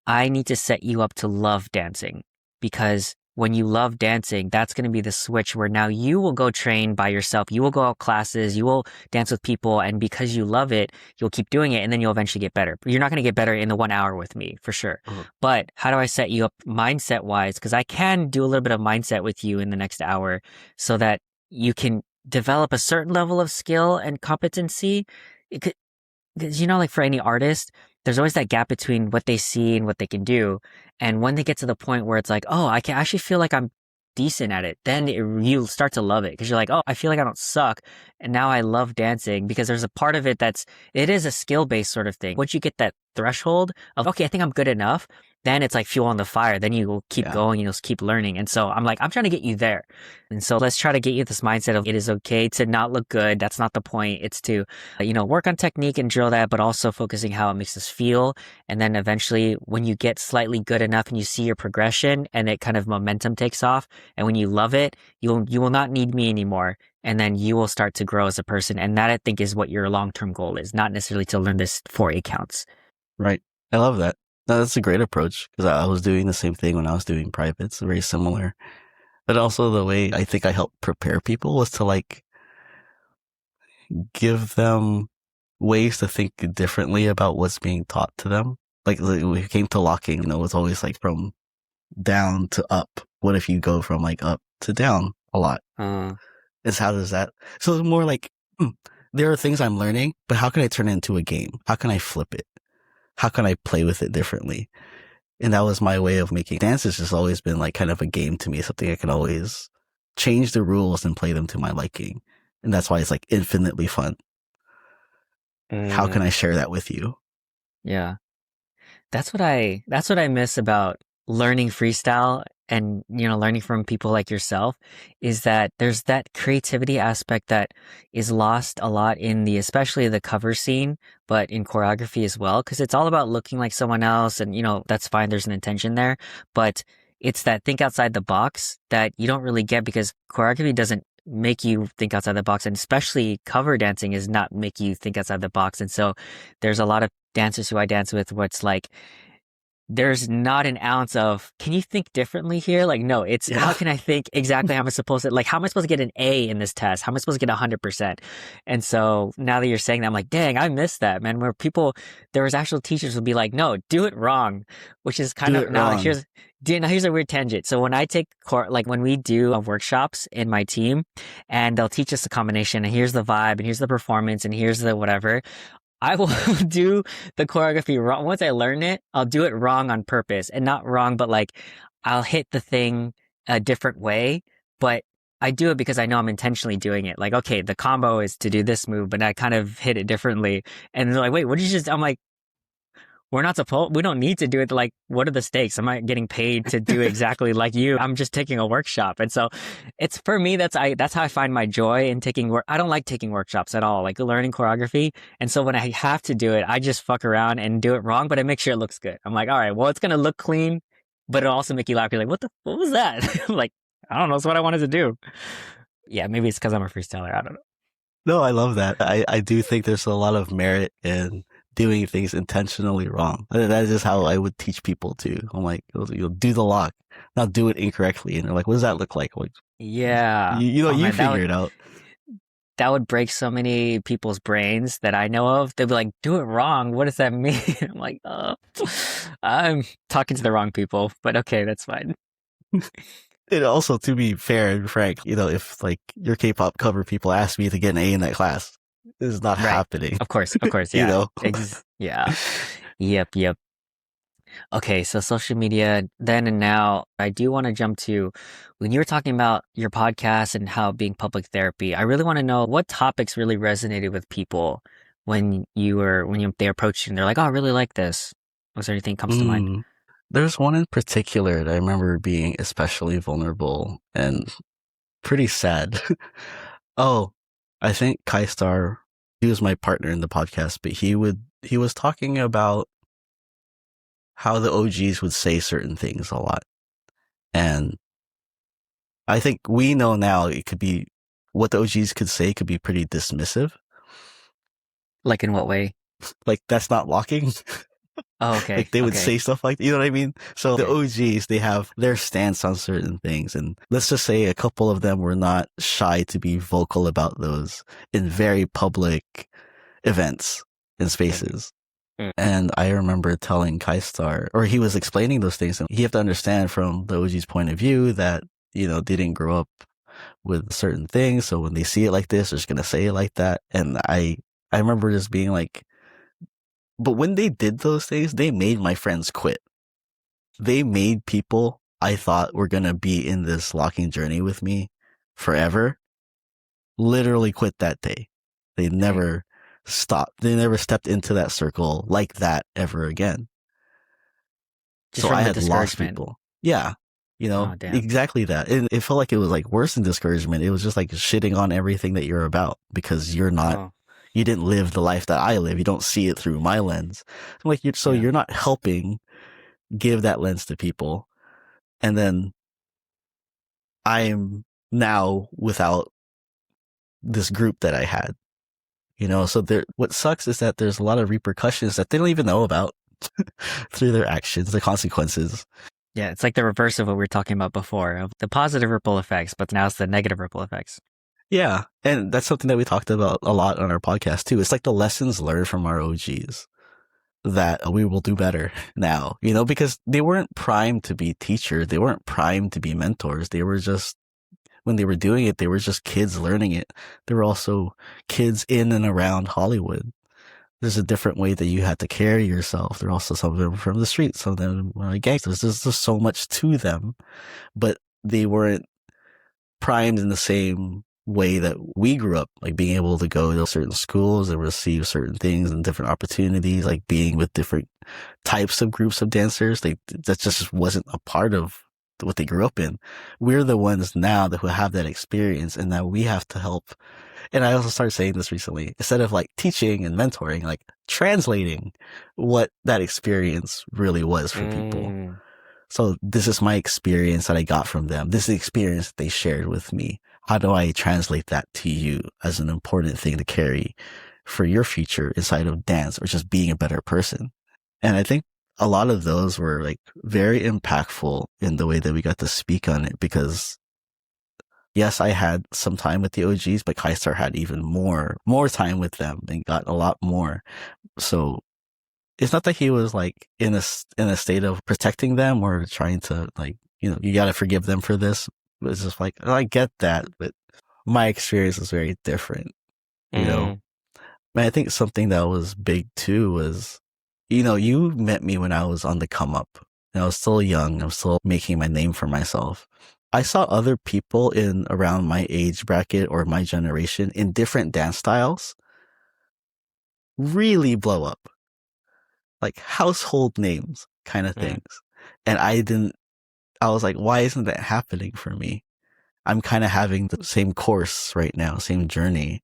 S1: I need to set you up to love dancing because when you love dancing, that's going to be the switch where now you will go train by yourself. You will go out classes, you will dance with people. And because you love it, you'll keep doing it and then you'll eventually get better. You're not going to get better in the 1 hour with me for sure. But how do I set you up mindset wise? Because I can do a little bit of mindset with you in the next hour so that you can develop a certain level of skill and competency. Because, like for any artist, there's always that gap between what they see and what they can do. And when they get to the point where it's like, oh, I can actually feel like I'm decent at it, then you start to love it because you're like, oh, I feel like I don't suck. And now I love dancing because there's a part of it it is a skill-based sort of thing. Once you get that threshold of, okay, I think I'm good enough, then it's like fuel on the fire. Then you will keep going and you'll keep learning. And so I'm like, I'm trying to get you there. And so let's try to get you this mindset of it is okay to not look good. That's not the point. It's to, work on technique and drill that, but also focusing how it makes us feel. And then eventually when you get slightly good enough and you see your progression and it kind of momentum takes off. And when you love it, you will not need me anymore. And then you will start to grow as a person. And that I think is what your long-term goal is, not necessarily to learn this for accounts.
S2: Right. I love that. No, that's a great approach because I was doing the same thing when I was doing privates, very similar. But also the way I think I helped prepare people was to like give them ways to think differently about what's being taught to them. Like when it came to locking, it was always like from down to up. What if you go from like up to down a lot? It's how does that? So it's more like there are things I'm learning, but how can I turn it into a game? How can I flip it? How can I play with it differently? And that was my way of making dance. Has just always been like kind of a game to me, something I can always change the rules and play them to my liking. And that's why it's like infinitely fun. How can I share that with you?
S1: Yeah. That's what I miss about learning freestyle and, learning from people like yourself is that there's that creativity aspect that is lost a lot in especially the cover scene, but in choreography as well. Cause it's all about looking like someone else and, that's fine. There's an intention there, but it's that think outside the box that you don't really get because choreography doesn't make you think outside the box, and especially cover dancing is not make you think outside the box. And so there's a lot of dancers who I dance with where it's like, there's not an ounce of, can you think differently here? Like, no, it's how can I think exactly how am I supposed to, like, how am I supposed to get an A in this test? How am I supposed to get 100%? And so now that you're saying that, I'm like, dang, I miss that, man, where there was actual teachers would be like, no, do it wrong, which is kind of, now like, here's a weird tangent. So when I take when we do workshops in my team and they'll teach us the combination and here's the vibe and here's the performance and here's the whatever, I will do the choreography wrong. Once I learn it, I'll do it wrong on purpose and not wrong, but like I'll hit the thing a different way, but I do it because I know I'm intentionally doing it. Like, okay, the combo is to do this move, but I kind of hit it differently. And they're like, wait, what did you just, I'm like, we don't need to do it. Like, what are the stakes? I'm not getting paid to do exactly like you. I'm just taking a workshop. And so it's for me, that's how I find my joy in taking work. I don't like taking workshops at all, like learning choreography. And so when I have to do it, I just fuck around and do it wrong, but I make sure it looks good. I'm like, all right, well, it's going to look clean, but it'll also make you laugh. You're like, what was that? I'm like, I don't know. It's what I wanted to do. Yeah, maybe it's because I'm a freestyler. I don't know.
S2: No, I love that. I do think there's a lot of merit in doing things intentionally wrong. That is just how I would teach people too. I'm like, you'll do the lock, now do it incorrectly. And they're like, what does that look like? Like,
S1: yeah.
S2: You figure it out.
S1: That would break so many people's brains that I know of. They'd be like, do it wrong. What does that mean? I'm like, I'm talking to the wrong people, but okay, that's fine.
S2: And also, to be fair and frank, if like your K-pop cover people ask me to get an A in that class, this is not happening.
S1: Of course, yeah. Yeah. Yep. Okay, so social media then and now, I do want to jump to when you were talking about your podcast and how being public therapy. I really want to know what topics really resonated with people when they approached you and they're like, oh, I really like this. Was there anything comes to mind?
S2: There's one in particular that I remember being especially vulnerable and pretty sad. Oh, I think Kai Star, he was my partner in the podcast, but he was talking about how the OGs would say certain things a lot. And I think we know now it could be, what the OGs could say could be pretty dismissive.
S1: Like in what way?
S2: Like, that's not locking.
S1: Oh, okay.
S2: Like they would
S1: Okay.
S2: say stuff like, you know what I mean? So the
S1: Okay.
S2: OGs, they have their stance on certain things. And let's just say a couple of them were not shy to be vocal about those in very public events and
S1: Mm,
S2: spaces.
S1: mm,
S2: And I remember telling Kaistar, or he was explaining those things, and you have to understand from the OG's point of view that, they didn't grow up with certain things. So when they see it like this, they're just going to say it like that. And I remember just being like, but when they did those things, they made my friends quit. They made people I thought were going to be in this locking journey with me forever literally quit that day. They
S1: dang.
S2: never stopped. They never stepped into that circle like that ever again.
S1: Just
S2: So
S1: from
S2: I
S1: the
S2: had lost
S1: discouragement.
S2: people. Yeah.
S1: Oh, damn.
S2: Exactly that. And it felt like it was like worse than discouragement. It was just like shitting on everything that you're about because
S1: Oh,
S2: you didn't live the life that I live. You don't see it through my lens. So
S1: yeah.
S2: you're not helping give that lens to people. And then I'm now without this group that I had, so what sucks is that there's a lot of repercussions that they don't even know about through their actions, the consequences.
S1: Yeah, it's like the reverse of what we were talking about before, of the positive ripple effects, but now it's the negative ripple effects.
S2: Yeah. And that's something that we talked about a lot on our podcast too. It's like the lessons learned from our OGs that we will do better now, because they weren't primed to be teachers. They weren't primed to be mentors. They were just, when they were doing it, they were just kids learning it. They were also kids in and around Hollywood. There's a different way that you had to carry yourself. There are also some of them from the streets, some of them were like gangsters. There's just so much to them, but they weren't primed in the same way that we grew up, like being able to go to certain schools and receive certain things and different opportunities, like being with different types of groups of dancers. That just wasn't a part of what they grew up in. We're the ones now that who have that experience, and now we have to help. And I also started saying this recently, instead of like teaching and mentoring, like translating what that experience really was for people.
S1: Mm,
S2: So this is my experience that I got from them. This is the experience that they shared with me. How do I translate that to you as an important thing to carry for your future inside of dance or just being a better person? And I think a lot of those were like very impactful in the way that we got to speak on it, because yes, I had some time with the OGs, but Kaisar had even more time with them and got a lot more. So it's not that he was like in a state of protecting them or trying to like, you got to forgive them for this. It's just like, oh, I get that, but my experience was very different, you know?
S1: mm,
S2: And I think something that was big too was, you met me when I was on the come up and I was still young. I was still making my name for myself. I saw other people in around my age bracket or my generation in different dance styles really blow up, like household names kind of
S1: mm,
S2: things. And I was like, why isn't that happening for me? I'm kind of having the same course right now, same journey,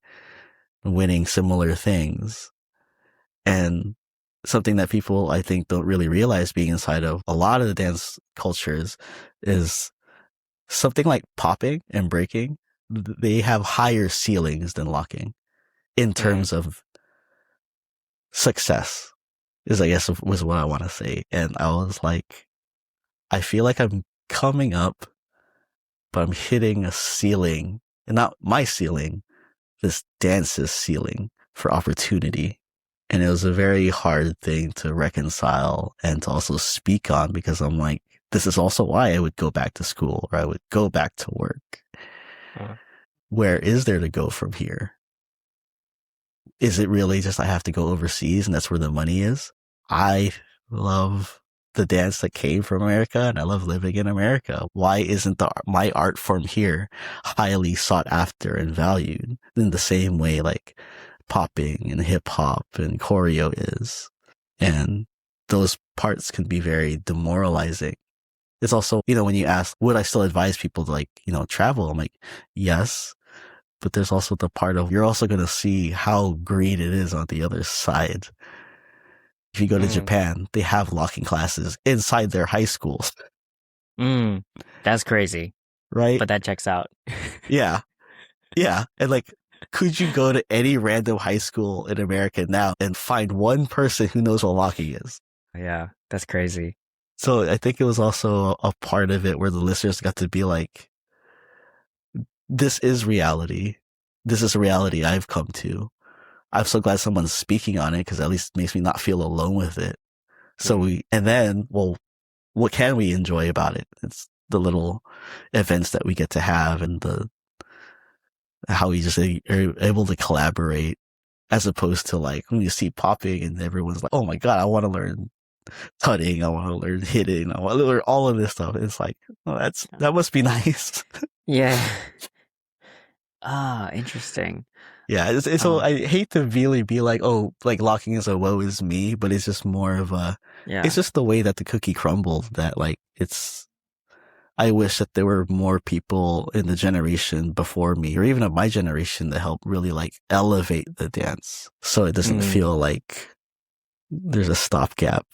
S2: winning similar things. And something that people, I think, don't really realize being inside of a lot of the dance cultures is something like popping and breaking. They have higher ceilings than locking in
S1: mm.
S2: terms of success, is I guess was what I want to say. And I was like, I feel like I'm coming up, but I'm hitting a ceiling, and not my ceiling, this dance's ceiling for opportunity. And it was a very hard thing to reconcile and to also speak on, because I'm like, this is also why I would go back to school or I would go back to work.
S1: Uh,
S2: Where is there to go from here? Is it really just I have to go overseas and that's where the money is? I love the dance that came from America and I love living in America. Why isn't my art form here highly sought after and valued in the same way like popping and hip hop and choreo is? And those parts can be very demoralizing. It's also, when you ask, would I still advise people to like, travel? I'm like, yes, but there's also the part of you're also going to see how green it is on the other side. If you go to
S1: mm,
S2: Japan, they have locking classes inside their high schools,
S1: mm. That's crazy,
S2: right?
S1: but that checks out.
S2: Yeah. Yeah. And like, could you go to any random high school in America now and find one person who knows what locking is?
S1: Yeah, that's crazy.
S2: So I think it was also a part of it where the listeners got to be like, this is reality. This is a reality I've come to. I'm so glad someone's speaking on it because at least it makes me not feel alone with it. So
S1: Mm.
S2: and then, well, what can we enjoy about it? It's the little events that we get to have and how we just are able to collaborate as opposed to like when you see popping and everyone's like, oh my God, I want to learn cutting. I want to learn hitting. I want to learn all of this stuff. It's like, oh, that must be nice.
S1: Yeah. Ah, interesting.
S2: Yeah. So
S1: Um,
S2: I hate to really be like, oh, like locking is a woe is me, but it's just more of it's
S1: yeah.
S2: just the way that the cookie crumbled that like I wish that there were more people in the generation before me or even of my generation to help really like elevate the dance so it doesn't
S1: Mm.
S2: feel like there's a stopgap.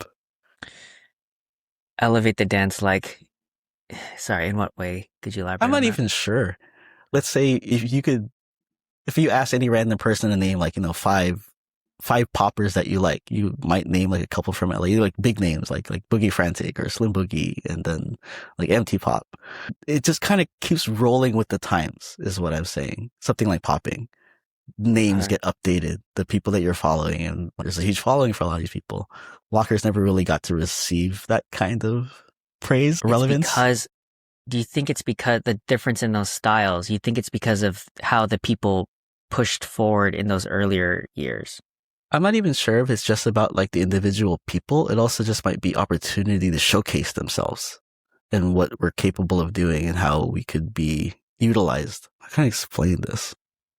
S1: Elevate the dance like, sorry, in what way? Could you
S2: I'm
S1: elaborate on
S2: not
S1: that?
S2: even sure. Let's say if you ask any random person to name like, five poppers that you like, you might name like a couple from LA, like big names like Boogie Frantic or Slim Boogie and then like MT Pop. It just kind of keeps rolling with the times is what I'm saying. Something like popping. Names
S1: Okay.
S2: get updated, the people that you're following, and there's a huge following for a lot of these people. Lockers never really got to receive that kind of praise,
S1: It's
S2: relevance.
S1: because, do you think it's because the difference in those styles? You think it's because of how the people pushed forward in those earlier years?
S2: I'm not even sure if it's just about like the individual people. It also just might be opportunity to showcase themselves and what we're capable of doing and how we could be utilized. I can't explain this.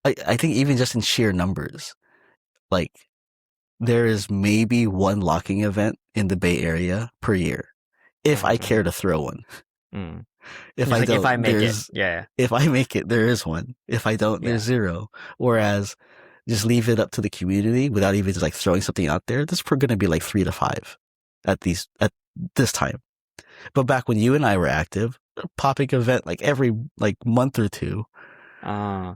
S2: I think even just in sheer numbers, like there is maybe one locking event in the Bay Area per year. If I care
S1: Mm-hmm.
S2: to throw one.
S1: Mm.
S2: If
S1: It's
S2: I
S1: like if
S2: don't,
S1: I make it, yeah.
S2: if I make it, there is one. If I don't, there's
S1: Yeah.
S2: zero. Whereas just leave it up to the community without even just like throwing something out there. There's going to be like 3 to 5 at this time. But back when you and I were active, a popping event like every like month or two.
S1: Uh,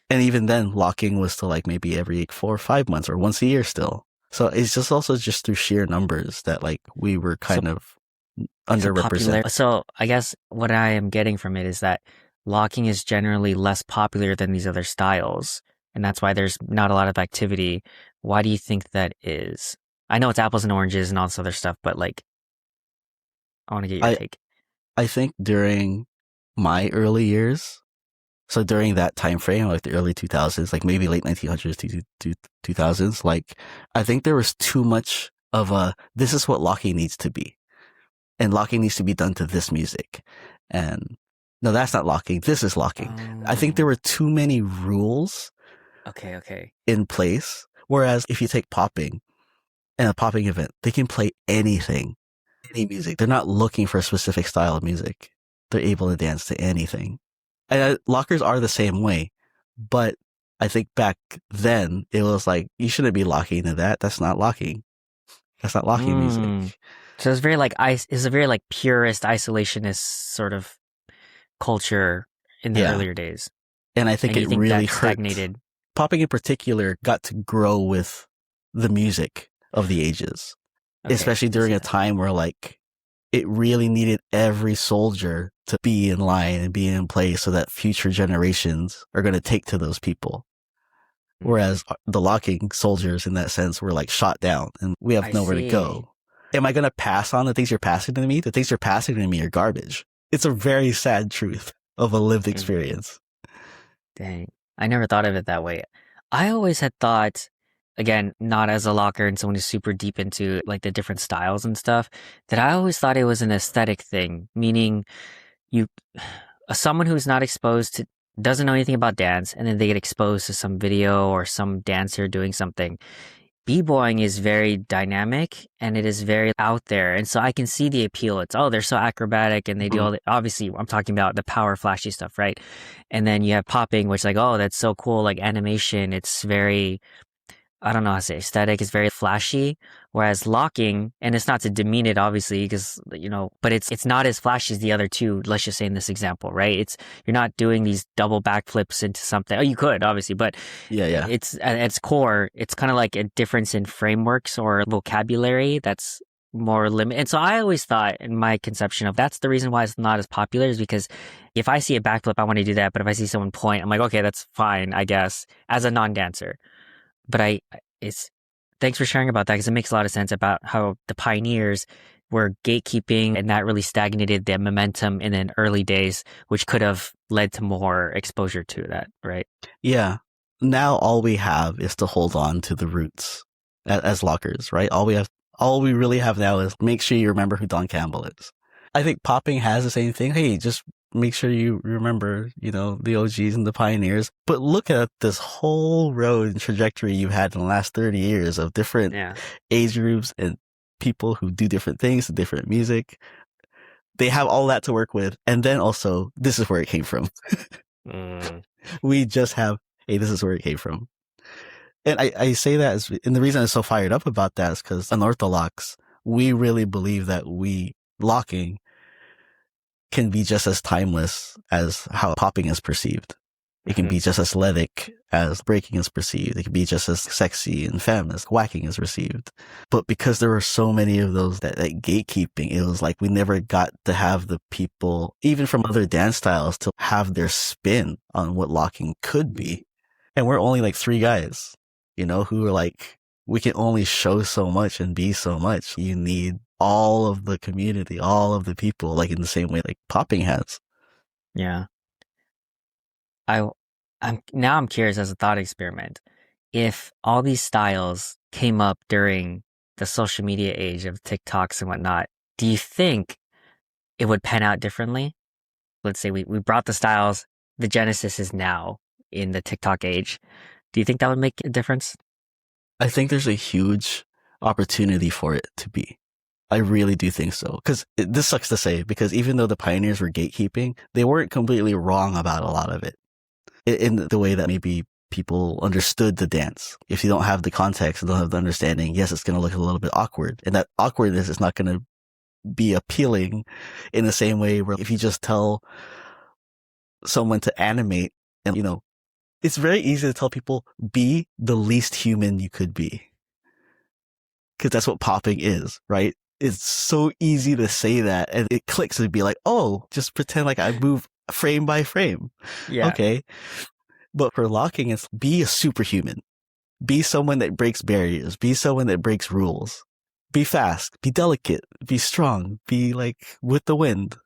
S2: And even then locking was to like maybe every 4 or 5 months or once a year still. So it's just also just through sheer numbers that like we were
S1: so
S2: kind of
S1: so
S2: underrepresented.
S1: popular. So I guess what I am getting from it is that locking is generally less popular than these other styles, and that's why there's not a lot of activity. Why do you think that is? I know it's apples and oranges and all this other stuff, but like, I want to get your
S2: I,
S1: take.
S2: I think during my early years, so during that time frame, like the early 2000s, like maybe late 1900s to 2000s, like I think there was too much of this is what locking needs to be. And locking needs to be done to this music. And no, that's not locking. This is locking. I think there
S1: Oh,
S2: were too many rules
S1: okay, okay.
S2: in place. Whereas if you take popping and a popping event, they can play anything, any music. They're not looking for a specific style of music. They're able to dance to anything. And lockers are the same way. But I think back then it was like, you shouldn't be locking to that. That's not locking. That's not locking music.
S1: Mm. So it's very like it's a very like purist, isolationist sort of culture in the
S2: Yeah.
S1: earlier days,
S2: And I think
S1: and you
S2: it
S1: think
S2: really
S1: that
S2: hurt.
S1: stagnated.
S2: Popping in particular got to grow with the music of the ages,
S1: Okay,
S2: especially
S1: I see
S2: during a
S1: that.
S2: time where like it really needed every soldier to be in line and be in place so that future generations are going to take to those people.
S1: Mm.
S2: Whereas the locking soldiers in that sense were like shot down and we have
S1: I
S2: nowhere to
S1: see.
S2: go. Am I going to pass on the things you're passing to me? The things you're passing to me are garbage. It's a very sad truth of a lived
S1: Mm.
S2: experience.
S1: Dang. I never thought of it that way. I always had thought, again, not as a locker and someone who's super deep into like the different styles and stuff, that I always thought it was an aesthetic thing, meaning you, someone who's not exposed to, doesn't know anything about dance, and then they get exposed to some video or some dancer doing something. B-boying is very dynamic and it is very out there. And so I can see the appeal. It's, oh, they're so acrobatic and they do
S2: Mm.
S1: all the, obviously, I'm talking about the power flashy stuff, right? And then you have popping, which like, oh, that's so cool. Like animation, it's very, I don't know how to say aesthetic, it's very flashy. Whereas locking, and it's not to demean it, obviously, because, but it's not as flashy as the other two, let's just say in this example, right? You're not doing these double backflips into something. Oh, you could, obviously, but
S2: Yeah, yeah.
S1: it's at its core, it's kind of like a difference in frameworks or vocabulary that's more limited. And so I always thought in my conception of that's the reason why it's not as popular is because if I see a backflip, I want to do that. But if I see someone point, I'm like, okay, that's fine, I guess, as a non-dancer. But it's thanks for sharing about that because it makes a lot of sense about how the pioneers were gatekeeping and that really stagnated the momentum in the early days, which could have led to more exposure to that, right?
S2: Yeah. Now all we have is to hold on to the roots as lockers, right? All we really have now is make sure you remember who Don Campbell is. I think popping has the same thing. Hey, just make sure you remember, the OGs and the pioneers. But look at this whole road and trajectory you've had in the last 30 years of different age groups and people who do different things, different music. They have all that to work with. And then also, this is where it came from. We just have, hey, this is where it came from. And I say that and the reason I'm so fired up about that is because Unorthodox, we really believe that locking can be just as timeless as how popping is perceived. It can be just as athletic as breaking is perceived. It can be just as sexy and femme as whacking is received. But because there were so many of those that gatekeeping, it was like we never got to have the people, even from other dance styles, to have their spin on what locking could be. And we're only like 3 guys, who are like, we can only show so much and be so much. You need all of the community, all of the people, like in the same way like popping has.
S1: Yeah. I'm curious as a thought experiment. If all these styles came up during the social media age of TikToks and whatnot, do you think it would pan out differently? Let's say we brought the styles, the genesis is now in the TikTok age. Do you think that would make a difference?
S2: I think there's a huge opportunity for it to be. I really do think so. Because this sucks to say, because even though the pioneers were gatekeeping, they weren't completely wrong about a lot of it. In the way that maybe people understood the dance. If you don't have the context, you don't have the understanding, yes, it's going to look a little bit awkward. And that awkwardness is not going to be appealing in the same way where if you just tell someone to animate and, it's very easy to tell people, be the least human you could be. Because that's what popping is, right? It's so easy to say that and it clicks and be like, oh, just pretend like I move frame by frame.
S1: Yeah.
S2: Okay. But for locking, it's be a superhuman. Be someone that breaks barriers. Be someone that breaks rules. Be fast. Be delicate. Be strong. Be like with the wind.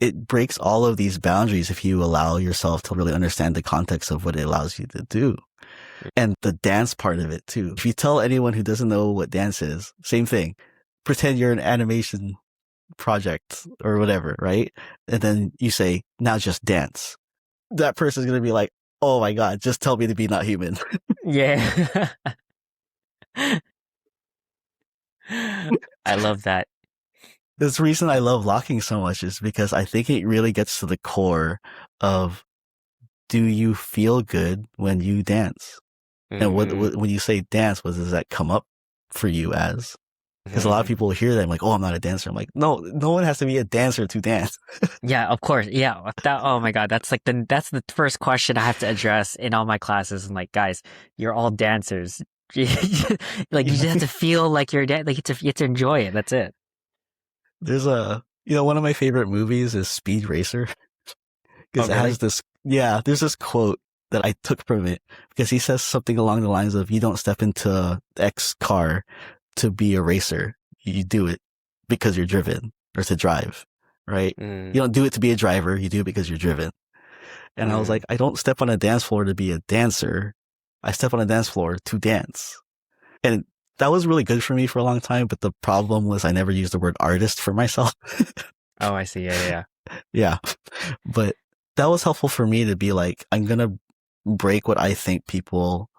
S2: It breaks all of these boundaries if you allow yourself to really understand the context of what it allows you to do. And the dance part of it too. If you tell anyone who doesn't know what dance is, same thing. Pretend you're an animation project or whatever, right? And then you say, now just dance. That person's going to be like, oh my God, just tell me to be not human.
S1: Yeah. I love that.
S2: This reason I love locking so much is because I think it really gets to the core of, do you feel good when you dance? And when you say dance, what does that come up for you as? Because a lot of people hear that and like, oh, I'm not a dancer. I'm like, no one has to be a dancer to dance.
S1: Yeah, of course. Yeah. Oh my God. That's the first question I have to address in all my classes. I'm like, guys, you're all dancers. Like you just have to feel like you're like you have to enjoy it. That's it.
S2: There's one of my favorite movies is Speed Racer. Because it has this, there's this quote that I took from it because he says something along the lines of, you don't step into X car to be a racer. You do it because you're driven or to drive, right? You don't do it to be a driver. You do it because you're driven. And I was like, I don't step on a dance floor to be a dancer. I step on a dance floor to dance. And that was really good for me for a long time. But the problem was I never used the word artist for myself.
S1: Oh, I see. Yeah.
S2: Yeah. But that was helpful for me to be like, I'm going to break what I think people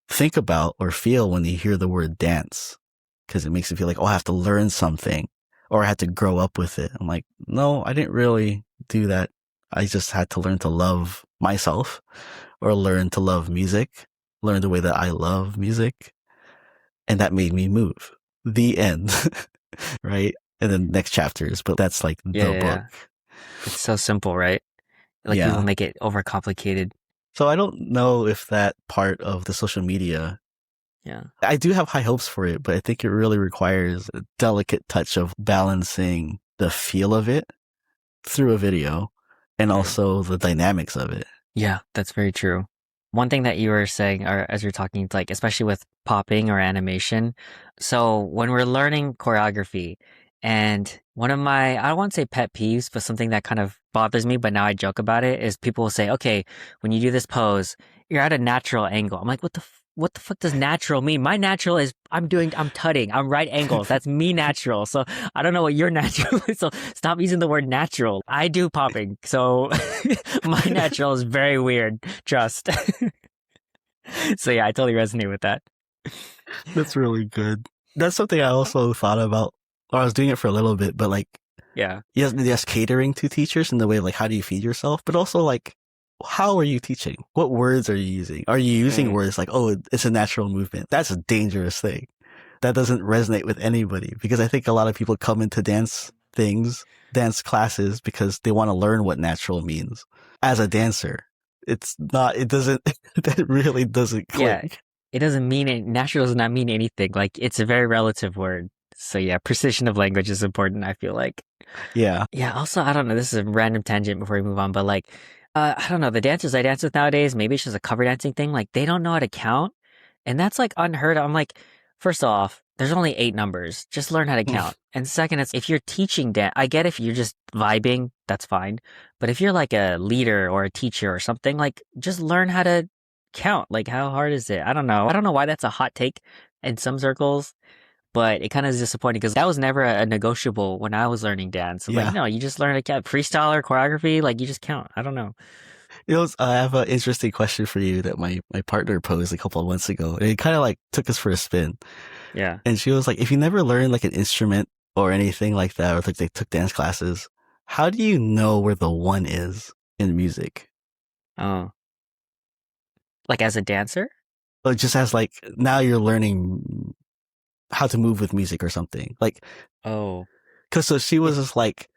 S2: think about or feel when they hear the word dance. Because it makes it feel like, oh, I have to learn something or I had to grow up with it. I'm like, no, I didn't really do that. I just had to learn to love myself or learn to love music, learn the way that I love music. And that made me move. The end. Right? And then next chapters, but that's like the book.
S1: Yeah. It's so simple, right? Like people make it overcomplicated.
S2: So I don't know if that part of the social media
S1: Yeah.
S2: I do have high hopes for it, but I think it really requires a delicate touch of balancing the feel of it through a video and
S1: Mm.
S2: also the dynamics of it.
S1: Yeah, that's very true. One thing that you were saying, or as you're talking, like especially with popping or animation. So when we're learning choreography, and one of my, I don't want to say pet peeves, but something that kind of bothers me, but now I joke about it, is people will say, okay, when you do this pose, you're at a natural angle. I'm like, what the fuck does natural mean? My natural is I'm tutting, I'm right angles. That's me natural. So I don't know what your natural is. So stop using the word natural. I do popping. So my natural is very weird. Trust. So yeah, I totally resonate with that.
S2: That's really good. That's something I also thought about. Or I was doing it for a little bit, but like,
S1: Yeah.
S2: yes, catering to teachers in the way like, how do you feed yourself? But also like, how are you teaching? What words are you using? Are you using
S1: Mm.
S2: words like, oh, it's a natural movement? That's a dangerous thing. That doesn't resonate with anybody because I think a lot of people come into dance classes because they want to learn what natural means. As a dancer, it's not, it doesn't, that really doesn't
S1: Yeah.
S2: click.
S1: It doesn't mean it. Natural does not mean anything. Like it's a very relative word. So yeah, precision of language is important, I feel like.
S2: Yeah.
S1: Yeah, also, I don't know, this is a random tangent before we move on, but like, I don't know, the dancers I dance with nowadays, maybe it's just a cover dancing thing, like they don't know how to count. And that's like unheard of. I'm like, first off, there's only 8 numbers. Just learn how to count. And second, it's if you're teaching dance, I get if you're just vibing, that's fine. But if you're like a leader or a teacher or something, like just learn how to count. Like how hard is it? I don't know. I don't know why that's a hot take in some circles, but it kind of is disappointing because that was never a negotiable when I was learning dance. Like,
S2: Yeah.
S1: no, you just learn to count. Freestyle or choreography, like you just count. I don't know.
S2: I have an interesting question for you that my partner posed a couple of months ago. And it kind of like took us for a spin.
S1: Yeah.
S2: And she was like, if you never learned like an instrument or anything like that, or like they took dance classes, how do you know where the one is in music?
S1: Oh, like as a dancer?
S2: Or just as like, now you're learning how to move with music or something. Like,
S1: Oh,
S2: cause so she was
S1: it,
S2: just like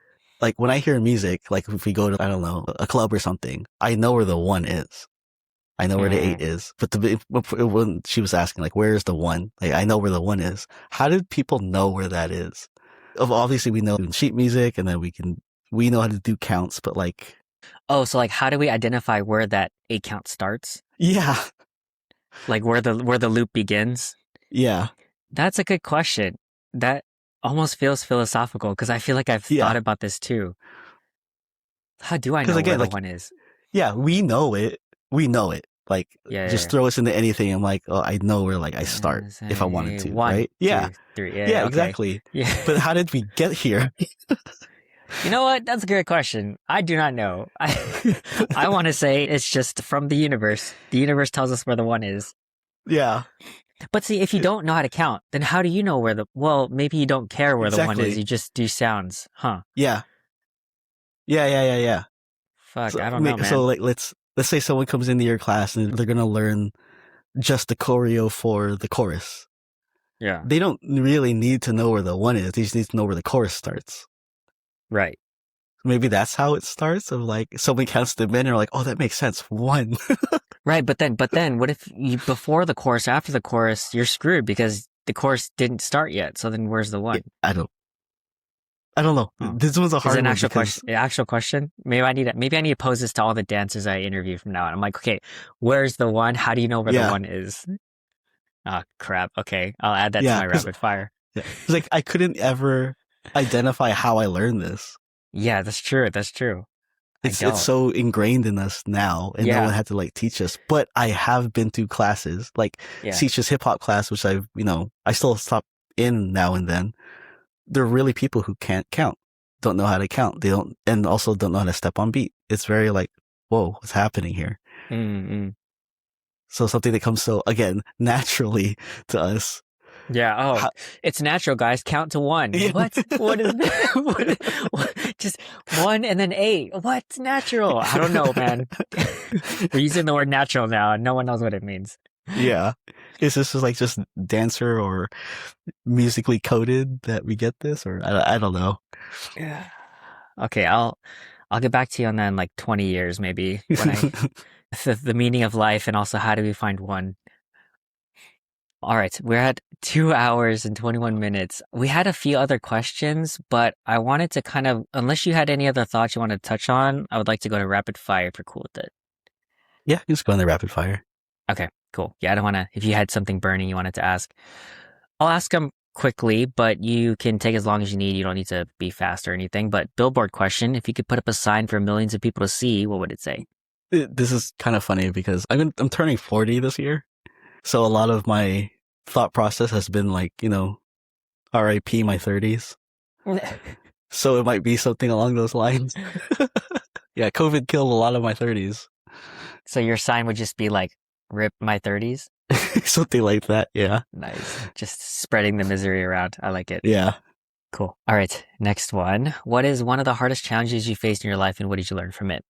S2: when I hear music, like if we go to, I don't know, a club or something, I know where the one is. I know where the eight
S1: mm,
S2: is. But when she was asking, like, where is the one? Like, I know where the one is. How did people know where that is? Obviously, we know sheet music, and then we know how to do counts. But like,
S1: oh, so like how do we identify where that 8 count starts?
S2: yeah,
S1: Like where the loop begins?
S2: yeah,
S1: That's a good question. That almost feels philosophical because I feel like I've thought
S2: yeah.
S1: about this too. How do I
S2: Because
S1: know where
S2: again,
S1: the
S2: like,
S1: one is?
S2: yeah, we know it. We know it. Like,
S1: Yeah, yeah,
S2: just
S1: yeah.
S2: throw us into anything. I'm like, oh, I know where like I start if I wanted to,
S1: One,
S2: right? Yeah,
S1: two, three. Yeah,
S2: yeah,
S1: yeah, okay.
S2: exactly.
S1: Yeah.
S2: But how did we get here?
S1: You know what? That's a great question. I do not know. I want to say it's just from the universe. The universe tells us where the one is.
S2: Yeah,
S1: But see, if you don't know how to count, then how do you know where well, maybe you don't care where the one is.
S2: exactly.
S1: You just do sounds. Huh.
S2: Yeah, yeah.
S1: Fuck, I don't know,
S2: So
S1: man.
S2: like let's say someone comes into your class and they're gonna learn just the choreo for the chorus.
S1: Yeah.
S2: They don't really need to know where the one is. They just need to know where the chorus starts.
S1: Right.
S2: Maybe that's how it starts. Of like someone counts them in and are like, oh, that makes sense. One.
S1: Right, but then what if you before the chorus, after the chorus, you're screwed because the chorus didn't start yet. So then where's the
S2: Yeah,
S1: one?
S2: I don't know.
S1: Oh.
S2: This was a
S1: Is it
S2: hard
S1: an
S2: one
S1: actual
S2: because
S1: question? Actual question? Maybe I need to pose this to all the dancers I interview from now on. I'm like, okay, where's the one? How do you know where the
S2: yeah,
S1: one is? Ah, crap. Okay, I'll add that to
S2: yeah,
S1: my
S2: because
S1: rapid fire.
S2: like I couldn't ever identify how I learned this.
S1: Yeah, that's true. That's true. I
S2: It's
S1: don't.
S2: so ingrained in us now, and no one
S1: Yeah,
S2: had to like teach us. But I have been to classes, like
S1: yeah.
S2: Seach's hip hop class, which I still stop in now and then. There are really people who can't count, don't know how to count. They don't, and also don't know how to step on beat. It's very like, whoa, what's happening here?
S1: Mm-mm.
S2: So something that comes so again naturally to us.
S1: Yeah. Oh,
S2: How,
S1: it's natural, guys. Count to one.
S2: yeah,
S1: What? What is that? Just one and then 8. What's natural? I don't know, man. We're using the word natural now, and no one knows what it means.
S2: yeah. Is this just like just dancer or musically coded that we get this, or I don't know.
S1: Yeah. Okay, I'll get back to you on that in like 20 years, maybe when I the meaning of life and also how do we find one. All right, we're at 2 hours and 21 minutes. We had a few other questions, but I wanted to kind of, unless you had any other thoughts you wanted to touch on, I would like to go to rapid fire if you're cool with it.
S2: Yeah, you just go in the rapid fire.
S1: Okay, cool. Yeah, I don't want to, if you had something burning you wanted to ask, I'll ask them quickly, but you can take as long as you need. You don't need to be fast or anything. But billboard question, if you could put up a sign for millions of people to see, what would it say?
S2: This is kind of funny because I'm turning 40 this year. So a lot of my thought process has been like, RIP my 30s. So it might be something along those lines. Yeah, COVID killed a lot of my 30s.
S1: So your sign would just be like, rip my 30s?
S2: Something like that, yeah.
S1: Nice. Just spreading the misery around. I like it.
S2: Yeah.
S1: Cool. All right. Next one. What is one of the hardest challenges you faced in your life and what did you learn from it?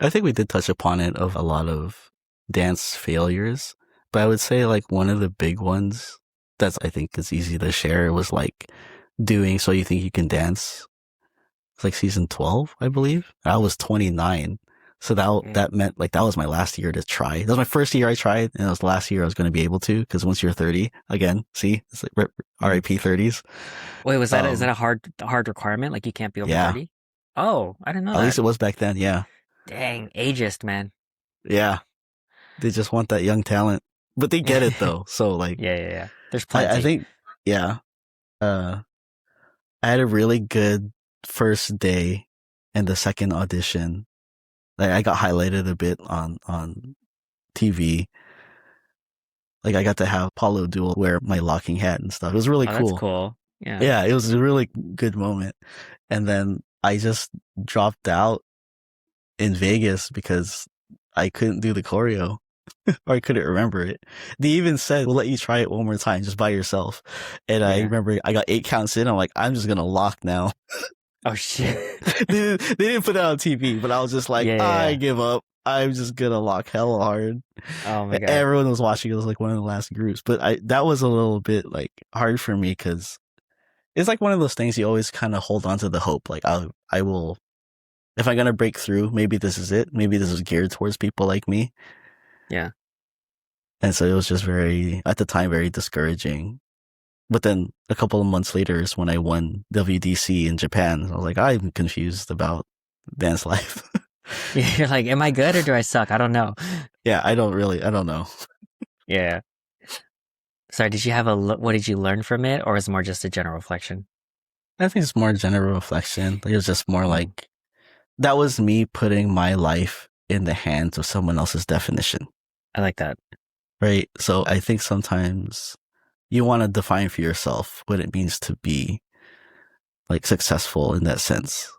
S2: I think we did touch upon it of a lot of dance failures, but I would say like one of the big ones that's I think is easy to share was like doing So You Think You Can Dance. It's like season 12, I believe. I was 29. So that meant like that was my last year to try. That was my first year I tried, and it was the last year I was going to be able to, because once you're 30, again, see, it's like RIP 30s.
S1: Wait, is that a hard requirement? Like you can't be over 30? Oh, I didn't know that.
S2: At least it was back then, yeah.
S1: Dang, ageist, man.
S2: Yeah. They just want that young talent. But they get it though. So like
S1: Yeah. There's plenty.
S2: I think yeah. I had a really good first day and the second audition. Like I got highlighted a bit on TV. Like I got to have Paulo Duel wear my locking hat and stuff. It was really cool.
S1: That's cool. Yeah.
S2: Yeah, it was a really good moment. And then I just dropped out in Vegas because I couldn't do the choreo. Or I couldn't remember it. They even said, we'll let you try it one more time just by yourself. And I remember I got 8 counts in. I'm like, I'm just going to lock now.
S1: Oh, shit.
S2: they didn't put it on TV, but I was just like, I give up. I'm just going to lock hella hard.
S1: Oh, my God.
S2: Everyone was watching. It was like one of the last groups. But that was a little bit like hard for me because it's like one of those things you always kind of hold on to the hope. Like I will, if I'm going to break through, maybe this is it. Maybe this is geared towards people like me.
S1: Yeah.
S2: And so it was just at the time, very discouraging. But then a couple of months later is when I won WDC in Japan. I was like, I'm confused about dance life.
S1: You're like, am I good or do I suck? I don't know.
S2: Yeah, I don't know.
S1: Yeah. Sorry, what did you learn from it, or is it more just a general reflection?
S2: I think it's more general reflection. It was just more like, that was me putting my life in the hands of someone else's definition.
S1: I like that.
S2: Right? So I think sometimes you want to define for yourself what it means to be like successful in that sense,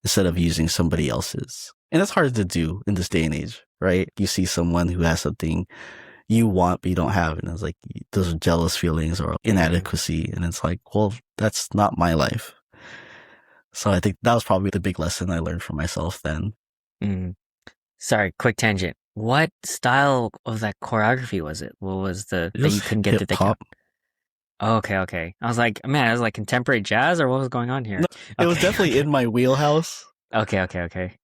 S2: instead of using somebody else's. And it's hard to do in this day and age, right? You see someone who has something you want, but you don't have. And it's like, those are jealous feelings or inadequacy. And it's like, well, that's not my life. So I think that was probably the big lesson I learned for myself then.
S1: Sorry, quick tangent. What style of that choreography was it? What was that you couldn't get the count? Oh, okay. I was like, man, it was like contemporary jazz, or what was going on here?
S2: No, it was definitely in my wheelhouse.
S1: Okay.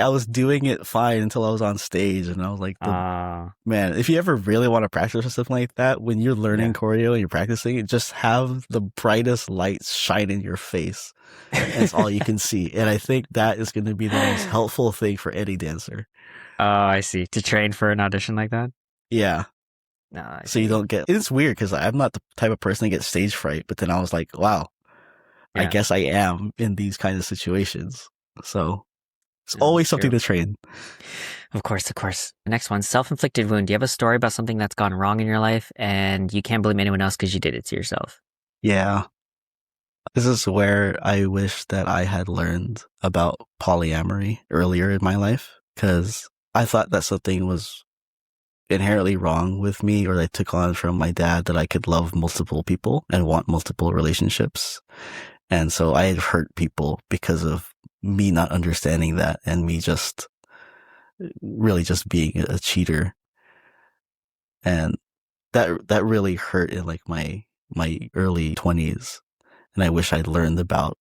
S2: I was doing it fine until I was on stage, and I was like, man, if you ever really want to practice or something like that, when you're learning choreo and you're practicing, just have the brightest lights shine in your face. That's all you can see. And I think that is going to be the most helpful thing for any dancer.
S1: Oh, I see. To train for an audition like that?
S2: Yeah.
S1: No,
S2: so you don't get, it's weird because I'm not the type of person to get stage fright, but then I was like, wow, I guess I am in these kinds of situations. So it's always something to train.
S1: Of course. Next one, self-inflicted wound. Do you have a story about something that's gone wrong in your life and you can't blame anyone else because you did it to yourself?
S2: Yeah. This is where I wish that I had learned about polyamory earlier in my life, because I thought that something was inherently wrong with me, or I took on from my dad, that I could love multiple people and want multiple relationships. And so I had hurt people because of me not understanding that, and me just really just being a cheater. And that really hurt in like my early 20s. And I wish I'd learned about,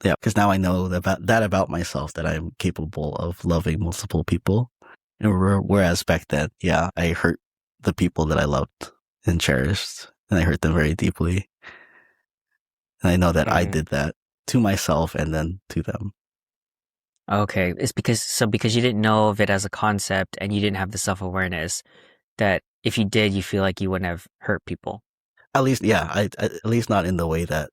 S2: because now I know about myself, that I'm capable of loving multiple people. And whereas back then, I hurt the people that I loved and cherished, and I hurt them very deeply. And I know that I did that to myself and then to them.
S1: Okay. It's because you didn't know of it as a concept and you didn't have the self-awareness that if you did, you feel like you wouldn't have hurt people.
S2: At least, yeah, at least not in the way that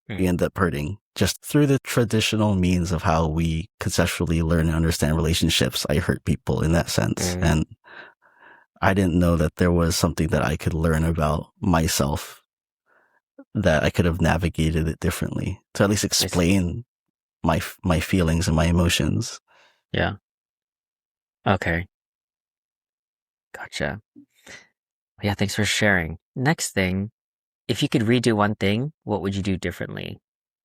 S2: we end up hurting. Just through the traditional means of how we conceptually learn and understand relationships, I hurt people in that sense. And I didn't know that there was something that I could learn about myself, that I could have navigated it differently to at least explain my feelings and my emotions.
S1: Yeah. Okay. Gotcha. Yeah, thanks for sharing. Next thing, if you could redo one thing, what would you do differently?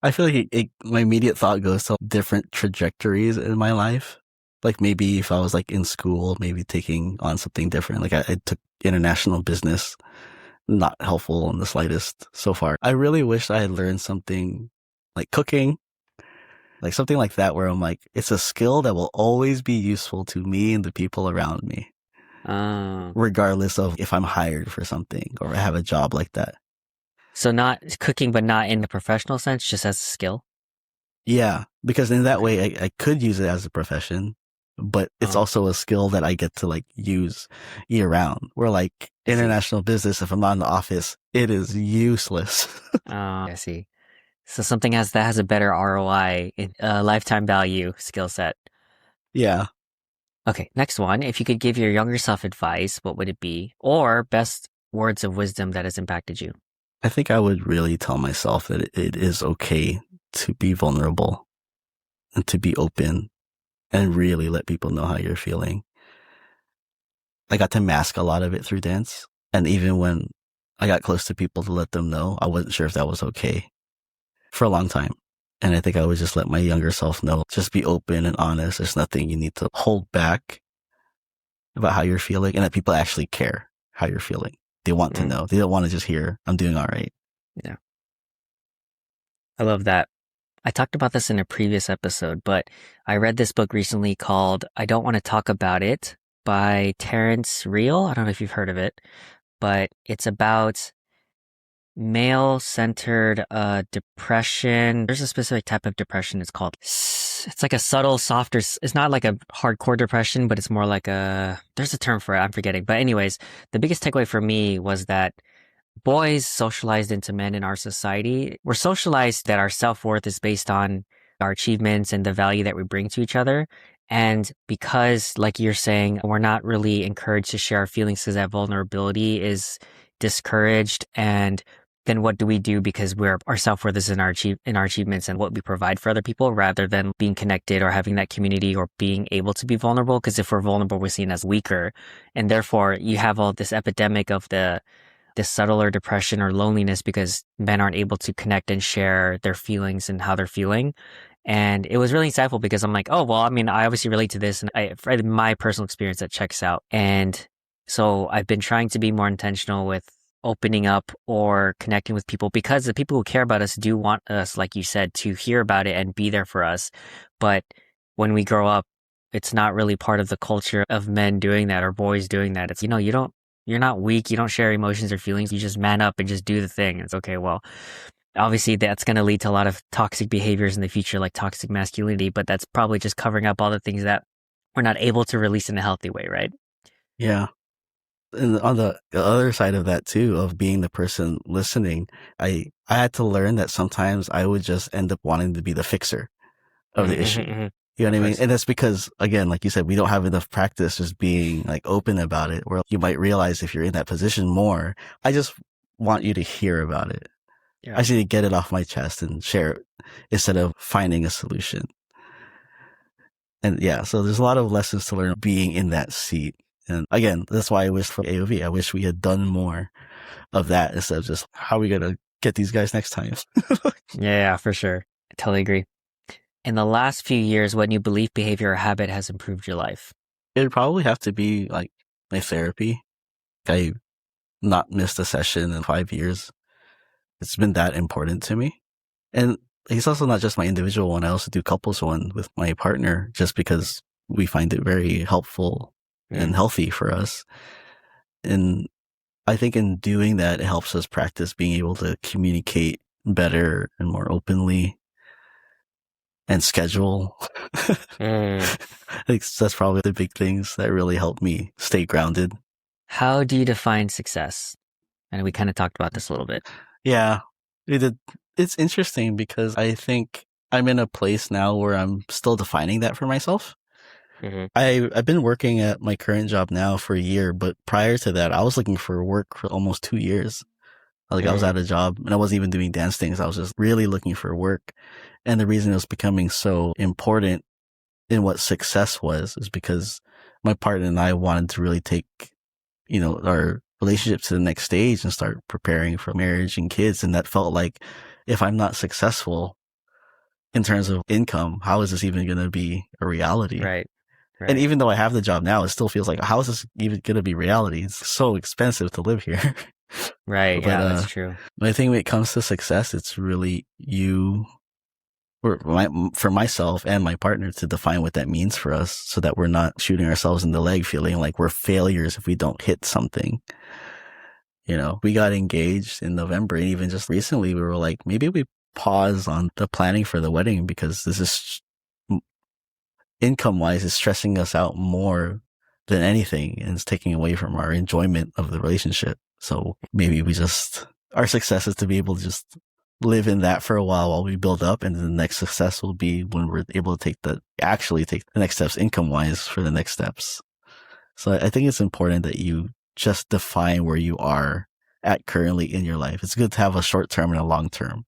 S2: I feel like my immediate thought goes to different trajectories in my life. Like maybe if I was like in school, maybe taking on something different. Like I took international business, not helpful in the slightest so far. I really wish I had learned something like cooking, like something like that, where I'm like, it's a skill that will always be useful to me and the people around me, regardless of if I'm hired for something or I have a job like that.
S1: So not cooking, but not in the professional sense, just as a skill?
S2: Yeah, because in that way, I could use it as a profession, but it's also a skill that I get to like use year round. Where like international business, if I'm not in the office, it is useless.
S1: I see. So something that has a better ROI, lifetime value skill set.
S2: Yeah.
S1: Okay, next one. If you could give your younger self advice, what would it be? Or best words of wisdom that has impacted you?
S2: I think I would really tell myself that it is okay to be vulnerable and to be open and really let people know how you're feeling. I got to mask a lot of it through dance. And even when I got close to people to let them know, I wasn't sure if that was okay for a long time. And I think I would just let my younger self know, just be open and honest. There's nothing you need to hold back about how you're feeling, and that people actually care how you're feeling. They want to know. They don't want to just hear, I'm doing all right.
S1: Yeah. I love that. I talked about this in a previous episode, but I read this book recently called I Don't Want to Talk About It by Terrence Real. I don't know if you've heard of it, but it's about male-centered depression. There's a specific type of depression. It's like a subtle, softer, it's not like a hardcore depression, but it's more like there's a term for it, I'm forgetting. But anyways, the biggest takeaway for me was that boys socialized into men in our society, we're socialized that our self-worth is based on our achievements and the value that we bring to each other. And because, like you're saying, we're not really encouraged to share our feelings because that vulnerability is discouraged. And then what do we do? Because our self-worth is in our achievements and what we provide for other people, rather than being connected or having that community or being able to be vulnerable. Because if we're vulnerable, we're seen as weaker. And therefore, you have all this epidemic of this subtler depression or loneliness because men aren't able to connect and share their feelings and how they're feeling. And it was really insightful because I'm like, oh, well, I mean, I obviously relate to this, and from my personal experience, that checks out. And so I've been trying to be more intentional with opening up or connecting with people, because the people who care about us do want us, like you said, to hear about it and be there for us. But when we grow up, it's not really part of the culture of men doing that or boys doing that. It's, you're not weak. You don't share emotions or feelings. You just man up and just do the thing. It's okay. Well, obviously that's going to lead to a lot of toxic behaviors in the future, like toxic masculinity, but that's probably just covering up all the things that we're not able to release in a healthy way, right?
S2: Yeah. And on the other side of that too, of being the person listening, I had to learn that sometimes I would just end up wanting to be the fixer of the issue. You know what I mean? And that's because, again, like you said, we don't have enough practice just being like open about it, where you might realize if you're in that position more, I just want you to hear about it. Yeah. I just need to get it off my chest and share it instead of finding a solution. And yeah, so there's a lot of lessons to learn being in that seat. And again, that's why I wish for AOV, I wish we had done more of that instead of just, how are we going to get these guys next time?
S1: Yeah, for sure. I totally agree. In the last few years, what new belief, behavior, or habit has improved your life?
S2: It'd probably have to be like my therapy. I not missed a session in 5 years. It's been that important to me. And it's also not just my individual one. I also do couples one with my partner, just because we find it very helpful and healthy for us. And I think in doing that, it helps us practice being able to communicate better and more openly and schedule.
S1: Mm.
S2: I think that's probably the big things that really help me stay grounded.
S1: How do you define success? And we kind of talked about this a little bit.
S2: Yeah, it's interesting because I think I'm in a place now where I'm still defining that for myself.
S1: Mm-hmm.
S2: I've been working at my current job now for a year, but prior to that, I was looking for work for almost 2 years. Like I was
S1: Mm.
S2: at a job and I wasn't even doing dance things. I was just really looking for work. And the reason it was becoming so important in what success was is because my partner and I wanted to really take, our relationship to the next stage and start preparing for marriage and kids. And that felt like if I'm not successful in terms of income, how is this even going to be a reality?
S1: Right.
S2: And
S1: Right.
S2: even though I have the job now, it still feels like, how is this even going to be reality? It's so expensive to live here.
S1: Right.
S2: But
S1: Yeah, that's true.
S2: I think when it comes to success, it's really for myself and my partner to define what that means for us so that we're not shooting ourselves in the leg feeling like we're failures if we don't hit something. We got engaged in November, and even just recently we were like, maybe we pause on the planning for the wedding because this is income wise is stressing us out more than anything and it's taking away from our enjoyment of the relationship. So maybe our success is to be able to just live in that for a while we build up, and then the next success will be when we're able to actually take the next steps income wise for the next steps. So I think it's important that you just define where you are at currently in your life. It's good to have a short term and a long term,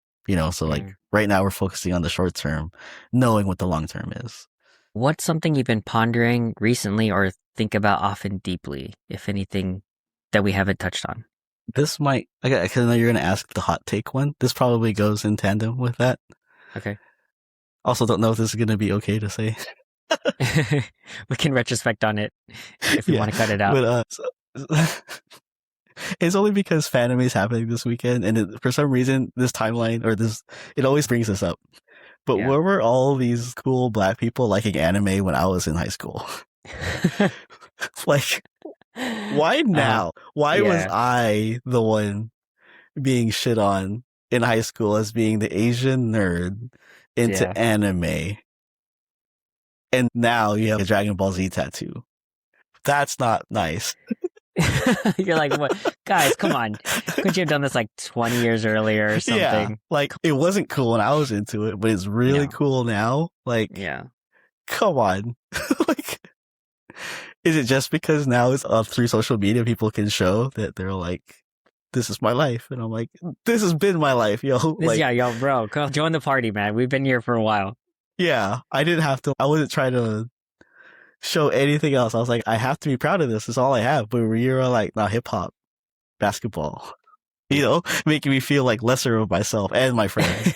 S2: so like right now we're focusing on the short term, knowing what the long term is.
S1: What's something you've been pondering recently or think about often deeply, if anything, that we haven't touched on?
S2: This might, because I know you're going to ask the hot take one. This probably goes in tandem with that.
S1: Okay.
S2: Also, don't know if this is going to be okay to say.
S1: We can retrospect on it if we want to cut it out.
S2: But it's only because Fanime is happening this weekend, and for some reason, this timeline it always brings this up. But
S1: Yeah.
S2: where were all these cool black people liking anime when I was in high school? Like, why now? Why was
S1: Yeah.
S2: I the one being shit on in high school as being the Asian nerd into
S1: Yeah.
S2: anime? And now you have a Dragon Ball Z tattoo. That's not nice.
S1: You're like, what? Guys, come on. Couldn't you have done this like 20 years earlier or something?
S2: Yeah, like it wasn't cool when I was into it, but it's really
S1: Yeah.
S2: cool now. Like,
S1: Yeah.
S2: come on. Like, is it just because now it's through social media people can show that they're like, this is my life? And I'm like, this has been my life, yo.
S1: Yo, bro, come join the party, man. We've been here for a while.
S2: Yeah, I wasn't trying to show anything else. I was like, I have to be proud of this. It's all I have. But we were like, nah, hip hop, basketball, making me feel like lesser of myself and my friends.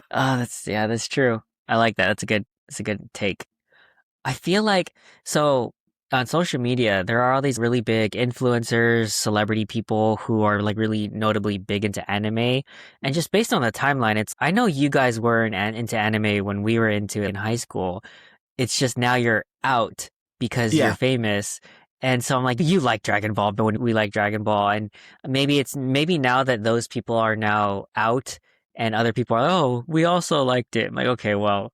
S1: That's true. I like that. That's a good take. I feel like, so on social media, there are all these really big influencers, celebrity people who are like really notably big into anime. And just based on the timeline, I know you guys were into anime when we were into it in high school. It's just now you're out because you're famous. And so I'm like, you like Dragon Ball, but we like Dragon Ball. And maybe now that those people are now out and other people are, oh, we also liked it. I'm like, okay, well,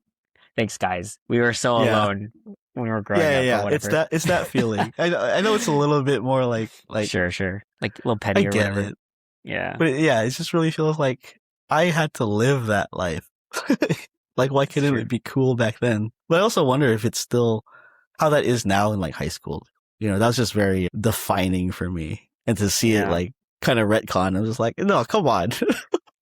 S1: thanks guys. We were so alone when we were growing up or whatever.
S2: It's that feeling. I know it's a little bit more like
S1: sure. Like a little petty or whatever.
S2: It.
S1: Yeah.
S2: But yeah, it just really feels like I had to live that life. Like, why couldn't it be cool back then? But I also wonder if it's still how that is now in like high school. That was just very defining for me. And to see it like kind of retcon, I'm just like, no, come on.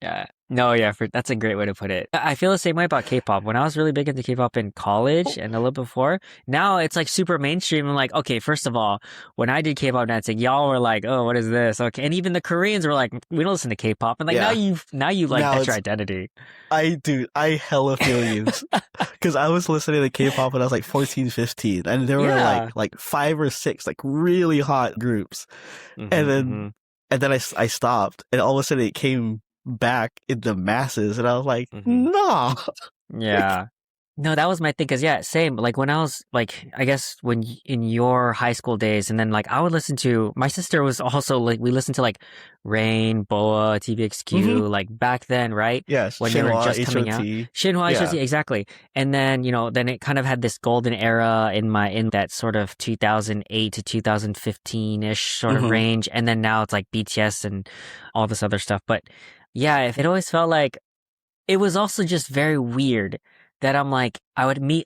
S1: Yeah. No, yeah, that's a great way to put it. I feel the same way about K-pop. When I was really big into K-pop in college and a little before, now it's like super mainstream. I'm like, okay, first of all, when I did K-pop dancing, y'all were like, oh, what is this? Okay. And even the Koreans were like, we don't listen to K-pop. And like, now you like, that's your identity.
S2: I hella feel you. Cause I was listening to K-pop when I was like 14, 15 and there were like 5 or 6 like really hot groups. And then I stopped and all of a sudden it came back in the masses and I was like, nah.
S1: Yeah. No, that was my thing. Cause yeah, same. Like when I was like, I guess in your high school days, and then like I would listen to my sister was also like we listened to like Rain, Boa,
S2: Mm-hmm.
S1: TVXQ, like back then, right?
S2: Yeah,
S1: When they were
S2: Shinhwa,
S1: just coming out.
S2: HOT.
S1: Shinhwa,
S2: Yeah.
S1: HOT, exactly. And then, then it kind of had this golden era in that sort of 2008 to 2015-ish sort of
S2: Mm-hmm.
S1: range. And then now it's like BTS and all this other stuff. But yeah, if it always felt like it was also just very weird that I'm like, I would meet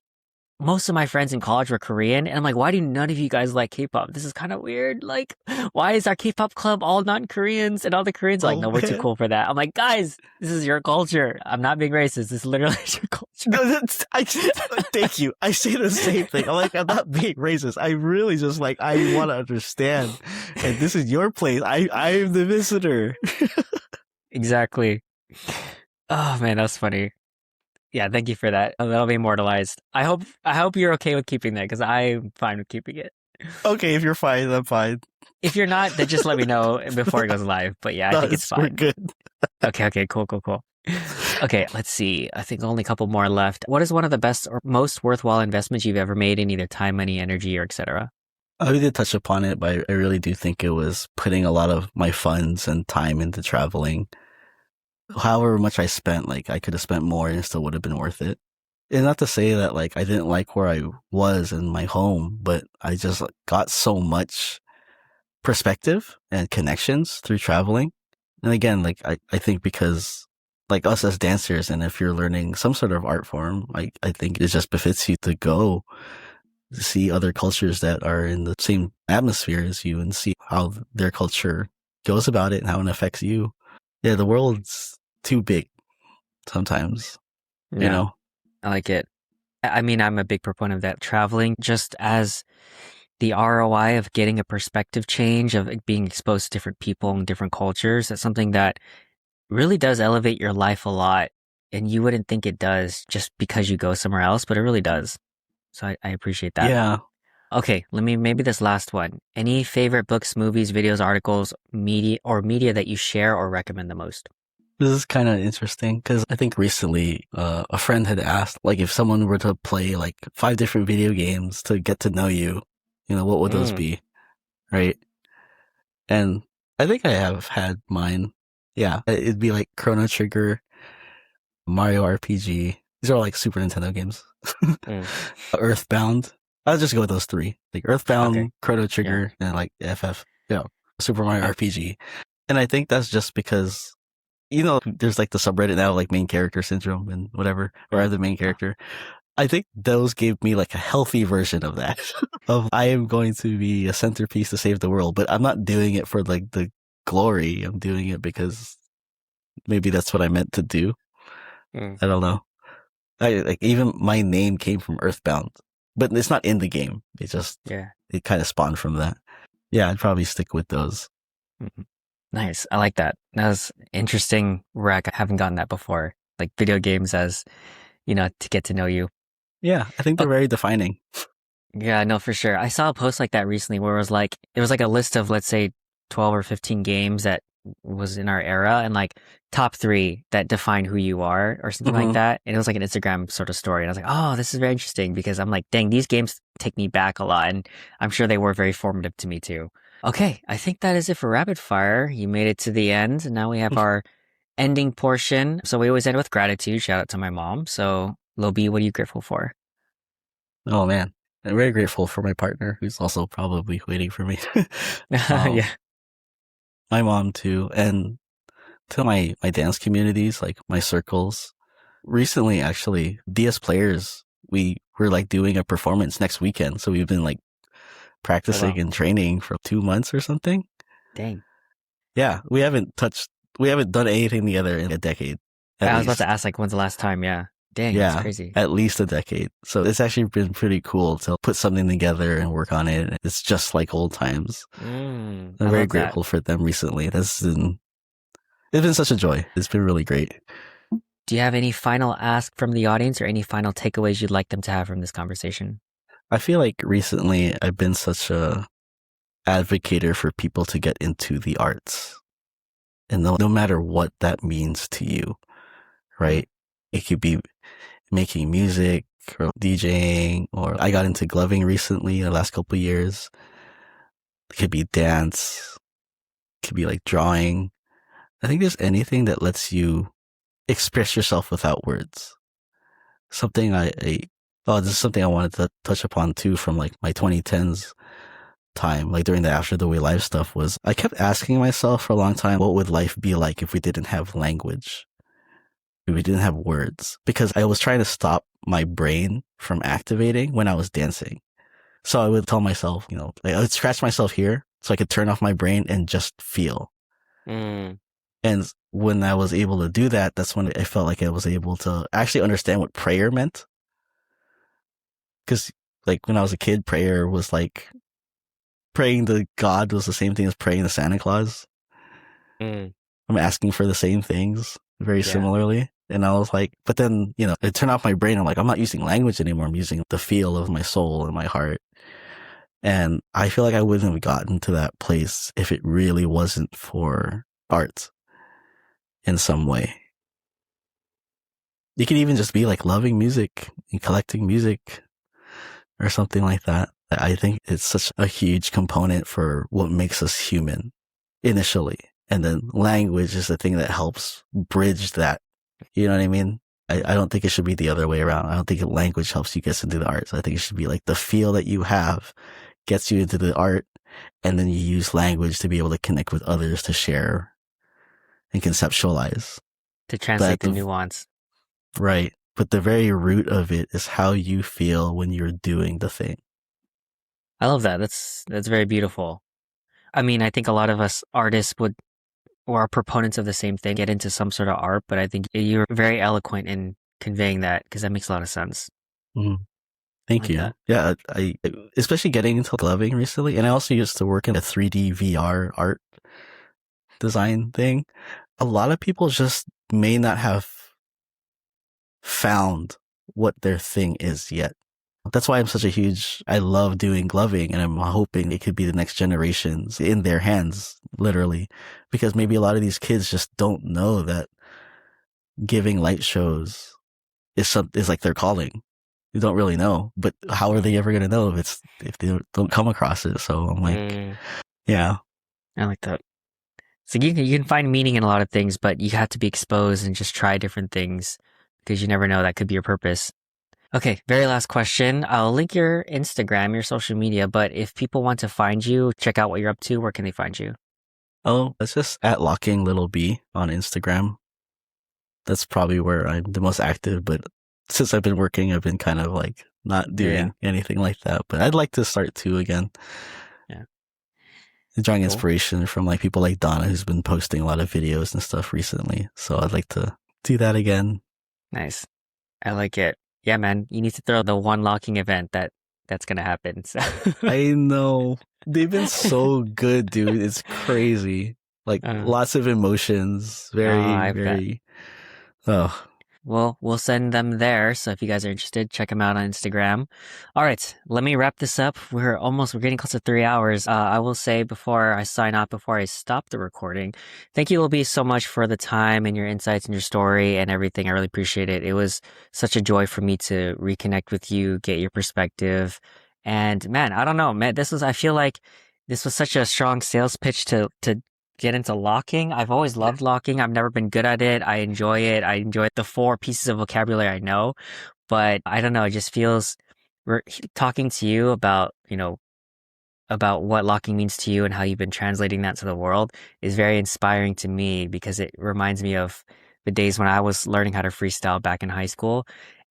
S1: most of my friends in college were Korean, and I'm like, why do none of you guys like K-pop? This is kind of weird. Like, why is our K-pop club all non-Koreans and all the Koreans are like, no,
S2: Oh
S1: we're too
S2: man.
S1: cool for that. I'm like, guys, this is your culture. I'm not being racist. This is literally your culture.
S2: No, thank you. I say the same thing. I'm like, I'm not being racist. I really just like, I want to understand. And this is your place. I'm the visitor.
S1: Exactly. Oh man, that's funny. Yeah, thank you for that. That'll be immortalized. I hope you're okay with keeping that because I'm fine with keeping it.
S2: Okay, if you're fine, I'm fine.
S1: If you're not, then just let me know before it goes live. But yeah, I
S2: No,
S1: think it's
S2: we're
S1: fine.
S2: good.
S1: Okay, cool. Okay, let's see. I think only a couple more left. What is one of the best or most worthwhile investments you've ever made in either time, money, energy, or etc.?
S2: We did touch upon it, but I really do think it was putting a lot of my funds and time into traveling. However much I spent, like I could have spent more and it still would have been worth it. And not to say that like I didn't like where I was in my home, but I just got so much perspective and connections through traveling. And again, like I think because like us as dancers, and if you're learning some sort of art form, I think it just befits you to go see other cultures that are in the same atmosphere as you and see how their culture goes about it and how it affects you. Yeah, the world's too big sometimes, you
S1: Yeah,
S2: know?
S1: I like it. I mean, I'm a big proponent of that. Traveling just as the ROI of getting a perspective change, of like, being exposed to different people and different cultures, that's something that really does elevate your life a lot. And you wouldn't think it does just because you go somewhere else, but it really does. So I appreciate that.
S2: Yeah.
S1: Okay, maybe this last one. Any favorite books, movies, videos, articles, media that you share or recommend the most?
S2: This is kind of interesting because I think recently a friend had asked, like, if someone were to play like 5 different video games to get to know you, what would those
S1: Mm,
S2: be? Right. And I think I have had mine. Yeah. It'd be like Chrono Trigger, Mario RPG. These are all like Super Nintendo games.
S1: mm.
S2: Earthbound. I'll just go with those three. Like
S1: Okay,
S2: Earthbound, Chrono
S1: yeah.
S2: Trigger, and like FF. Super Mario
S1: I,
S2: RPG. And I think that's just because there's like the subreddit now, like main character syndrome and whatever, or I'm
S1: mm,
S2: the main character. I think those gave me like a healthy version of that. Of I am going to be a centerpiece to save the world, but I'm not doing it for like the glory. I'm doing it because maybe that's what I meant to do.
S1: mm,
S2: I don't know. I like even my name came from Earthbound, but it's not in the game.
S1: yeah.
S2: It kind of spawned from that. Yeah, I'd probably stick with those.
S1: Mhm. Nice. I like that. That was interesting rec. I haven't gotten that before. Like video games as, to get to know you.
S2: Yeah, I think
S1: Oh,
S2: they're very defining.
S1: yeah, no, for sure. I saw a post like that recently where it was like a list of, let's say, 12 or 15 games that was in our era and like top three that define who you are or something like
S2: Hmm.
S1: that. And it was like an Instagram sort of story. And I was like, oh, this is very interesting because I'm like, dang, these games take me back a lot. And I'm sure they were very formative to me too. Okay, I think that is it for rapid fire. You made it to the end. And now we have our ending portion. So we always end with gratitude. Shout out to my mom. So, Lil B, what are you grateful for?
S2: Oh man, I'm very grateful for my partner, who's also probably waiting for me. um,
S1: Yeah.
S2: my mom too, and to my dance communities, like my circles. Recently, actually, DS players, we were like doing a performance next weekend, so we've been like
S1: Oh,
S2: practicing
S1: wow.
S2: and training for 2 months or something.
S1: Dang.
S2: Yeah, we haven't done anything together in a decade, at
S1: I was about to
S2: least.
S1: ask, like, when's the last time? Yeah. Dang, that's
S2: Yeah,
S1: crazy.
S2: at least a decade. So it's actually been pretty cool to put something together and work on it. It's just like old times. I'm
S1: I
S2: very
S1: love that.
S2: grateful for them recently. It's been such a joy. It's been really great.
S1: Do you have any final ask from the audience or any final takeaways you'd like them to have from this conversation?
S2: I feel like recently I've been such a advocator for people to get into the arts, and no matter what that means to you,
S1: Mm,
S2: right? It could be making music or DJing, or I got into gloving recently the last couple of years. It could be dance, it could be like drawing. I think there's anything that lets you express yourself without words. Something this is something I wanted to touch upon too from like my 2010s time, like during the After the Way Live stuff, was I kept asking myself for a long time, what would life be like if we didn't have language? If we didn't have words? Because I was trying to stop my brain from activating when I was dancing. So I would tell myself, I would scratch myself here so I could turn off my brain and just feel.
S1: Mm.
S2: And when I was able to do that, that's when I felt like I was able to actually understand what prayer meant. Because like when I was a kid, prayer was like praying to God was the same thing as praying to Santa Claus.
S1: Mm.
S2: I'm asking for the same things very similarly. And I was like, but then, it turned off my brain. I'm like, I'm not using language anymore. I'm using the feel of my soul and my heart. And I feel like I wouldn't have gotten to that place if it really wasn't for art in some way. You could even just be like loving music and collecting music or something like that. I think it's such a huge component for what makes us human initially. And then language is the thing that helps bridge that. You know what I mean? I don't think it should be the other way around. I don't think language helps you get into the arts. I think it should be like the feel that you have gets you into the art, and then you use language to be able to connect with others to share and conceptualize.
S1: To translate the nuance.
S2: Right. But the very root of it is how you feel when you're doing the thing.
S1: I love that. That's very beautiful. I mean, I think a lot of us artists or are proponents of the same thing, get into some sort of art, but I think you're very eloquent in conveying that because that makes a lot of sense.
S2: Mm-hmm. Thank you.
S1: That.
S2: Yeah, I especially getting into gloving recently, and I also used to work in a 3D VR art design thing. A lot of people just may not have found what their thing is yet. That's why I love doing gloving, and I'm hoping it could be the next generations in their hands, literally, because maybe a lot of these kids just don't know that giving light shows is like their calling. You don't really know, but how are they ever going to know if they don't come across it? So I'm like, yeah.
S1: I like that. So you can find meaning in a lot of things, but you have to be exposed and just try different things because you never know, that could be your purpose. Okay, very last question. I'll link your Instagram, your social media, but if people want to find you, check out what you're up to, where can they find you?
S2: Oh, it's just at Locking Lil B on Instagram. That's probably where I'm the most active, but since I've been working, I've been kind of like not doing anything like that, but I'd like to start too again.
S1: Yeah.
S2: Drawing inspiration from like people like Donna, who's been posting a lot of videos and stuff recently. So I'd like to do that again.
S1: Nice. I like it. Yeah, man, you need to throw the one locking event that's going to happen. So.
S2: I know. They've been so good, dude. It's crazy. Like lots of emotions. Very. Oh.
S1: Well, we'll send them there. So if you guys are interested, check them out on Instagram. All right, let me wrap this up. We're getting close to 3 hours. I will say before I sign off, before I stop the recording, thank you, Lil B, so much for the time and your insights and your story and everything. I really appreciate it. It was such a joy for me to reconnect with you, get your perspective. And man, I don't know, man, I feel like this was such a strong sales pitch to get into locking. I've always loved locking. I've never been good at it. I enjoy it. I enjoy the 4 pieces of vocabulary I know, but I don't know. It just feels talking to you about what locking means to you and how you've been translating that to the world is very inspiring to me because it reminds me of the days when I was learning how to freestyle back in high school.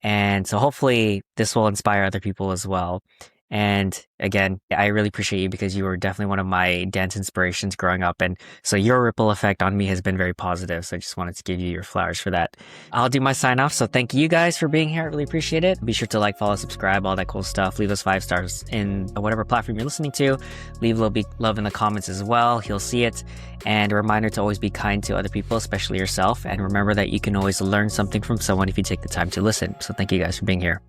S1: And so hopefully this will inspire other people as well. And again, I really appreciate you because you were definitely one of my dance inspirations growing up. And so your ripple effect on me has been very positive. So I just wanted to give you your flowers for that. I'll do my sign off. So thank you guys for being here. I really appreciate it. Be sure to like, follow, subscribe, all that cool stuff. Leave us 5 stars in whatever platform you're listening to. Leave Lil B love in the comments as well. He'll see it. And a reminder to always be kind to other people, especially yourself. And remember that you can always learn something from someone if you take the time to listen. So thank you guys for being here.